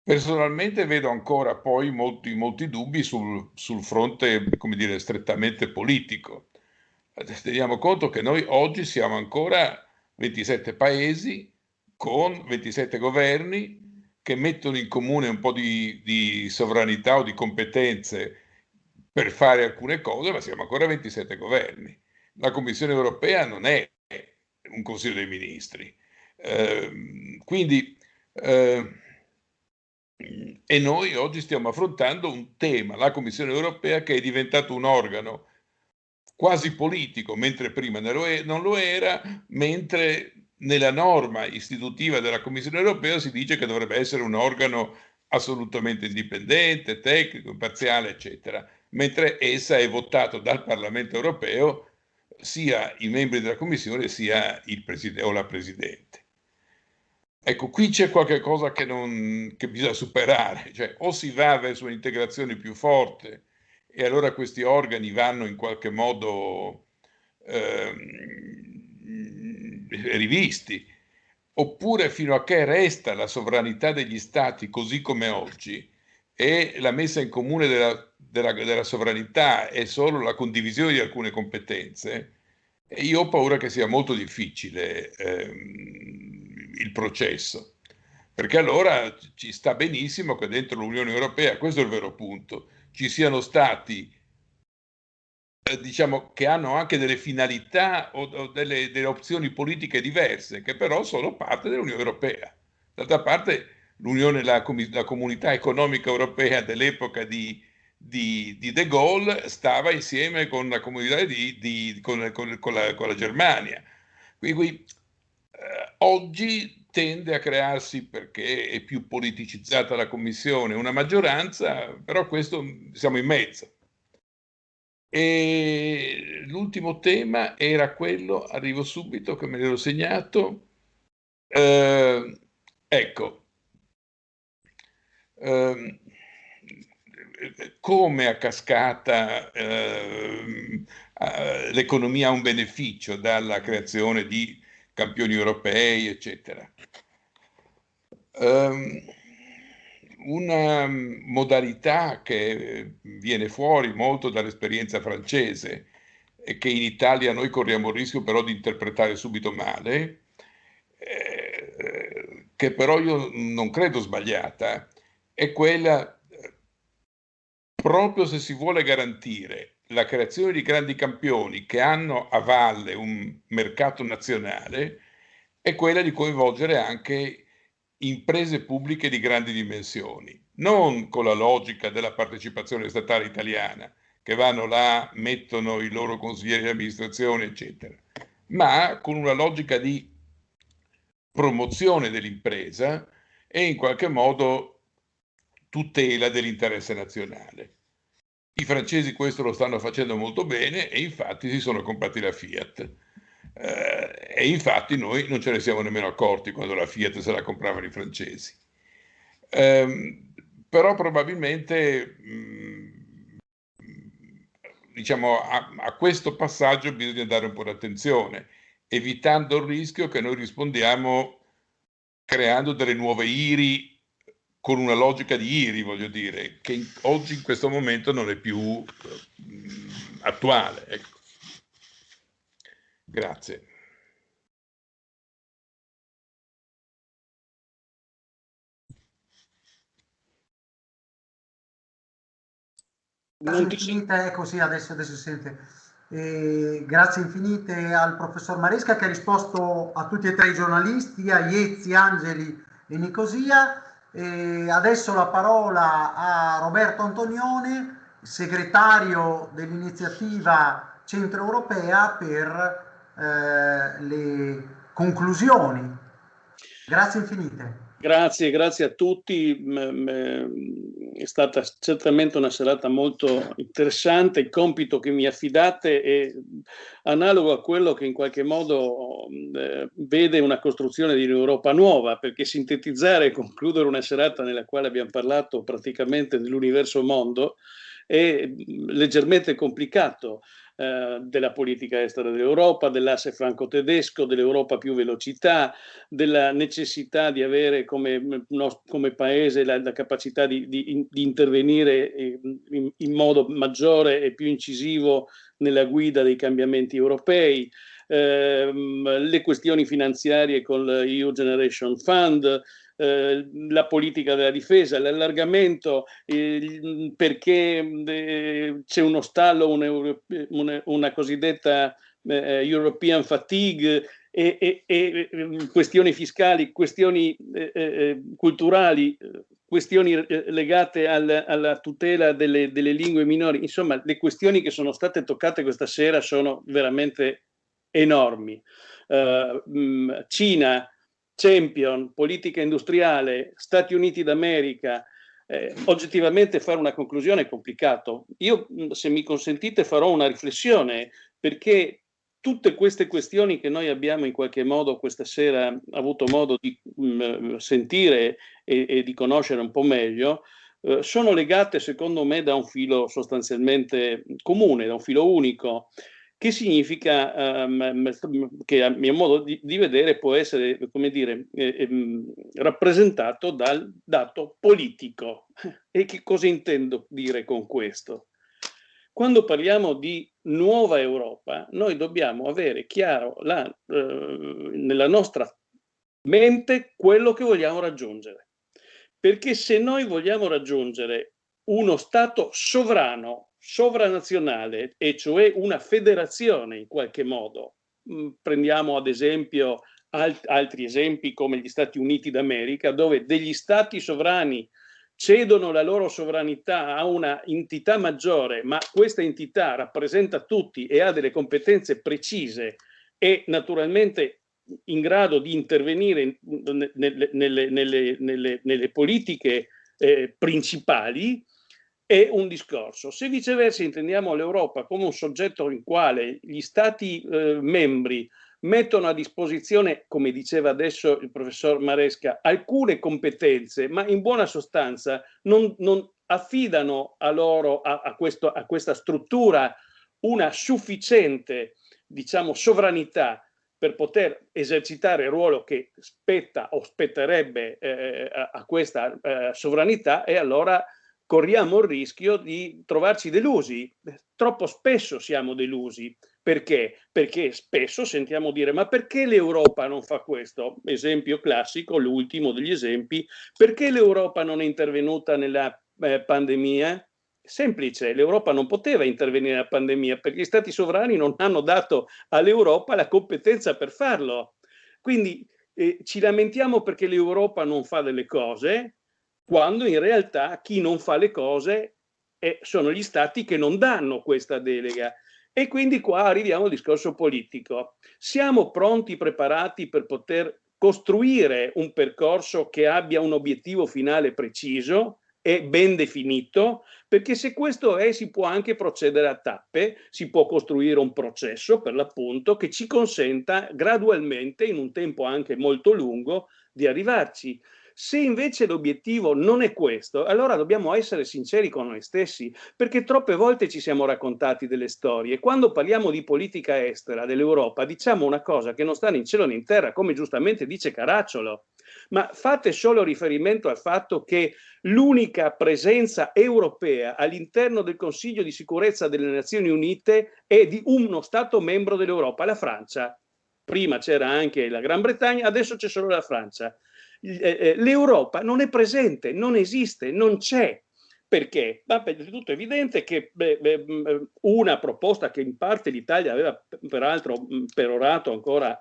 Personalmente vedo ancora poi molti dubbi sul fronte, come dire, strettamente politico. Teniamo conto che noi oggi siamo ancora 27 paesi con 27 governi che mettono in comune un po' di sovranità o di competenze per fare alcune cose, ma siamo ancora 27 governi. La Commissione europea non è un Consiglio dei Ministri. E noi oggi stiamo affrontando un tema, la Commissione europea, che è diventato un organo quasi politico, mentre prima non lo era, mentre nella norma istitutiva della Commissione europea si dice che dovrebbe essere un organo assolutamente indipendente, tecnico, imparziale, eccetera, mentre essa è votato dal Parlamento europeo, sia i membri della Commissione sia il Presidente o la Presidente. Ecco, qui c'è qualche cosa che bisogna superare, cioè o si va verso un'integrazione più forte e allora questi organi vanno in qualche modo rivisti, oppure fino a che resta la sovranità degli stati così come oggi e la messa in comune della sovranità è solo la condivisione di alcune competenze, io ho paura che sia molto difficile il processo, perché allora ci sta benissimo che dentro l'Unione Europea, questo è il vero punto, ci siano stati diciamo che hanno anche delle finalità o delle opzioni politiche diverse, che però sono parte dell'Unione Europea. D'altra parte la comunità economica europea dell'epoca di De Gaulle stava insieme con la comunità con la Germania. Quindi oggi tende a crearsi, perché è più politicizzata la Commissione, una maggioranza, però questo siamo in mezzo. E l'ultimo tema era quello, arrivo subito che me l'ero segnato, ecco, come a cascata l'economia ha un beneficio dalla creazione di campioni europei, eccetera. Una modalità che viene fuori molto dall'esperienza francese e che in Italia noi corriamo il rischio però di interpretare subito male, che però io non credo sbagliata, è quella, proprio se si vuole garantire la creazione di grandi campioni che hanno a valle un mercato nazionale, è quella di coinvolgere anche imprese pubbliche di grandi dimensioni, non con la logica della partecipazione statale italiana, che vanno là, mettono i loro consiglieri di amministrazione, eccetera, ma con una logica di promozione dell'impresa e in qualche modo tutela dell'interesse nazionale. I francesi questo lo stanno facendo molto bene e infatti si sono comprati la Fiat. E infatti noi non ce ne siamo nemmeno accorti quando la Fiat se la compravano i francesi. Però probabilmente diciamo a questo passaggio bisogna dare un po' di attenzione, evitando il rischio che noi rispondiamo creando delle nuove IRI con una logica di IRI, voglio dire, che oggi in questo momento non è più attuale. Ecco. Grazie. Grazie infinite, ecco sì, adesso si sente. Grazie infinite al professor Maresca che ha risposto a tutti e tre i giornalisti, a Iezzi, Angeli e Nicosia. Adesso la parola a Roberto Antonione, segretario dell'iniziativa Centro Europea, per le conclusioni. Grazie infinite. Grazie a tutti, è stata certamente una serata molto interessante, il compito che mi affidate è analogo a quello che in qualche modo vede una costruzione di un'Europa nuova, perché sintetizzare e concludere una serata nella quale abbiamo parlato praticamente dell'universo mondo è leggermente complicato. Della politica estera dell'Europa, dell'asse franco-tedesco, dell'Europa più velocità, della necessità di avere come paese la capacità di intervenire in modo maggiore e più incisivo nella guida dei cambiamenti europei, le questioni finanziarie con l'EU Generation Fund, la politica della difesa, l'allargamento, perché c'è uno stallo, una cosiddetta European fatigue e questioni fiscali, questioni culturali, questioni legate alla tutela delle lingue minori. Insomma, le questioni che sono state toccate questa sera sono veramente enormi. Cina, Champion, politica industriale, Stati Uniti d'America, oggettivamente fare una conclusione è complicato. Io, se mi consentite, farò una riflessione, perché tutte queste questioni che noi abbiamo in qualche modo questa sera avuto modo di sentire e di conoscere un po' meglio, sono legate secondo me da un filo sostanzialmente comune, da un filo unico, che significa che a mio modo di vedere può essere, come dire, rappresentato dal dato politico. E che cosa intendo dire con questo? Quando parliamo di nuova Europa, noi dobbiamo avere chiaro nella nostra mente quello che vogliamo raggiungere. Perché se noi vogliamo raggiungere uno Stato sovrano, sovranazionale, e cioè una federazione in qualche modo, prendiamo ad esempio altri esempi come gli Stati Uniti d'America, dove degli stati sovrani cedono la loro sovranità a una entità maggiore, ma questa entità rappresenta tutti e ha delle competenze precise e naturalmente in grado di intervenire nelle politiche principali, è un discorso. Se viceversa intendiamo l'Europa come un soggetto in quale gli Stati membri mettono a disposizione, come diceva adesso il professor Maresca, alcune competenze, ma in buona sostanza non affidano a questa struttura una sufficiente, diciamo, sovranità per poter esercitare il ruolo che spetta o spetterebbe a questa sovranità, e allora corriamo il rischio di trovarci delusi. Troppo spesso siamo delusi. Perché? Perché spesso sentiamo dire: ma perché l'Europa non fa questo? Esempio classico, l'ultimo degli esempi: perché l'Europa non è intervenuta nella pandemia? Semplice, l'Europa non poteva intervenire nella pandemia perché gli stati sovrani non hanno dato all'Europa la competenza per farlo. Quindi ci lamentiamo perché l'Europa non fa delle cose, quando in realtà chi non fa le cose sono gli stati che non danno questa delega. E quindi qua arriviamo al discorso politico. Siamo pronti, preparati per poter costruire un percorso che abbia un obiettivo finale preciso e ben definito? Perché se questo è, si può anche procedere a tappe, si può costruire un processo per l'appunto che ci consenta gradualmente, in un tempo anche molto lungo, di arrivarci. Se invece l'obiettivo non è questo, allora dobbiamo essere sinceri con noi stessi, perché troppe volte ci siamo raccontati delle storie. Quando parliamo di politica estera dell'Europa, diciamo una cosa che non sta né in cielo né in terra, come giustamente dice Caracciolo, ma fate solo riferimento al fatto che l'unica presenza europea all'interno del Consiglio di sicurezza delle Nazioni Unite è di uno Stato membro dell'Europa, la Francia. Prima c'era anche la Gran Bretagna, adesso c'è solo la Francia. L'Europa non è presente, non esiste, non c'è. Perché? È tutto evidente che una proposta che in parte l'Italia aveva peraltro perorato ancora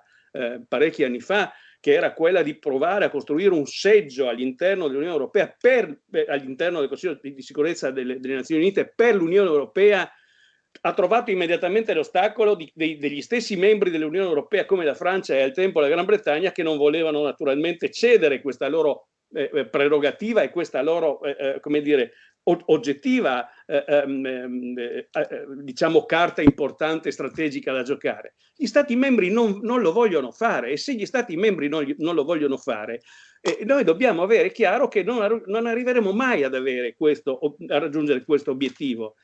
parecchi anni fa, che era quella di provare a costruire un seggio all'interno dell'Unione Europea, all'interno del Consiglio di sicurezza delle Nazioni Unite per l'Unione Europea, ha trovato immediatamente l'ostacolo degli stessi membri dell'Unione Europea come la Francia e al tempo la Gran Bretagna, che non volevano naturalmente cedere questa loro prerogativa e questa loro, come dire, oggettiva diciamo carta importante strategica da giocare. Gli Stati membri non lo vogliono fare, e se gli Stati membri non lo vogliono fare, noi dobbiamo avere chiaro che non arriveremo mai a raggiungere questo obiettivo.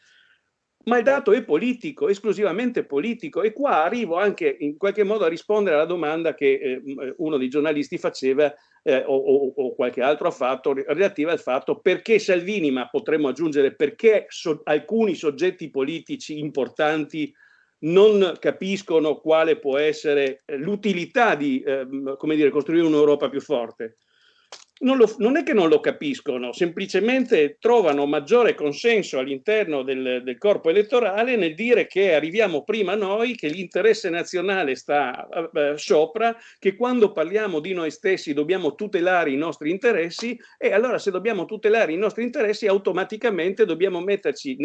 Ma il dato è politico, esclusivamente politico, e qua arrivo anche in qualche modo a rispondere alla domanda che uno dei giornalisti faceva o qualche altro ha fatto, relativa al fatto perché Salvini, ma potremmo aggiungere perché alcuni soggetti politici importanti non capiscono quale può essere l'utilità di come dire, costruire un'Europa più forte. Non è che non lo capiscono, semplicemente trovano maggiore consenso all'interno del corpo elettorale nel dire che arriviamo prima noi, che l'interesse nazionale sta sopra, che quando parliamo di noi stessi dobbiamo tutelare i nostri interessi, e allora se dobbiamo tutelare i nostri interessi automaticamente dobbiamo metterci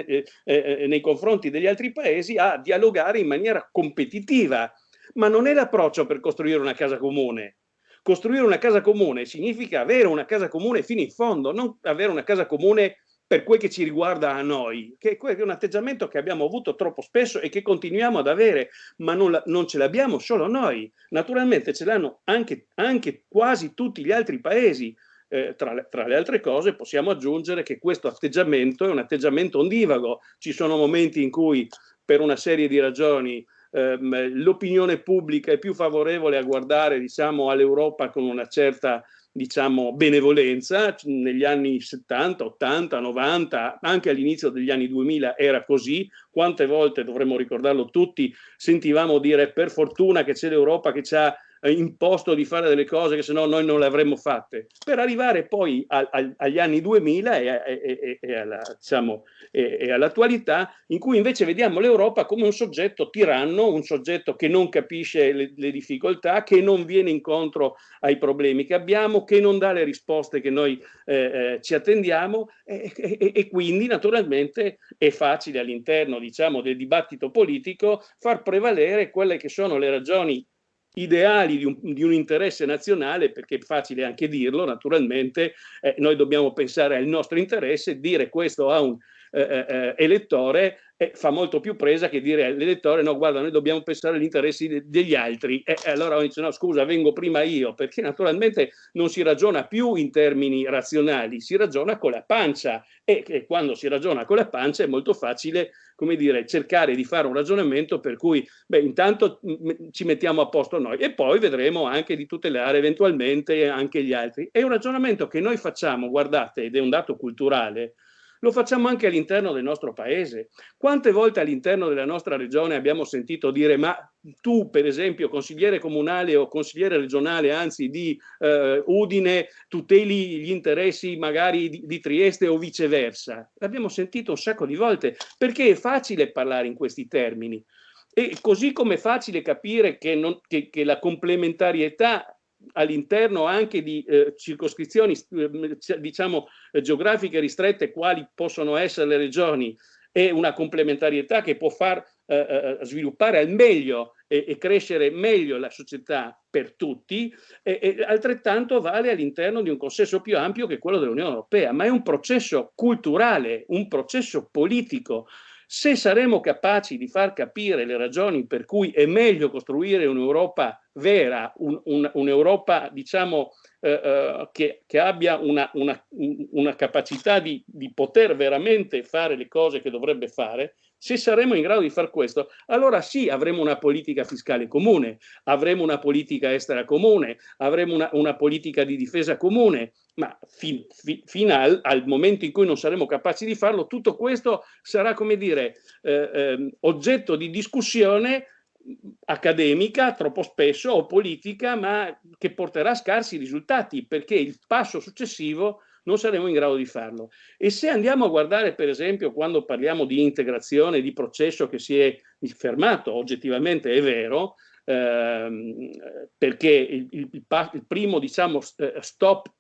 nei confronti degli altri paesi a dialogare in maniera competitiva. Ma non è l'approccio per costruire una casa comune. Costruire una casa comune significa avere una casa comune fino in fondo, non avere una casa comune per quel che ci riguarda a noi, che è un atteggiamento che abbiamo avuto troppo spesso e che continuiamo ad avere, ma non ce l'abbiamo solo noi. Naturalmente ce l'hanno anche quasi tutti gli altri paesi. tra le altre cose possiamo aggiungere che questo atteggiamento è un atteggiamento ondivago. Ci sono momenti in cui per una serie di ragioni l'opinione pubblica è più favorevole a guardare, diciamo, all'Europa con una certa, diciamo, benevolenza. Negli anni 70, 80, 90, anche all'inizio degli anni 2000 era così. Quante volte, dovremmo ricordarlo tutti, sentivamo dire per fortuna che c'è l'Europa che ci ha imposto di fare delle cose che se no noi non le avremmo fatte, per arrivare poi agli anni 2000 e all'attualità, in cui invece vediamo l'Europa come un soggetto tiranno, un soggetto che non capisce le difficoltà, che non viene incontro ai problemi che abbiamo, che non dà le risposte che noi ci attendiamo, e quindi naturalmente è facile all'interno, diciamo, del dibattito politico far prevalere quelle che sono le ragioni ideali di un interesse nazionale, perché è facile anche dirlo, naturalmente noi dobbiamo pensare al nostro interesse. Dire questo a un elettore fa molto più presa che dire all'elettore no, guarda, noi dobbiamo pensare agli interessi degli altri, e allora uno dice no, scusa, vengo prima io, perché naturalmente non si ragiona più in termini razionali, si ragiona con la pancia, e quando si ragiona con la pancia è molto facile, come dire, cercare di fare un ragionamento per cui intanto ci mettiamo a posto noi e poi vedremo anche di tutelare eventualmente anche gli altri. È un ragionamento che noi facciamo, guardate, ed è un dato culturale, lo facciamo anche all'interno del nostro paese. Quante volte all'interno della nostra regione abbiamo sentito dire ma tu, per esempio, consigliere comunale o consigliere regionale, anzi di Udine, tuteli gli interessi magari di Trieste o viceversa? L'abbiamo sentito un sacco di volte, perché è facile parlare in questi termini. E così come è facile capire che la complementarietà all'interno anche di circoscrizioni diciamo geografiche ristrette, quali possono essere le regioni, è una complementarietà che può far sviluppare al meglio e crescere meglio la società per tutti, e altrettanto vale all'interno di un consesso più ampio che quello dell'Unione Europea, ma è un processo culturale, un processo politico. Se saremo capaci di far capire le ragioni per cui è meglio costruire un'Europa vera, un'Europa, diciamo, che abbia una capacità di poter veramente fare le cose che dovrebbe fare, se saremo in grado di far questo, allora sì, avremo una politica fiscale comune, avremo una politica estera comune, avremo una politica di difesa comune, ma fino al momento in cui non saremo capaci di farlo, tutto questo sarà, come dire, oggetto di discussione accademica troppo spesso, o politica, ma che porterà a scarsi risultati, perché il passo successivo non saremo in grado di farlo. E se andiamo a guardare, per esempio, quando parliamo di integrazione, di processo che si è fermato, oggettivamente è vero, perché il primo, diciamo, stop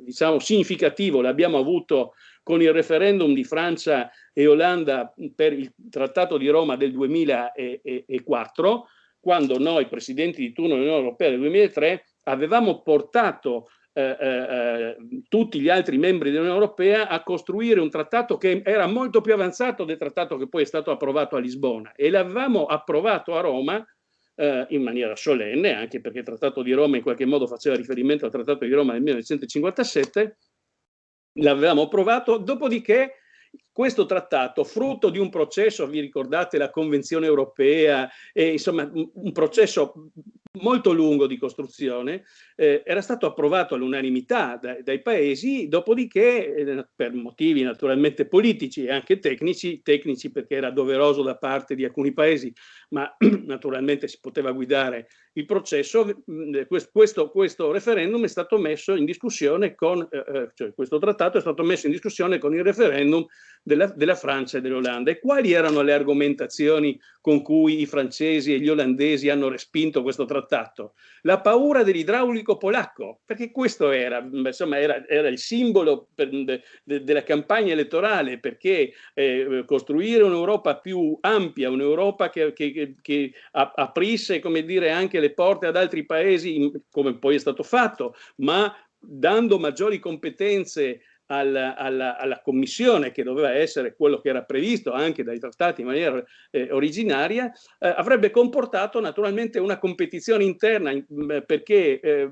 diciamo significativo l'abbiamo avuto con il referendum di Francia e Olanda per il Trattato di Roma del 2004, quando noi, presidenti di turno dell'Unione Europea del 2003, avevamo portato tutti gli altri membri dell'Unione Europea a costruire un trattato che era molto più avanzato del trattato che poi è stato approvato a Lisbona, e l'avevamo approvato a Roma in maniera solenne, anche perché il Trattato di Roma in qualche modo faceva riferimento al Trattato di Roma del 1957, l'avevamo approvato, dopodiché questo trattato, frutto di un processo, vi ricordate la Convenzione europea, insomma un processo molto lungo di costruzione, era stato approvato all'unanimità dai paesi, dopodiché per motivi naturalmente politici e anche tecnici perché era doveroso da parte di alcuni paesi, ma naturalmente si poteva guidare il processo, questo referendum è stato messo in discussione cioè questo trattato è stato messo in discussione con il referendum della Francia e dell'Olanda. E quali erano le argomentazioni con cui i francesi e gli olandesi hanno respinto questo trattato? La paura dell'idraulico polacco, perché questo era, insomma, era il simbolo della campagna elettorale, perché costruire un'Europa più ampia, un'Europa che aprisse, come dire, anche le porte ad altri paesi, come poi è stato fatto, ma dando maggiori competenze alla commissione, che doveva essere quello che era previsto anche dai trattati in maniera originaria, avrebbe comportato naturalmente una competizione interna, perché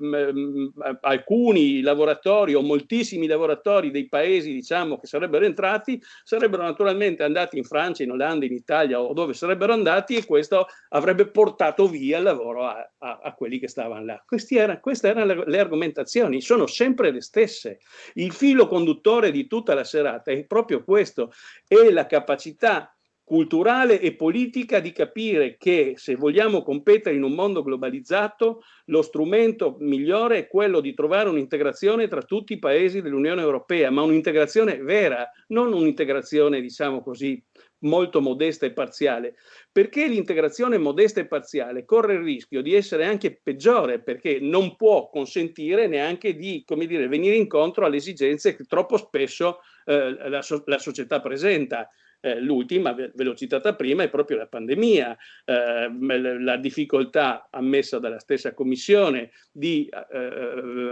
alcuni lavoratori o moltissimi lavoratori dei paesi, diciamo, che sarebbero entrati sarebbero naturalmente andati in Francia, in Olanda, in Italia o dove sarebbero andati, e questo avrebbe portato via il lavoro a quelli che stavano là. Queste erano le argomentazioni, sono sempre le stesse. Il filo conduttore di tutta la serata è proprio questo, è la capacità culturale e politica di capire che se vogliamo competere in un mondo globalizzato, lo strumento migliore è quello di trovare un'integrazione tra tutti i paesi dell'Unione Europea, ma un'integrazione vera, non un'integrazione, diciamo così, molto modesta e parziale, perché l'integrazione modesta e parziale corre il rischio di essere anche peggiore, perché non può consentire neanche di, come dire, venire incontro alle esigenze che troppo spesso la società presenta. L'ultima, ve l'ho citata prima, è proprio la pandemia, la difficoltà ammessa dalla stessa Commissione di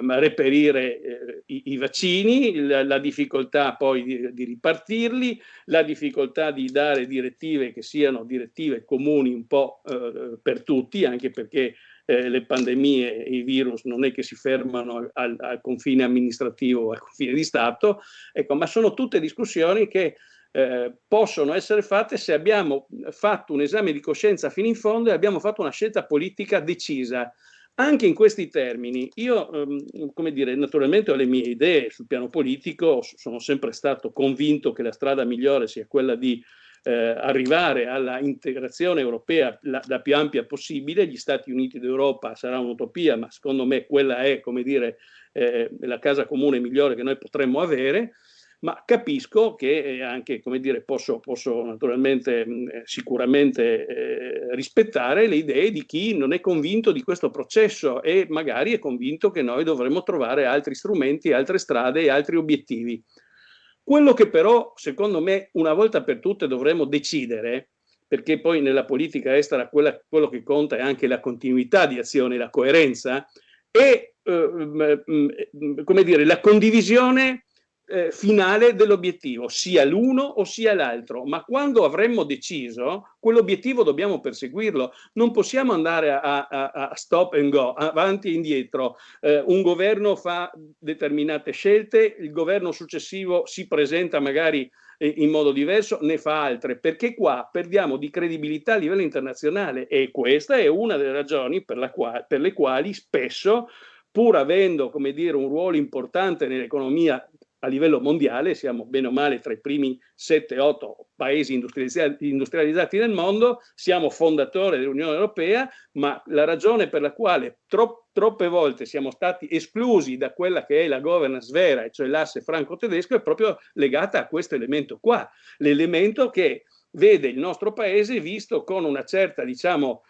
reperire i vaccini, la difficoltà poi di ripartirli, la difficoltà di dare direttive che siano direttive comuni un po' per tutti, anche perché le pandemie e i virus non è che si fermano al confine amministrativo o al confine di Stato, ecco, ma sono tutte discussioni che possono essere fatte se abbiamo fatto un esame di coscienza fino in fondo e abbiamo fatto una scelta politica decisa. Anche in questi termini, io, come dire, naturalmente ho le mie idee sul piano politico, sono sempre stato convinto che la strada migliore sia quella di arrivare alla integrazione europea la più ampia possibile. Gli Stati Uniti d'Europa sarà un'utopia, ma secondo me quella è, come dire, la casa comune migliore che noi potremmo avere. Ma capisco che anche, come dire, posso naturalmente sicuramente rispettare le idee di chi non è convinto di questo processo e magari è convinto che noi dovremmo trovare altri strumenti, altre strade e altri obiettivi. Quello che però, secondo me, una volta per tutte dovremmo decidere, perché poi nella politica estera quello che conta è anche la continuità di azione, la coerenza, e come dire, la condivisione finale dell'obiettivo, sia l'uno o sia l'altro, ma quando avremmo deciso quell'obiettivo dobbiamo perseguirlo, non possiamo andare a stop and go, avanti e indietro. Un governo fa determinate scelte, il governo successivo si presenta magari in modo diverso, ne fa altre, perché qua perdiamo di credibilità a livello internazionale, e questa è una delle ragioni per le quali spesso, pur avendo, come dire, un ruolo importante nell'economia a livello mondiale, siamo bene o male tra i primi 7-8 paesi industrializzati nel mondo, siamo fondatori dell'Unione Europea, ma la ragione per la quale troppe volte siamo stati esclusi da quella che è la governance vera, e cioè l'asse franco-tedesco, è proprio legata a questo elemento qua, l'elemento che vede il nostro paese visto con una certa, diciamo,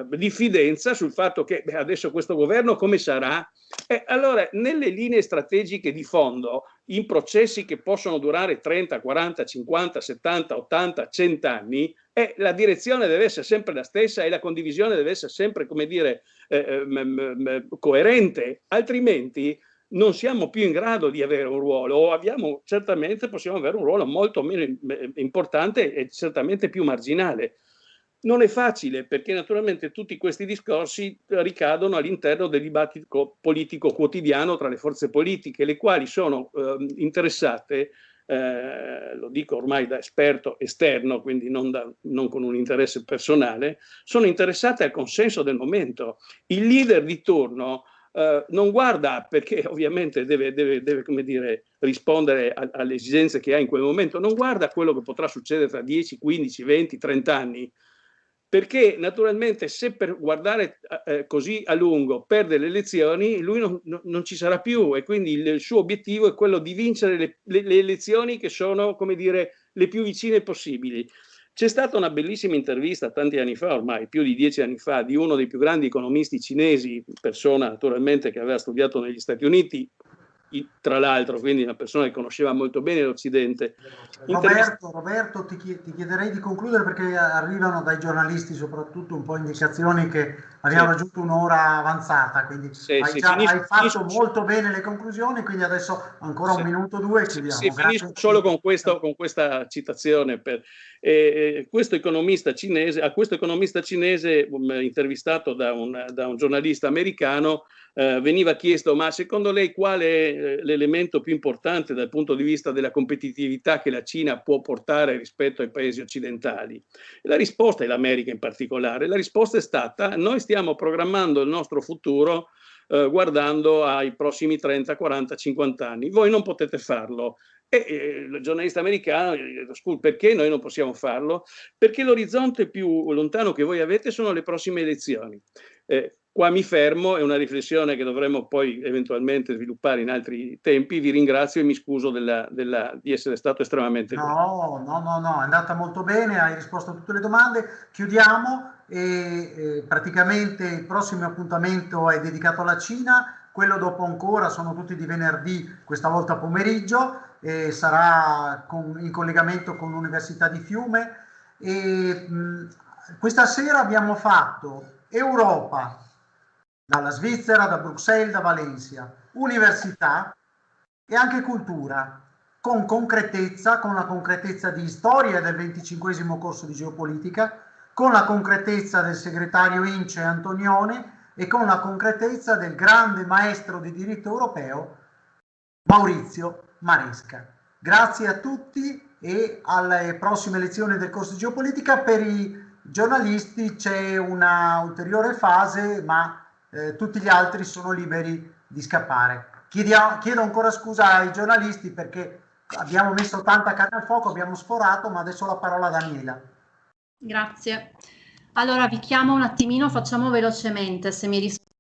diffidenza sul fatto che adesso questo governo come sarà? Allora, nelle linee strategiche di fondo, in processi che possono durare 30, 40, 50, 70, 80, 100 anni, la direzione deve essere sempre la stessa e la condivisione deve essere sempre, come dire, coerente, altrimenti non siamo più in grado di avere un ruolo, o certamente possiamo avere un ruolo molto meno importante e certamente più marginale. Non è facile, perché naturalmente tutti questi discorsi ricadono all'interno del dibattito politico quotidiano tra le forze politiche, le quali sono interessate, lo dico ormai da esperto esterno, quindi non con un interesse personale, sono interessate al consenso del momento. Il leader di turno non guarda, perché ovviamente deve come dire, rispondere alle esigenze che ha in quel momento, non guarda quello che potrà succedere tra 10, 15, 20, 30 anni, perché naturalmente se per guardare così a lungo perde le elezioni, lui non ci sarà più, e quindi il suo obiettivo è quello di vincere le elezioni che sono, come dire, le più vicine possibili. C'è stata una bellissima intervista tanti anni fa, ormai più di 10 anni fa, di uno dei più grandi economisti cinesi, persona naturalmente che aveva studiato negli Stati Uniti, tra l'altro, quindi una persona che conosceva molto bene l'Occidente. Roberto, ti chiederei di concludere, perché arrivano dai giornalisti soprattutto un po' indicazioni che abbiamo raggiunto un'ora avanzata, quindi hai fatto molto bene le conclusioni, quindi adesso ancora un minuto o due e chiudiamo. Finisco solo con questa citazione. A questo economista cinese intervistato da un giornalista americano, veniva chiesto: ma secondo lei qual è l'elemento più importante dal punto di vista della competitività che la Cina può portare rispetto ai paesi occidentali? E la risposta, e l'America in particolare, la risposta è stata: noi stiamo programmando il nostro futuro guardando ai prossimi 30, 40, 50 anni, voi non potete farlo. E il giornalista americano gli ha detto: scusa, perché noi non possiamo farlo? Perché l'orizzonte più lontano che voi avete sono le prossime elezioni. Qua mi fermo, è una riflessione che dovremmo poi eventualmente sviluppare in altri tempi. Vi ringrazio e mi scuso di essere stato estremamente No, è andata molto bene, hai risposto a tutte le domande. Chiudiamo e praticamente il prossimo appuntamento è dedicato alla Cina, quello dopo ancora sono tutti di venerdì, questa volta pomeriggio, e sarà in collegamento con l'Università di Fiume. E questa sera abbiamo fatto Europa, dalla Svizzera, da Bruxelles, da Valencia, università e anche cultura, con concretezza, con la concretezza di storia del 25° corso di geopolitica, con la concretezza del segretario INCE Antonione e con la concretezza del grande maestro di diritto europeo Maurizio Maresca. Grazie a tutti e alle prossime lezioni del corso di geopolitica. Per i giornalisti c'è una ulteriore fase, ma tutti gli altri sono liberi di scappare. Chiedo ancora scusa ai giornalisti perché abbiamo messo tanta carne al fuoco, abbiamo sforato, ma adesso la parola a Daniela. Grazie. Allora vi chiamo un attimino, facciamo velocemente, se mi risponde.